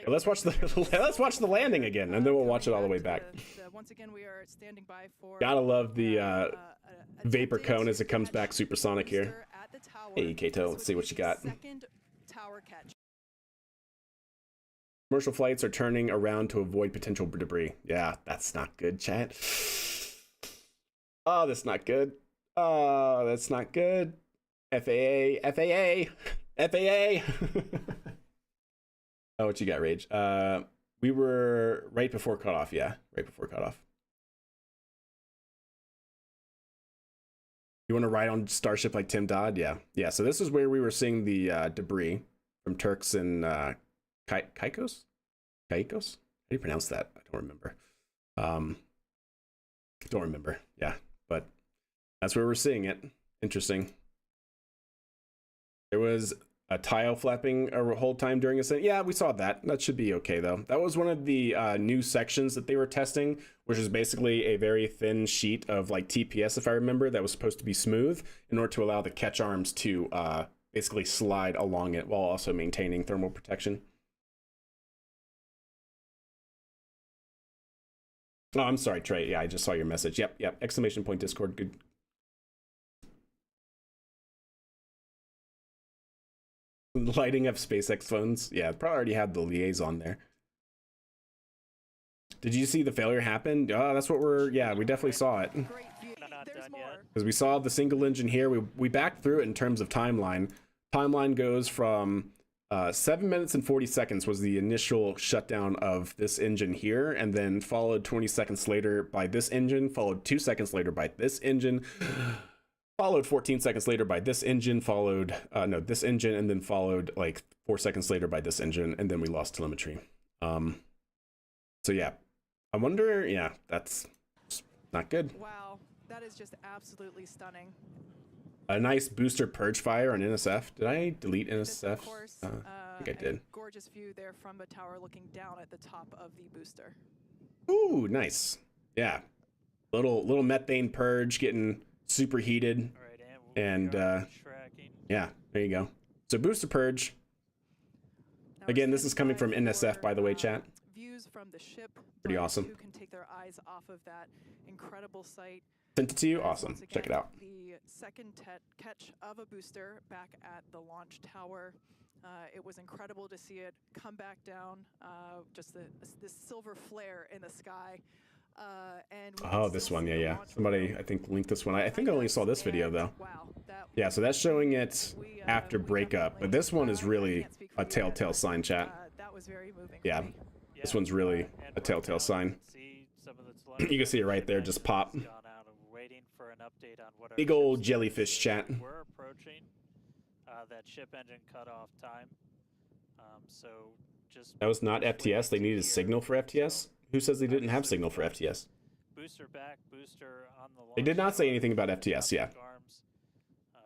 Let's watch the landing again, and then we'll watch it all the way back. Once again, we are standing by for. Gotta love the vapor cone as it comes back supersonic here. Hey, Kato, let's see what you got. Commercial flights are turning around to avoid potential debris. Yeah, that's not good, chat. Oh, that's not good. Oh, that's not good. FAA. Oh, what you got, Rage? We were right before cutoff. Yeah, right before cutoff. You want to ride on Starship like Tim Dodd? Yeah. So this is where we were seeing the debris from Turks and Caicos. How do you pronounce that? I don't remember. Don't remember. Yeah, but that's where we're seeing it. Interesting. There was a tile flapping a whole time during Ascent. Yeah, we saw that. That should be okay, though. That was one of the new sections that they were testing, which is basically a very thin sheet of like TPS, if I remember, that was supposed to be smooth in order to allow the catch arms to basically slide along it while also maintaining thermal protection. Oh, I'm sorry, Trey. Yeah, I just saw your message. Yep. Exclamation point Discord. Good. Lighting up SpaceX phones. Yeah, probably already had the liaison there. Did you see the failure happen? Oh, that's what we definitely saw it. Because we saw the single engine here. We backed through it in terms of timeline. Timeline goes from 7 minutes and 40 seconds was the initial shutdown of this engine here, and then followed 20 seconds later by this engine, followed 2 seconds later by this engine, followed 14 seconds later by this engine, followed this engine, and then followed like 4 seconds later by this engine, and then we lost telemetry. So yeah, I wonder. Yeah, that's not good. Wow, that is just absolutely stunning. A nice booster purge fire on NSF. Did I delete NSF? Of course, I think I did. Gorgeous view there from the tower, looking down at the top of the booster. Ooh, nice. Yeah, little methane purge getting super heated. And yeah, there you go. So booster purge. Again, this is coming from NSF, by the way, chat. Views from the ship. Pretty awesome. Who can take their eyes off of that incredible sight. Sent it to you. Awesome. Check it out. The second catch of a booster back at the launch tower. It was incredible to see it come back down. Just this silver flare in the sky. And this one, yeah. Somebody, I think, linked this one. I think I only saw this video, though. Yeah, so that's showing it after breakup. But this one is really a telltale sign, chat. That was very moving. Yeah, this one's really a telltale sign. You can see it right there, just pop. Big old jellyfish, chat. We're approaching that ship engine cutoff time. So just That was not FTS. They needed a signal for FTS. Who says they didn't have signal for FTS? booster back, booster on the launch. They did not say tower, anything about FTS. Yeah. arms.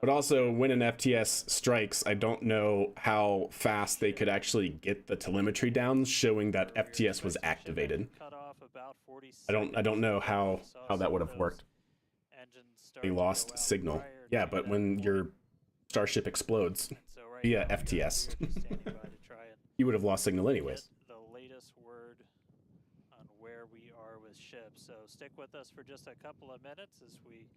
But also, when an FTS strikes, I don't know how fast they could actually get the telemetry down, showing that FTS was activated. Cut off about 40 I don't know how that would have worked. engines start They to lost go out signal. prior Yeah, to but that when point. your Starship explodes So right via now, we're FTS, just standing by to try and you would have lost signal anyways. get the latest word on where we are with ships. So stick with us for just a couple of minutes as we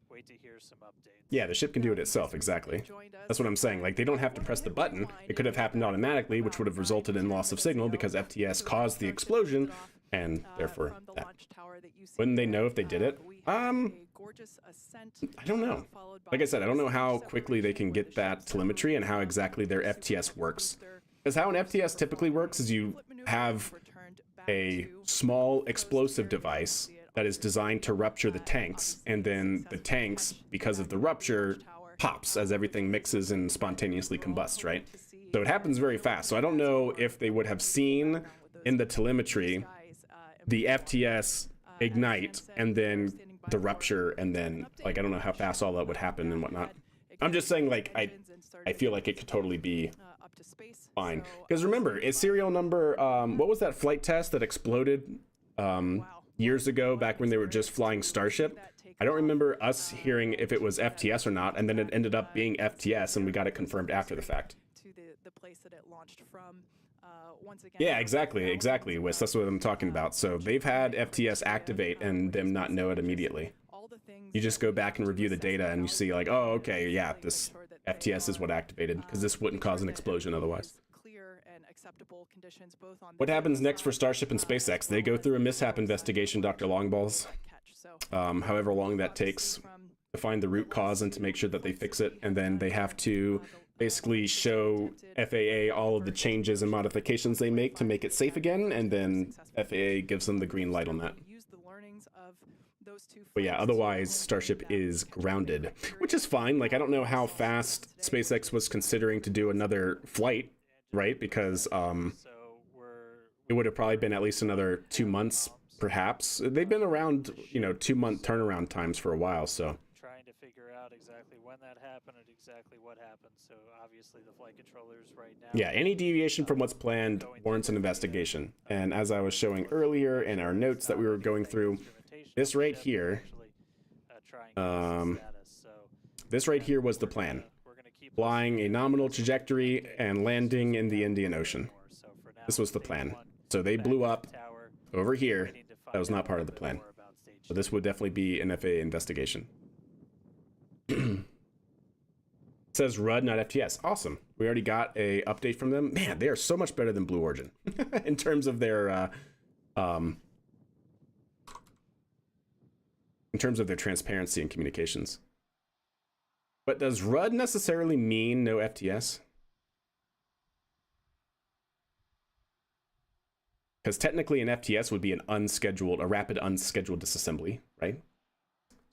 wait to hear some updates. Yeah, the ship can do it itself, exactly. That's what I'm saying. Like, they don't have to press the button. It could have happened automatically, which would have resulted in loss of signal because FTS caused the explosion, and therefore that. Wouldn't they know if they did it? I don't know. Like I said, I don't know how quickly they can get that telemetry and how exactly their FTS works. Because how an FTS typically works is you have a small explosive device that is designed to rupture the tanks, and then the tanks, because of the rupture, pops as everything mixes and spontaneously combusts, right? So it happens very fast. So I don't know if they would have seen in the telemetry the FTS ignite and then the rupture, and then, like, I don't know how fast all that would happen and whatnot. I'm just saying, like, I feel like it could totally be fine. Because remember, is serial number, what was that flight test that exploded years ago, back when they were just flying Starship? I don't remember us hearing if it was FTS or not, and then it ended up being FTS, and we got it confirmed after the fact. To the place that it launched from. Once again, Yeah, exactly, Wiss. That's what I'm talking about. So they've had FTS activate and them not know it immediately. You just go back and review the data and you see, like, oh, okay, yeah, this FTS is what activated, because this wouldn't cause an explosion otherwise. What happens next for Starship and SpaceX? They go through a mishap investigation, Dr. Longballs. However long that takes to find the root cause and to make sure that they fix it, and then they have to basically show FAA all of the changes and modifications they make to make it safe again, and then FAA gives them the green light on that. But yeah, otherwise Starship is grounded, which is fine. Like, I don't know how fast SpaceX was considering to do another flight, right? Because it would have probably been at least another 2 months, perhaps. They've been around, 2-month turnaround times for a while, so. Trying to figure out exactly when that happened and exactly what happened. So obviously the flight controllers right now. Yeah, any deviation from what's planned warrants an investigation. And as I was showing earlier in our notes that we were going through, this right here, this right here was the plan. Flying a nominal trajectory and landing in the Indian Ocean. This was the plan. So they blew up over here. That was not part of the plan. So this would definitely be an FAA investigation. It says RUD, not FTS. Awesome. We already got a update from them. Man, they are so much better than Blue Origin in terms of their transparency and communications. But does RUD necessarily mean no FTS? Because technically an FTS would be a rapid unscheduled disassembly, right?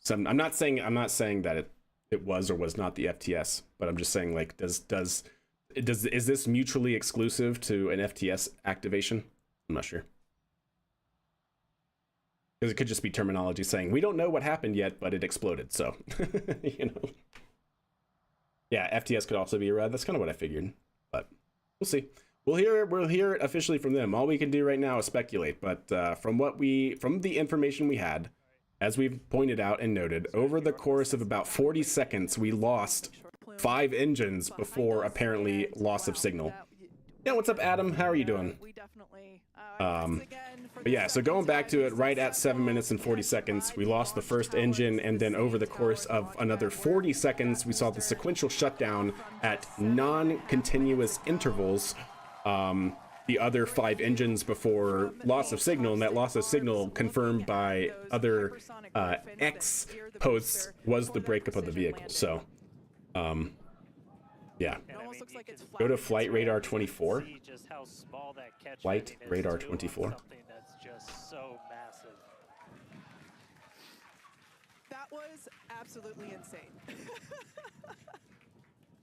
So I'm not saying that it was or was not the FTS, but I'm just saying, like, is this mutually exclusive to an FTS activation? I'm not sure. Because it could just be terminology saying, we don't know what happened yet, but it exploded, so, Yeah, FTS could also be a RUD. That's kind of what I figured, but we'll see. We'll hear it officially from them. All we can do right now is speculate, but from the information we had, as we've pointed out and noted, over the course of about 40 seconds, we lost 5 engines before apparently loss of signal. Yeah, what's up, Adam? How are you doing? But yeah, so going back to it, right at 7 minutes and 40 seconds, we lost the first engine, and then over the course of another 40 seconds, we saw the sequential shutdown at non-continuous intervals. The other 5 engines before loss of signal, and that loss of signal confirmed by other X posts was the breakup of the vehicle. So, yeah. Go to Flight Radar 24. Flight Radar 24. Something that's just so massive. That was absolutely insane.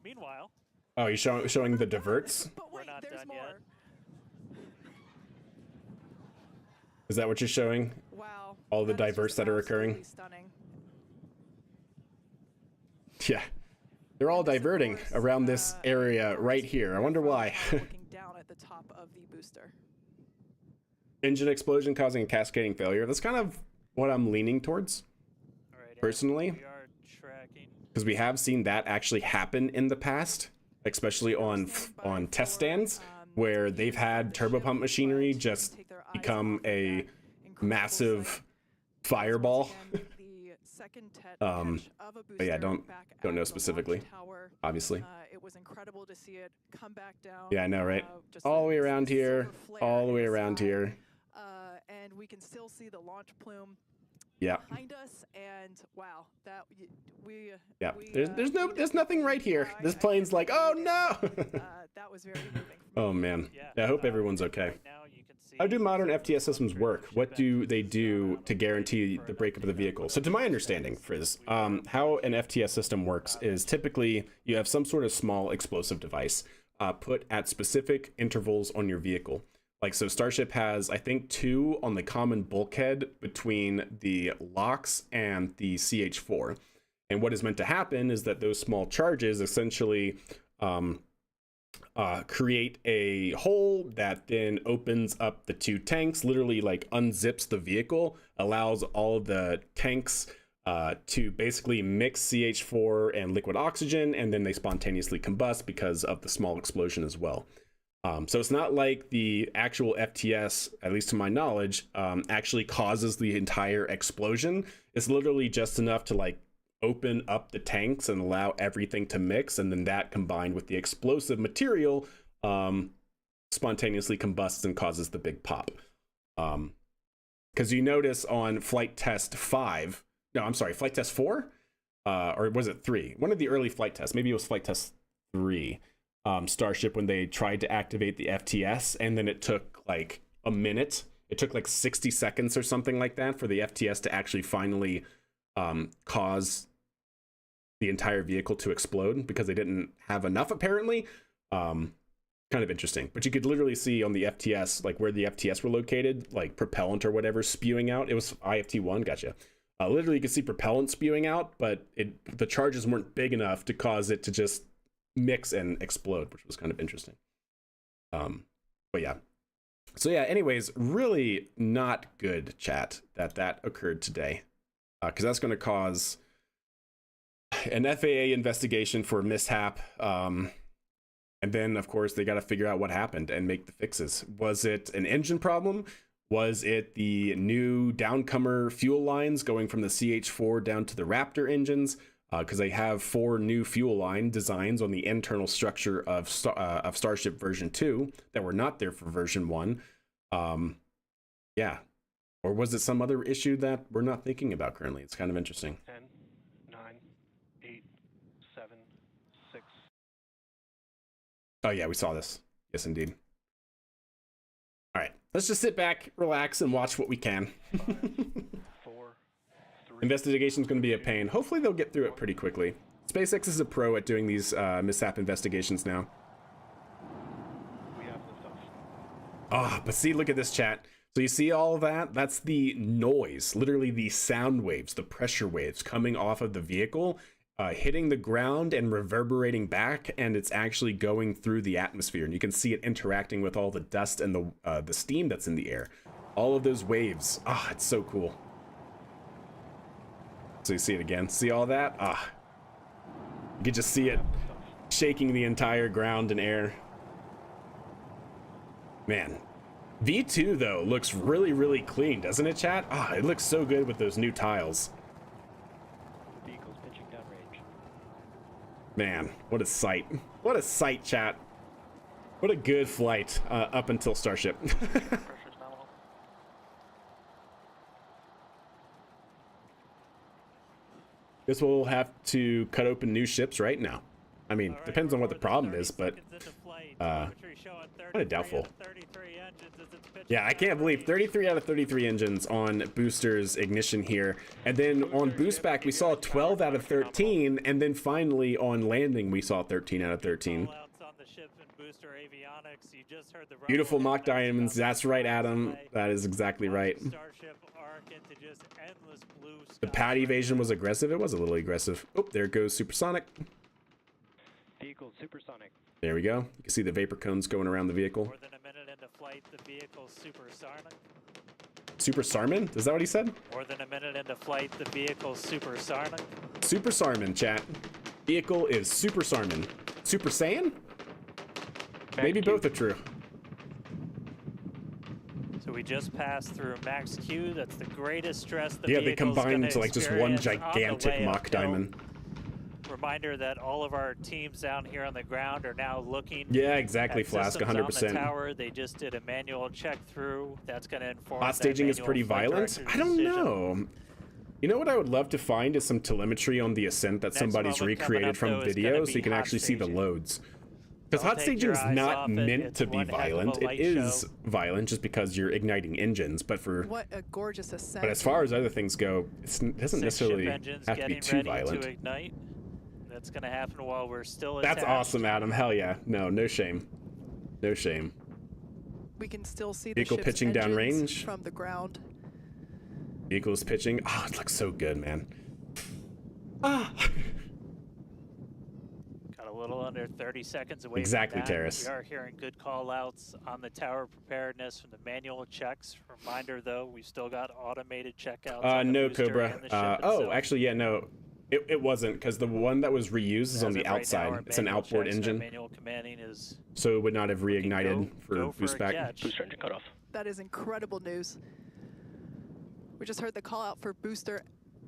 Meanwhile, Oh, you're showing the diverts? But wait, we're not There's done more. yet. Is that what you're showing? Wow. All the That is diverse just that are occurring? absolutely Stunning. Yeah. They're all And this, of diverting course, around this area right here. I wonder why. Looking down at the top of the booster. Engine explosion causing a cascading failure. That's kind of what I'm leaning towards, All right, and personally. we are tracking. Because we have seen that actually happen in the past, especially on test stands, where they've had turbopump machinery just become a massive fireball. But yeah, don't know specifically, obviously. It was incredible to see it come back down. Yeah, I know, right? Just All the way this around here, silver flare all the in way around sky. here. And we can still see the launch plume Yeah, behind us, and wow, that yeah. There's nothing right here. This plane's like, oh no. that was very moving. Oh man. Yeah, I hope everyone's okay. Right now you can see How do modern FTS systems work? What do they do to guarantee the breakup of the vehicle? So to my understanding, Frizz, how an FTS system works is typically you have some sort of small explosive device put at specific intervals on your vehicle. Like, so Starship has, I think, 2 on the common bulkhead between the LOX and the CH4. And what is meant to happen is that those small charges essentially create a hole that then opens up the 2 tanks, literally like unzips the vehicle, allows all of the tanks to basically mix CH4 and liquid oxygen, and then they spontaneously combust because of the small explosion as well. So it's not like the actual FTS, at least to my knowledge, actually causes the entire explosion. It's literally just enough to like open up the tanks and allow everything to mix, and then that combined with the explosive material spontaneously combusts and causes the big pop. Because you notice on flight test 5, no, I'm sorry, flight test 4, or was it 3? One of the early flight tests, maybe it was flight test 3. Starship, when they tried to activate the FTS, and then it took like a minute. It took like 60 seconds or something like that for the FTS to actually finally cause the entire vehicle to explode because they didn't have enough, apparently. Kind of interesting. But you could literally see on the FTS, like where the FTS were located, like propellant or whatever spewing out. It was IFT1, gotcha. Literally, you could see propellant spewing out, but the charges weren't big enough to cause it to just mix and explode, which was kind of interesting. But yeah. So yeah, anyways, really not good, chat, that occurred today. Because that's going to cause an FAA investigation for mishap. And then, of course, they got to figure out what happened and make the fixes. Was it an engine problem? Was it the new downcomer fuel lines going from the CH4 down to the Raptor engines? Because they have 4 new fuel line designs on the internal structure of Starship version 2 that were not there for version 1. Yeah. Or was it some other issue that we're not thinking about currently? It's kind of interesting. 10, 9, 8, 7, 6. Oh yeah, we saw this. Yes, indeed. All right, let's just sit back, relax, and watch what we can. 5, 4, 3. Investigation's going to be a pain. Hopefully they'll get through it pretty quickly. SpaceX is a pro at doing these mishap investigations now. We have liftoff. Ah, but see, look at this, chat. So you see all of that? That's the noise, literally the sound waves, the pressure waves coming off of the vehicle, hitting the ground and reverberating back, and it's actually going through the atmosphere. And you can see it interacting with all the dust and the steam that's in the air. All of those waves. Ah, it's so cool. So you see it again. See all that? Ah, you can just see it shaking the entire ground and air. Man. V2 though looks really, really clean, doesn't it, chat? Ah, it looks so good with those new tiles. The vehicle's pitching downrange. Man, what a sight. What a sight, chat. What a good flight up until Starship. Pressure's nominal. Guess we'll have to cut open new ships right now. I mean, All right, depends on we're what the more than problem 30 is, but seconds into flight. uh, Telemetry showing 33 kinda doubtful. out of 33 engines as it's pitching yeah, I can't believe downrange. 33 out of 33 engines on Booster's ignition here. And then on boost back, we saw 12 out of 13. And then finally on landing, we saw 13 out of 13. Callouts on the ship and booster avionics. You just heard the Beautiful rumble mock that was diamonds. about That's right, 5 miles Adam. away. That is exactly right. Starship arc into just endless blue The sky pad right evasion now. was aggressive. It was a little aggressive. Oh, there goes supersonic. Vehicle supersonic. There we go. You can see the vapor cones going around the vehicle. More than a minute into flight, the vehicle's supersonic. Super Sarman? Is that what he said? More than a minute into flight, the vehicle's supersonic. Super Sarman, chat. Vehicle is Super Sarman. Super Saiyan? Maybe both are true. So we just passed through Max Q. That's the greatest stress the Yeah, they vehicle's combine gonna into like just one experience on the gigantic way mock uphill. diamond. Reminder that all of our teams down here on the ground are now looking. Yeah, exactly, at Flask, systems on 100%. the tower. They just did a manual check through. That's going to inform. Hot that staging is manual pretty flight violent. director's I don't decision. know. You know what I would love to find is some telemetry on the Ascent that Next somebody's moment coming recreated up, from though, is video gonna so be you can hot actually see the staging. loads. Because Don't hot take staging your is eyes not off it. meant It's to be one heck of a violent. It light is show. violent just because you're igniting engines, but What a gorgeous ascent. but as far as other things go, it doesn't 6 necessarily ship engines have to be getting too ready violent. to ignite. That's going to happen while we're still That's attached. awesome, Adam. Hell yeah. No shame. No shame. we can still see the Vehicle ship's pitching engines downrange. from the ground. Vehicle's pitching. Oh, it looks so good, man. Ah. Got a little under 30 seconds away Exactly, from that. Terrace. We are hearing good call-outs on the tower preparedness from the manual checks. Reminder, though, we've still got automated checkouts on the No, booster Cobra. and the ship Oh, itself. actually, yeah, no. It wasn't, because the one that was reused is on As the of right now, outside. our It's an manual outboard checks and our engine, Manual commanding is so it would not have looking reignited for go boost a back. catch. Booster engine cutoff. That is incredible news. We just heard the call out for booster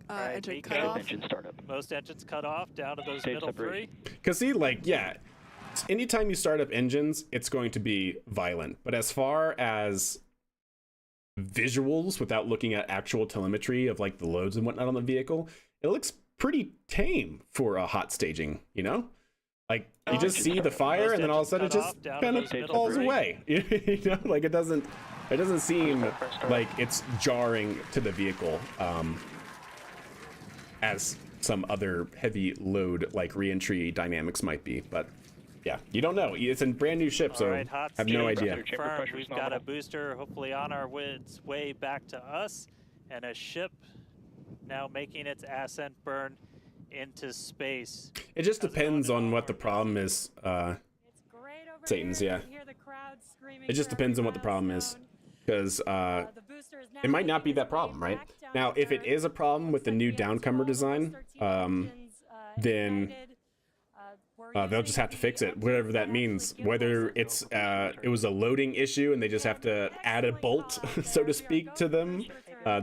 Alright, engine Miko. cutoff. Engine startup. Most engines cut off, down to those Stage middle three. separation. Because see, like, yeah, anytime you start up engines, it's going to be violent. But as far as visuals, without looking at actual telemetry of like the loads and whatnot on the vehicle, it looks pretty tame for a hot staging, you know? Like, you just see the fire and then all of a sudden it just kind of falls away. You know, like it doesn't seem like it's jarring to the vehicle as some other heavy load like reentry dynamics might be. But yeah, you don't know. It's a brand new ship, so Alright, hot I have no staging idea. Chamber confirmed. pressure is We've got a nominal. booster hopefully on our way back to us, and a ship now making its ascent burn into space. It just How's it depends going on in what the Mars? problem is. It's great over Satan's, here. yeah. You can hear the crowd screaming It just for depends every on what the problem is. milestone. Because The booster is now it might not be making that its way problem, right? back down Now, to if it Earth. is a problem with the Looks new like we have downcomer 12 design, of those 13 engines, then ignited. We're they'll using just have to the fix it, engines whatever that actually means. give Whether us it's it was a loading issue and they just have to add a bolt, so to speak, to them.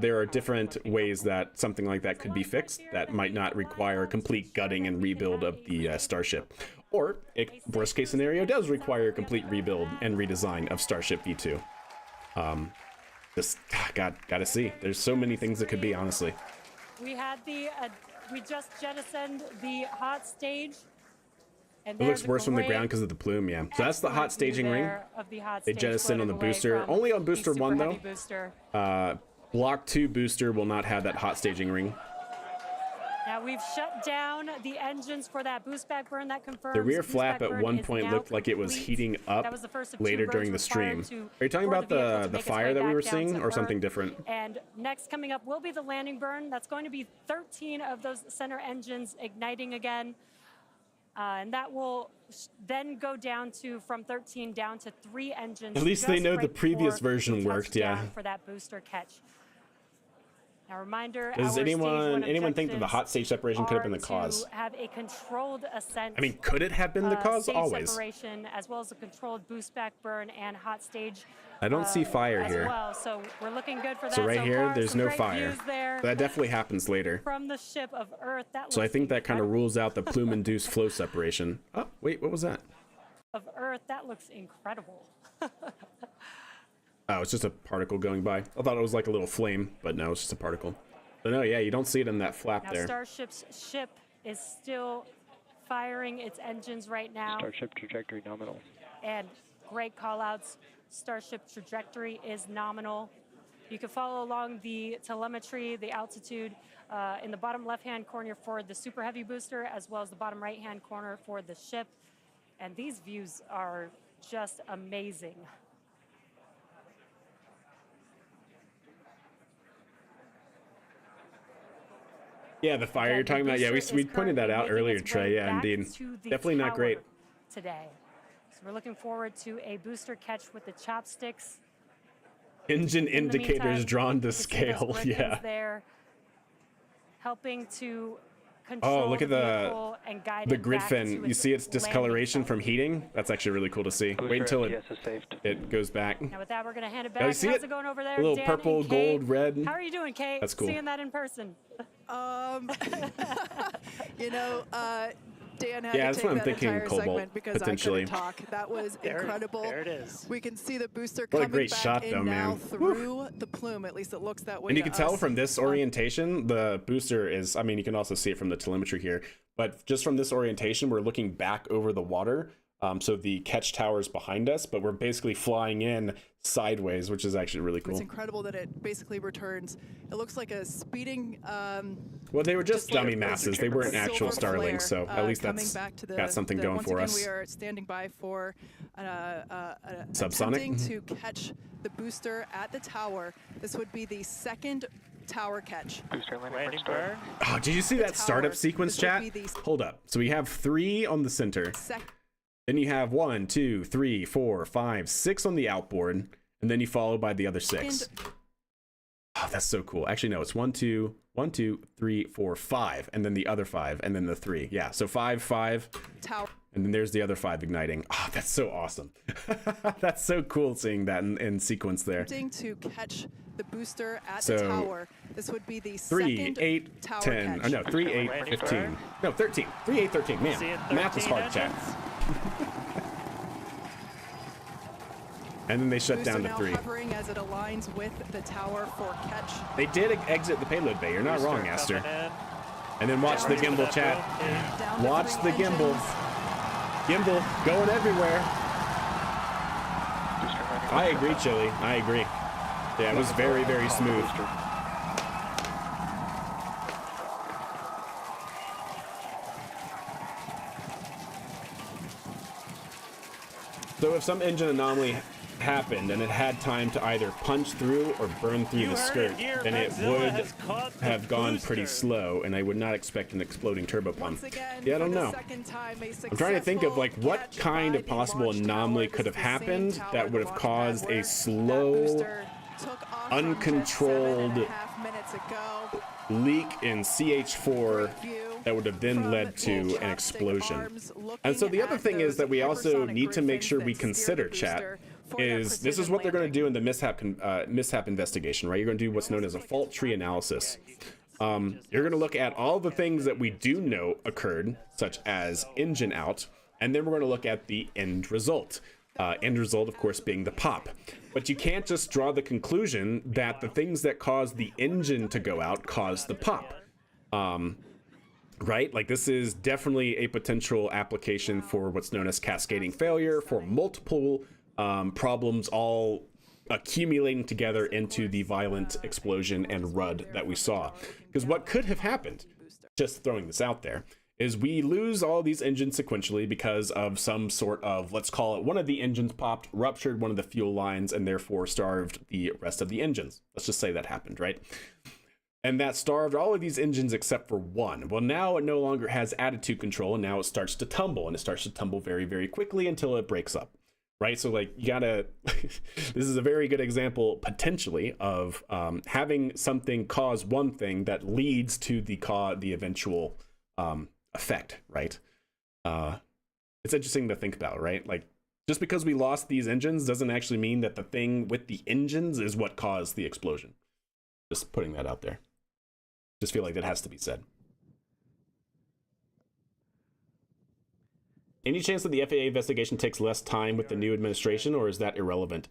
There are different ways that something like that could be fixed that might not require a complete gutting and rebuild of the Starship. Or, worst case scenario, does require a complete rebuild and redesign of Starship V2. Just, gotta see. There's so many things that could be, honestly. We had we just jettisoned the hot stage. And It looks there's a worse from the great, ground because of the plume, yeah. So that's the hot excellent view staging ring. there of the hot They stage jettisoned on the floating away booster. from Only on the booster super 1, heavy though. Booster. Block 2 booster will not have that hot staging ring. Now we've shut down the engines for that boost back burn. That confirms The rear boost flap back at burn one is point now looked like it was complete. heating up That was the first of two later burns during the required stream. to- Are you talking for about vehicle to the make its fire way that we back were down seeing to or something Earth? different? And next coming up will be the landing burn. That's going to be 13 of those center engines igniting again. And that will then go down to, from 13 down to 3 engines. At least they just know the right previous before version we worked, touch yeah. down for that booster catch. Now, reminder, Does our stage one anyone think that the hot stage separation could have been the are cause? to have a controlled ascent. I mean, could it have been the cause? Stage Always. separation, as well as a controlled boost back burn and hot stage. I don't see fire as here. Well, so we're looking good for that. So right here, far. there's Some no great fire. views there That definitely happens later. from the ship of Earth. That So I looks think that kind of incredible. rules out the plume-induced flow separation. Oh, wait, what was that? Of Earth, that looks incredible. Oh, it's just a particle going by. I thought it was like a little flame, but no, it's just a particle. But no, yeah, you don't see it in that flap Now there. Starship's ship is still firing its engines right now, Starship trajectory nominal. and great call-outs. Starship trajectory is nominal. You can follow along the telemetry, the altitude, in the bottom left-hand corner for the Super Heavy booster, as well as the bottom right-hand corner for the ship. And these views are just amazing. Yeah, the fire you're talking about. Yeah, we pointed that out earlier, Trey. Yeah, indeed. Definitely not great. Today. So we're looking forward to a booster catch with the chopsticks. Engine In the indicators meantime, drawn to you can see those scale. Griffins Yeah. there helping to control Oh, look at vehicle and guide the it grid back fin. to You see its landing discoloration site. from heating? That's actually really cool to see. Wait until Yes, is saved. it goes back. Now with that, we're going to hand it Oh, back. you see How's it? it going over there, A little Dan purple, and Kate? gold, red. How are you doing, Kate? That's cool. Seeing that in person. You know, Dan had Yeah, to that's take what I'm that thinking, entire Cobalt, segment because potentially. I couldn't talk. That was incredible. There it is. We can see the booster What a coming great back shot, in though, now man. through the plume. At least it looks that way. And you to can tell us. from this orientation, the booster is, I mean, you can also see it from the telemetry here, but just from this orientation, we're looking back over the water. So the catch tower is behind us, but we're basically flying in sideways, which is actually really cool. It's incredible that it basically returns. It looks like a speeding. Well, they were just like dummy a masses. They weren't silver actual flare, Starlings, so at least coming that's back to the, got something going once for again, us. We are standing by for Subsonic? attempting to catch the booster at the tower. This would be the second tower catch. Booster landing Landing for start. burn. Oh, did you see that startup tower. sequence, This would chat? be the Hold up. So we have 3 on the center. Then you have 1, 2, 3, 4, 5, 6 on the outboard, and then you follow by the other 6. Oh, that's so cool. Actually, no, it's 1, 2, 3, 4, 5, and then the other 5, and then the 3. Yeah, so 5, 5, tower. and then there's the other 5 igniting. Oh, that's so awesome. That's so cool seeing that in sequence there. Attempting to catch the booster at So, the tower. This would be the 3, second 8, tower 10. catch. Oh, no, 3, 8, Landing 15. burn. No, 13. 3, 8, 13. Man, Seeing math is 13 hard, chat. engines. And then they shut Booster down to now 3. hovering as it aligns with the tower for catch. They did exit the payload bay. You're not Booster wrong, Aster. coming in. And then watch the Ready for gimbal, that chat. boom, Kate. Down to Watch 3 the gimbal. engines. Gimbal going everywhere. Booster landing for I agree, start. Chili. I agree. Yeah, it was very, very smooth. Booster. So if some engine anomaly happened and it had time to either punch through or burn through You the heard skirt, it here, then it Godzilla would has caught the have gone pretty booster. slow, and I would not expect an exploding turbo pump. Once again, Yeah, I for don't the know. second time, a I'm trying to think of like successful what catch kind by of the possible launch anomaly tower. could This have is the same happened tower, that the would have launch caused pad, a where that slow booster took off from just uncontrolled 7.5 minutes ago. leak in CH4 View that would have then from led the to an chopstick explosion. arms looking And so the other at thing is those that we also hypersonic need to make griffins sure we that steer the consider, chat, booster for that is this is precision what they're going to landing. do in the mishap investigation, right? You're going to do what's known as a fault tree analysis. You're going to look at all the things that we do know occurred, such as engine out, and then we're going to look at the end result. End result, of course, being the pop. But you can't just draw the conclusion that the things that caused the engine to go out caused the pop. Right? Like, this is definitely a potential application for what's known as cascading failure, for multiple problems all accumulating together into the violent explosion and RUD that we saw. Because what could have happened, just throwing this out there, is we lose all these engines sequentially because of some sort of, let's call it, one of the engines popped, ruptured one of the fuel lines, and therefore starved the rest of the engines. Let's just say that happened, right? And that starved all of these engines except for one. Well, now it no longer has attitude control, and now it starts to tumble, and it starts to tumble very, very quickly until it breaks up, right? So, like, you gotta, this is a very good example, potentially, of having something cause one thing that leads to the eventual effect, right? It's interesting to think about, right? Like, just because we lost these engines doesn't actually mean that the thing with the engines is what caused the explosion. Just putting that out there. Just feel like that has to be said. Any chance that the FAA investigation takes less time with the new administration, or is that irrelevant?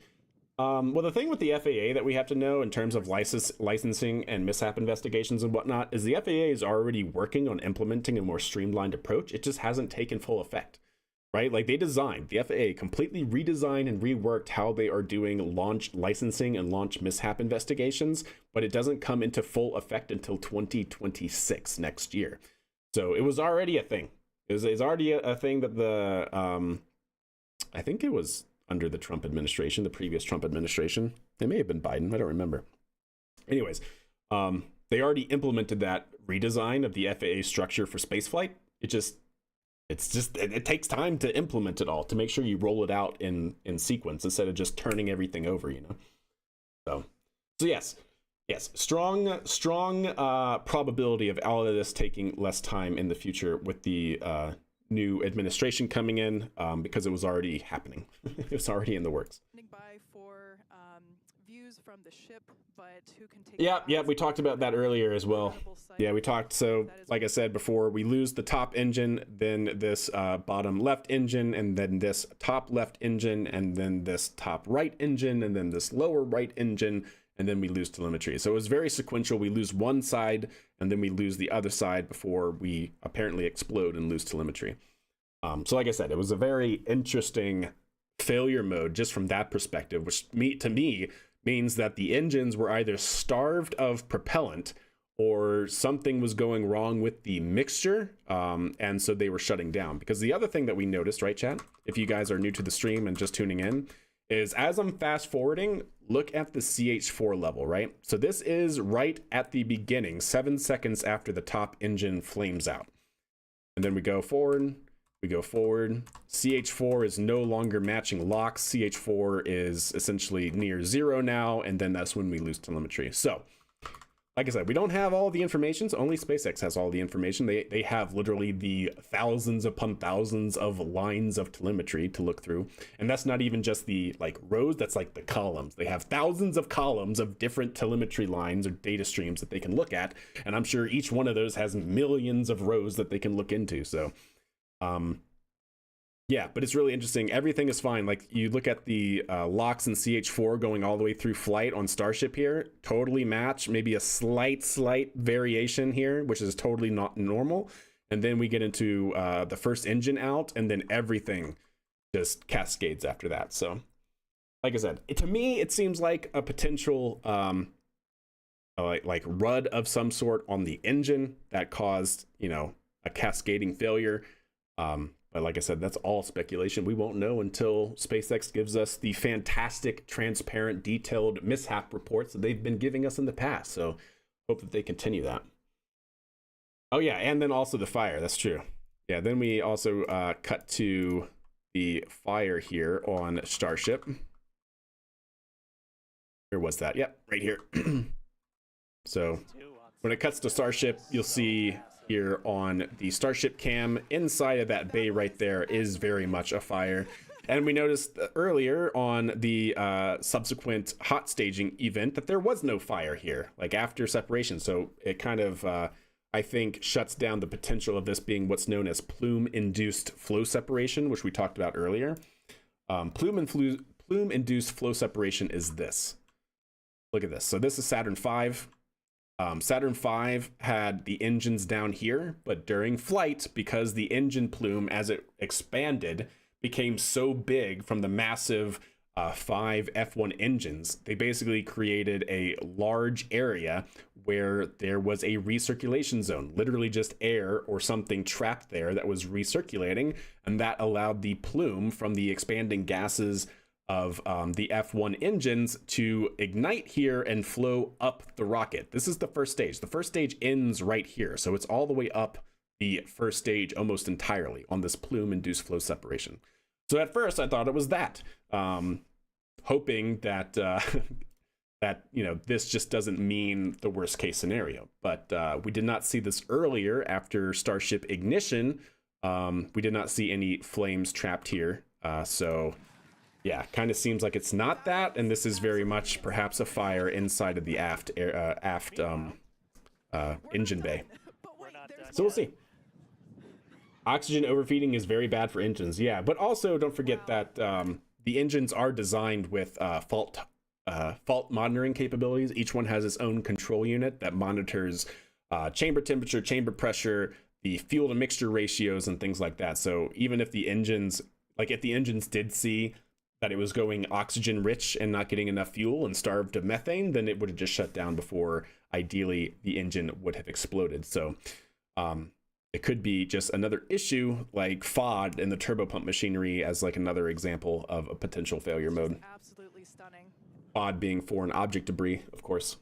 Well, the thing with the FAA that we have to know in terms of licensing and mishap investigations and whatnot is the FAA is already working on implementing a more streamlined approach. It just hasn't taken full effect, right? Like, the FAA completely redesigned and reworked how they are doing launch licensing and launch mishap investigations, but it doesn't come into full effect until 2026 next year. So it was already a thing. It's already a thing that the I think it was under the Trump administration, the previous Trump administration. It may have been Biden. I don't remember. Anyways, they already implemented that redesign of the FAA structure for spaceflight. It takes time to implement it all, to make sure you roll it out in sequence instead of just turning everything over, you know? So yes, strong probability of all of this taking less time in the future with the new administration coming in, because it was already happening. It was already in the works. By for views from the ship, but who can take? Yeah, we talked about that earlier as well. Yeah, we talked. So, like I said before, we lose the top engine, then this bottom left engine, and then this top left engine, and then this top right engine, and then this lower right engine, and then we lose telemetry. So it was very sequential. We lose one side, and then we lose the other side before we apparently explode and lose telemetry. So like I said, it was a very interesting failure mode just from that perspective, which to me means that the engines were either starved of propellant or something was going wrong with the mixture, and so they were shutting down. Because the other thing that we noticed, right, chat, if you guys are new to the stream and just tuning in, is as I'm fast forwarding, look at the CH4 level, right? So this is right at the beginning, 7 seconds after the top engine flames out. And then we go forward, CH4 is no longer matching locks. CH4 is essentially near zero now, and then that's when we lose telemetry. So, like I said, we don't have all the information. So only SpaceX has all the information. They have literally the thousands upon thousands of lines of telemetry to look through. And that's not even just the like rows, that's like the columns. They have thousands of columns of different telemetry lines or data streams that they can look at. And I'm sure each one of those has millions of rows that they can look into. So, yeah, but it's really interesting. Everything is fine. Like you look at the locks in CH4 going all the way through flight on Starship here, totally match, maybe a slight variation here, which is totally not normal. And then we get into the first engine out, and then everything just cascades after that. So like I said, to me, it seems like a potential like RUD of some sort on the engine that caused, you know, a cascading failure. But like I said, that's all speculation. We won't know until SpaceX gives us the fantastic, transparent, detailed mishap reports that they've been giving us in the past. So hope that they continue that. Oh yeah, and then also the fire. That's true. Yeah, then we also cut to the fire here on Starship. Where was that? Yep, right here. So when it cuts to Starship, you'll see here on the Starship cam, inside of that bay right there is very much a fire. And we noticed earlier on the subsequent hot staging event that there was no fire here, like after separation. So it kind of, I think, shuts down the potential of this being what's known as plume-induced flow separation, which we talked about earlier. Plume-induced flow separation is this. Look at this. So this is Saturn V. Saturn V had the engines down here, but during flight, because the engine plume, as it expanded, became so big from the massive 5 F1 engines, they basically created a large area where there was a recirculation zone, literally just air or something trapped there that was recirculating, and that allowed the plume from the expanding gases of the F1 engines to ignite here and flow up the rocket. This is the first stage. The first stage ends right here. So it's all the way up the first stage almost entirely on this plume-induced flow separation. So at first I thought it was that, hoping that, that, you know, this just doesn't mean the worst case scenario. But we did not see this earlier after Starship ignition. We did not see any flames trapped here. So yeah, kind of seems like it's not that, and this is very much perhaps a fire inside of the aft engine bay. So we'll see. Oxygen overfeeding is very bad for engines, yeah, but also don't forget that the engines are designed with fault monitoring capabilities. Each one has its own control unit that monitors chamber temperature, chamber pressure, the fuel to mixture ratios, and things like that. So even if the engines, if the engines did see that it was going oxygen rich and not getting enough fuel and starved of methane, then it would have just shut down before ideally the engine would have exploded. So it could be just another issue like FOD and the turbopump machinery as like another example of a potential failure mode. Absolutely stunning. FOD being foreign object debris, of course.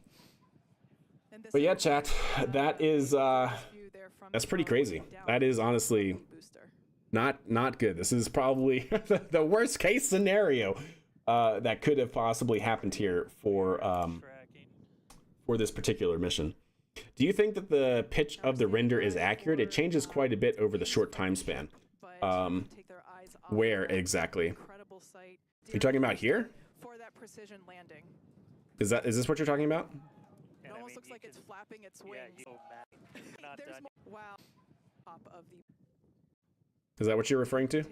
And this But yeah, is, chat, that is view there from that's the pretty top crazy. down That is honestly booster. not good. This is probably the worst case scenario that could have possibly happened here for this particular mission. Do you think that the pitch of the render is accurate? It changes quite a bit over the short time span. Where exactly? You're talking about here? For that precision landing. Is this what you're talking about? It almost looks like it's flapping its wings. There's more, wow. Top of the Is that what you're referring to?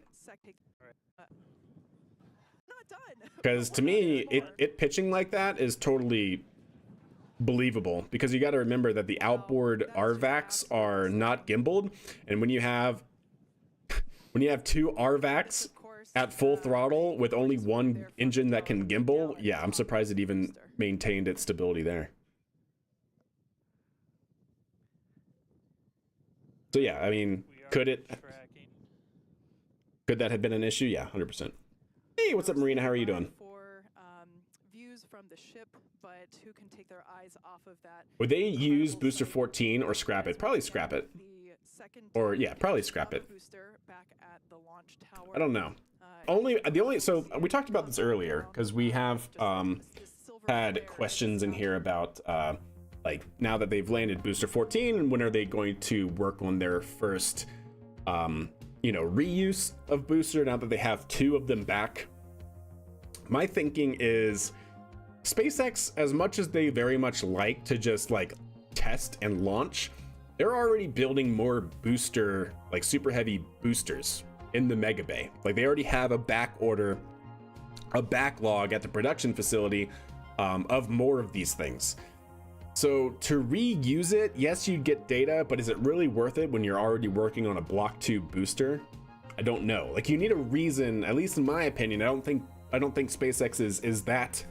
not done. Because to me, it pitching like that is totally believable, because you got to remember that the outboard RVACs are not gimbaled, and when you have two RVACs at full throttle with only one engine that can gimbal, yeah, I'm surprised it even maintained its stability there. So yeah, I mean, could that have been an issue? Yeah, 100%. Hey, what's up, Marina? How are you doing? For views from the ship, but who can take their eyes off of that? Would they use Booster 14 or scrap it? Probably scrap it. Or yeah, probably scrap it. I don't know. So we talked about this earlier because we have had questions in here about like, now that they've landed Booster 14, when are they going to work on their first reuse of booster now that they have two of them back? My thinking is SpaceX, as much as they very much like to just like test and launch, they're already building more booster, like super heavy boosters in the Mega Bay. Like they already have a backlog at the production facility of more of these things. So to reuse it, yes, you'd get data, but is it really worth it when you're already working on a Block 2 booster? I don't know. Like, you need a reason, at least in my opinion. I don't think SpaceX is that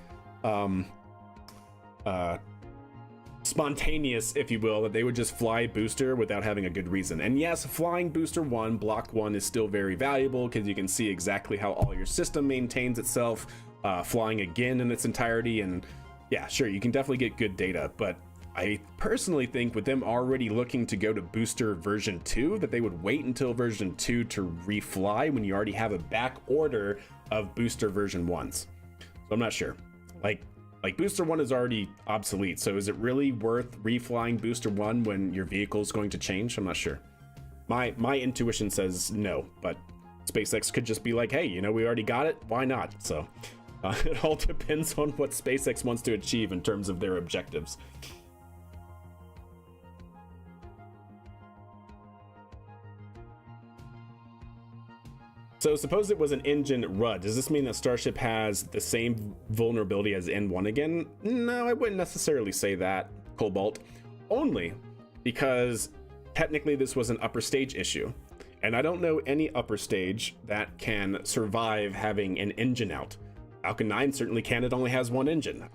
spontaneous, if you will, that they would just fly booster without having a good reason. And yes, flying booster 1, Block 1 is still very valuable because you can see exactly how all your system maintains itself, flying again in its entirety, and yeah, sure, you can definitely get good data, but I personally think with them already looking to go to booster version 2, that they would wait until version 2 to refly when you already have a back order of booster version 1s. So I'm not sure. Like booster 1 is already obsolete, so is it really worth reflying booster 1 when your vehicle is going to change? I'm not sure. My intuition says no, but SpaceX could just be like, hey, we already got it, why not? So it all depends on what SpaceX wants to achieve in terms of their objectives. So suppose it was an engine RUD. Does this mean that Starship has the same vulnerability as N1 again? No, I wouldn't necessarily say that, Cobalt. Only because technically this was an upper stage issue. And I don't know any upper stage that can survive having an engine out. Falcon 9 certainly can, it only has one engine.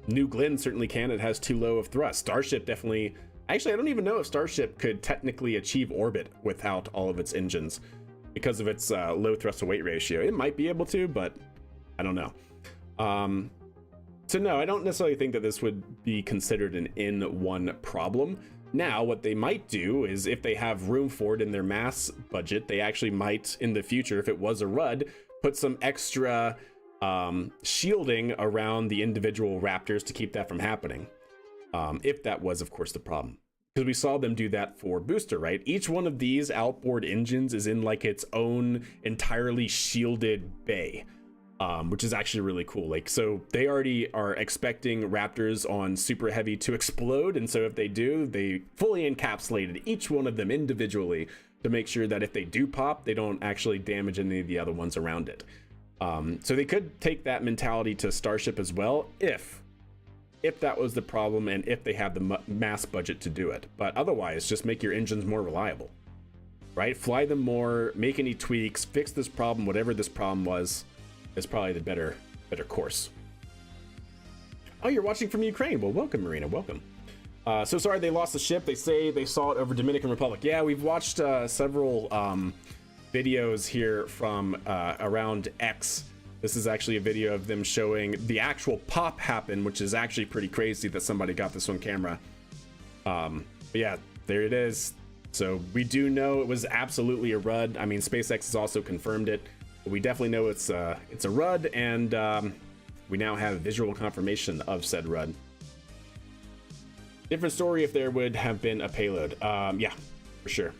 New Glenn certainly can, it has too low of thrust. Starship definitely... Actually, I don't even know if Starship could technically achieve orbit without all of its engines because of its low thrust to weight ratio. It might be able to, but I don't know. So no, I don't necessarily think that this would be considered an N1 problem. Now, what they might do is, if they have room for it in their mass budget, they actually might, in the future, if it was a RUD, put some extra shielding around the individual Raptors to keep that from happening. If that was, of course, the problem. Because we saw them do that for booster, right? Each one of these outboard engines is in like its own entirely shielded bay, which is actually really cool. Like, so they already are expecting Raptors on Super Heavy to explode. And so if they do, they fully encapsulated each one of them individually to make sure that if they do pop, they don't actually damage any of the other ones around it. So they could take that mentality to Starship as well, if that was the problem and if they have the mass budget to do it. But otherwise, just make your engines more reliable, right? Fly them more, make any tweaks, fix this problem, whatever this problem was, is probably the better course. Oh, you're watching from Ukraine. Well, welcome, Marina, welcome. So sorry they lost the ship. They say they saw it over Dominican Republic. Yeah, we've watched several videos here from around X. This is actually a video of them showing the actual pop happen, which is actually pretty crazy that somebody got this on camera. But yeah, there it is. So we do know it was absolutely a RUD. I mean, SpaceX has also confirmed it. We definitely know it's a RUD, and we now have visual confirmation of said RUD. Different story if there would have been a payload. Yeah, for sure.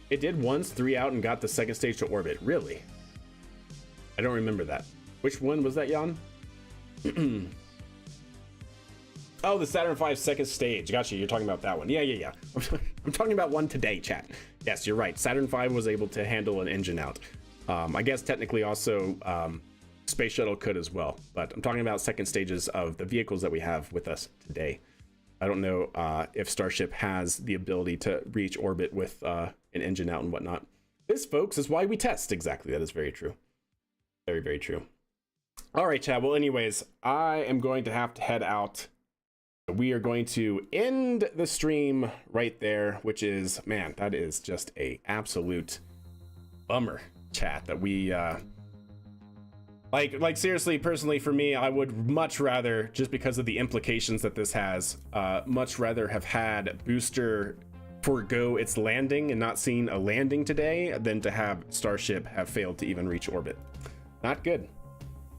It did once 3 out and got the second stage to orbit. Really? I don't remember that. Which one was that, Jan? Oh, the Saturn V second stage. Gotcha, you're talking about that one. Yeah. I'm talking about one today, chat. Yes, you're right. Saturn V was able to handle an engine out. I guess technically also Space Shuttle could as well. But I'm talking about second stages of the vehicles that we have with us today. I don't know if Starship has the ability to reach orbit with an engine out and whatnot. This, folks, is why we test. Exactly, that is very true. Very, very true. All right, chat. Well, anyways, I am going to have to head out. We are going to end the stream right there, which is, man, that is just a absolute bummer, chat, that we like seriously, personally for me, I would much rather, just because of the implications that this has, much rather have had Booster forego its landing and not seen a landing today than to have Starship have failed to even reach orbit. Not good.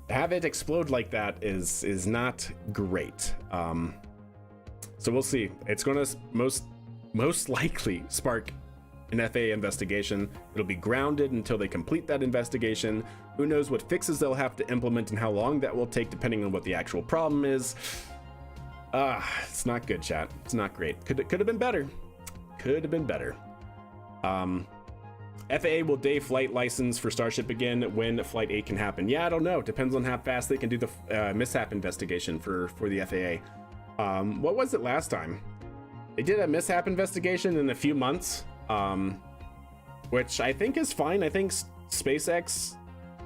To have it explode like that is not great. So we'll see. It's going to most likely spark an FAA investigation. It'll be grounded until they complete that investigation. Who knows what fixes they'll have to implement and how long that will take, depending on what the actual problem is. It's not good, chat. It's not great. Could have been better. Could have been better. FAA will day flight license for Starship again when Flight 8 can happen. Yeah, I don't know. Depends on how fast they can do the mishap investigation for the FAA. What was it last time? They did a mishap investigation in a few months, which I think is fine. I think SpaceX,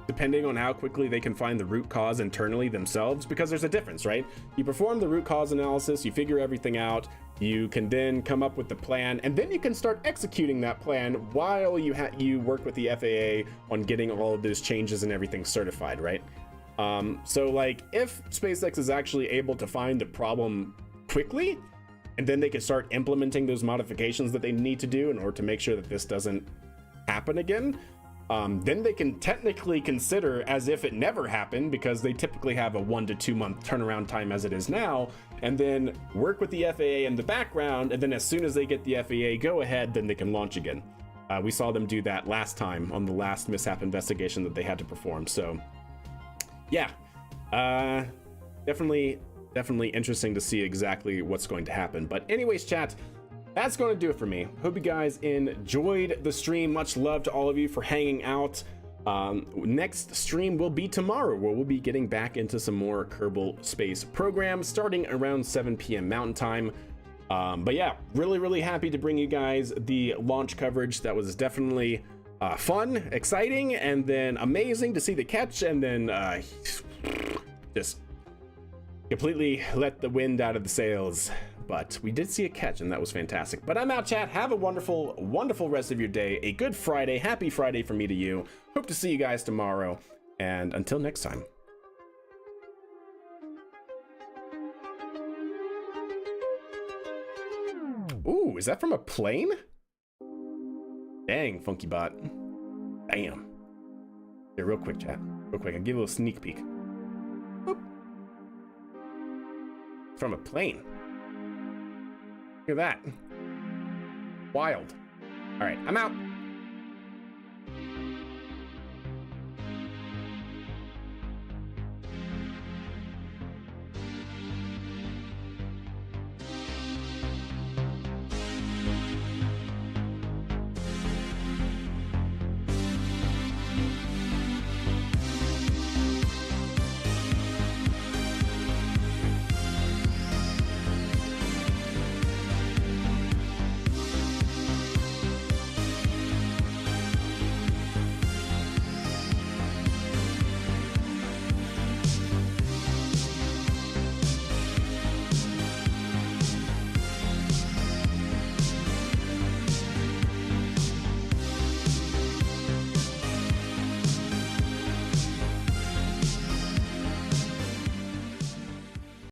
depending on how quickly they can find the root cause internally themselves, because there's a difference, right? You perform the root cause analysis, you figure everything out, you can then come up with the plan, and then you can start executing that plan while you work with the FAA on getting all of those changes and everything certified, right? So like if SpaceX is actually able to find the problem quickly, and then they can start implementing those modifications that they need to do in order to make sure that this doesn't happen again, then they can technically consider as if it never happened, because they typically have a 1 to 2 month turnaround time as it is now, and then work with the FAA in the background, and then as soon as they get the FAA go ahead, then they can launch again. We saw them do that last time on the last mishap investigation that they had to perform. So yeah, definitely interesting to see exactly what's going to happen. But anyways, chat, that's going to do it for me. Hope you guys enjoyed the stream. Much love to all of you for hanging out. Next stream will be tomorrow, where we'll be getting back into some more Kerbal Space programs starting around 7 p.m. Mountain Time. But yeah, really happy to bring you guys the launch coverage. That was definitely fun, exciting, and then amazing to see the catch, and then just completely let the wind out of the sails. But we did see a catch, and that was fantastic. But I'm out, chat. Have a wonderful rest of your day. A good Friday. Happy Friday from me to you. Hope to see you guys tomorrow. And until next time. Ooh, is that from a plane? Dang, Funky Bot. Damn. Here, real quick, chat. Real quick, I'll give you a little sneak peek. Boop. From a plane. Look at that. Wild. All right, I'm out.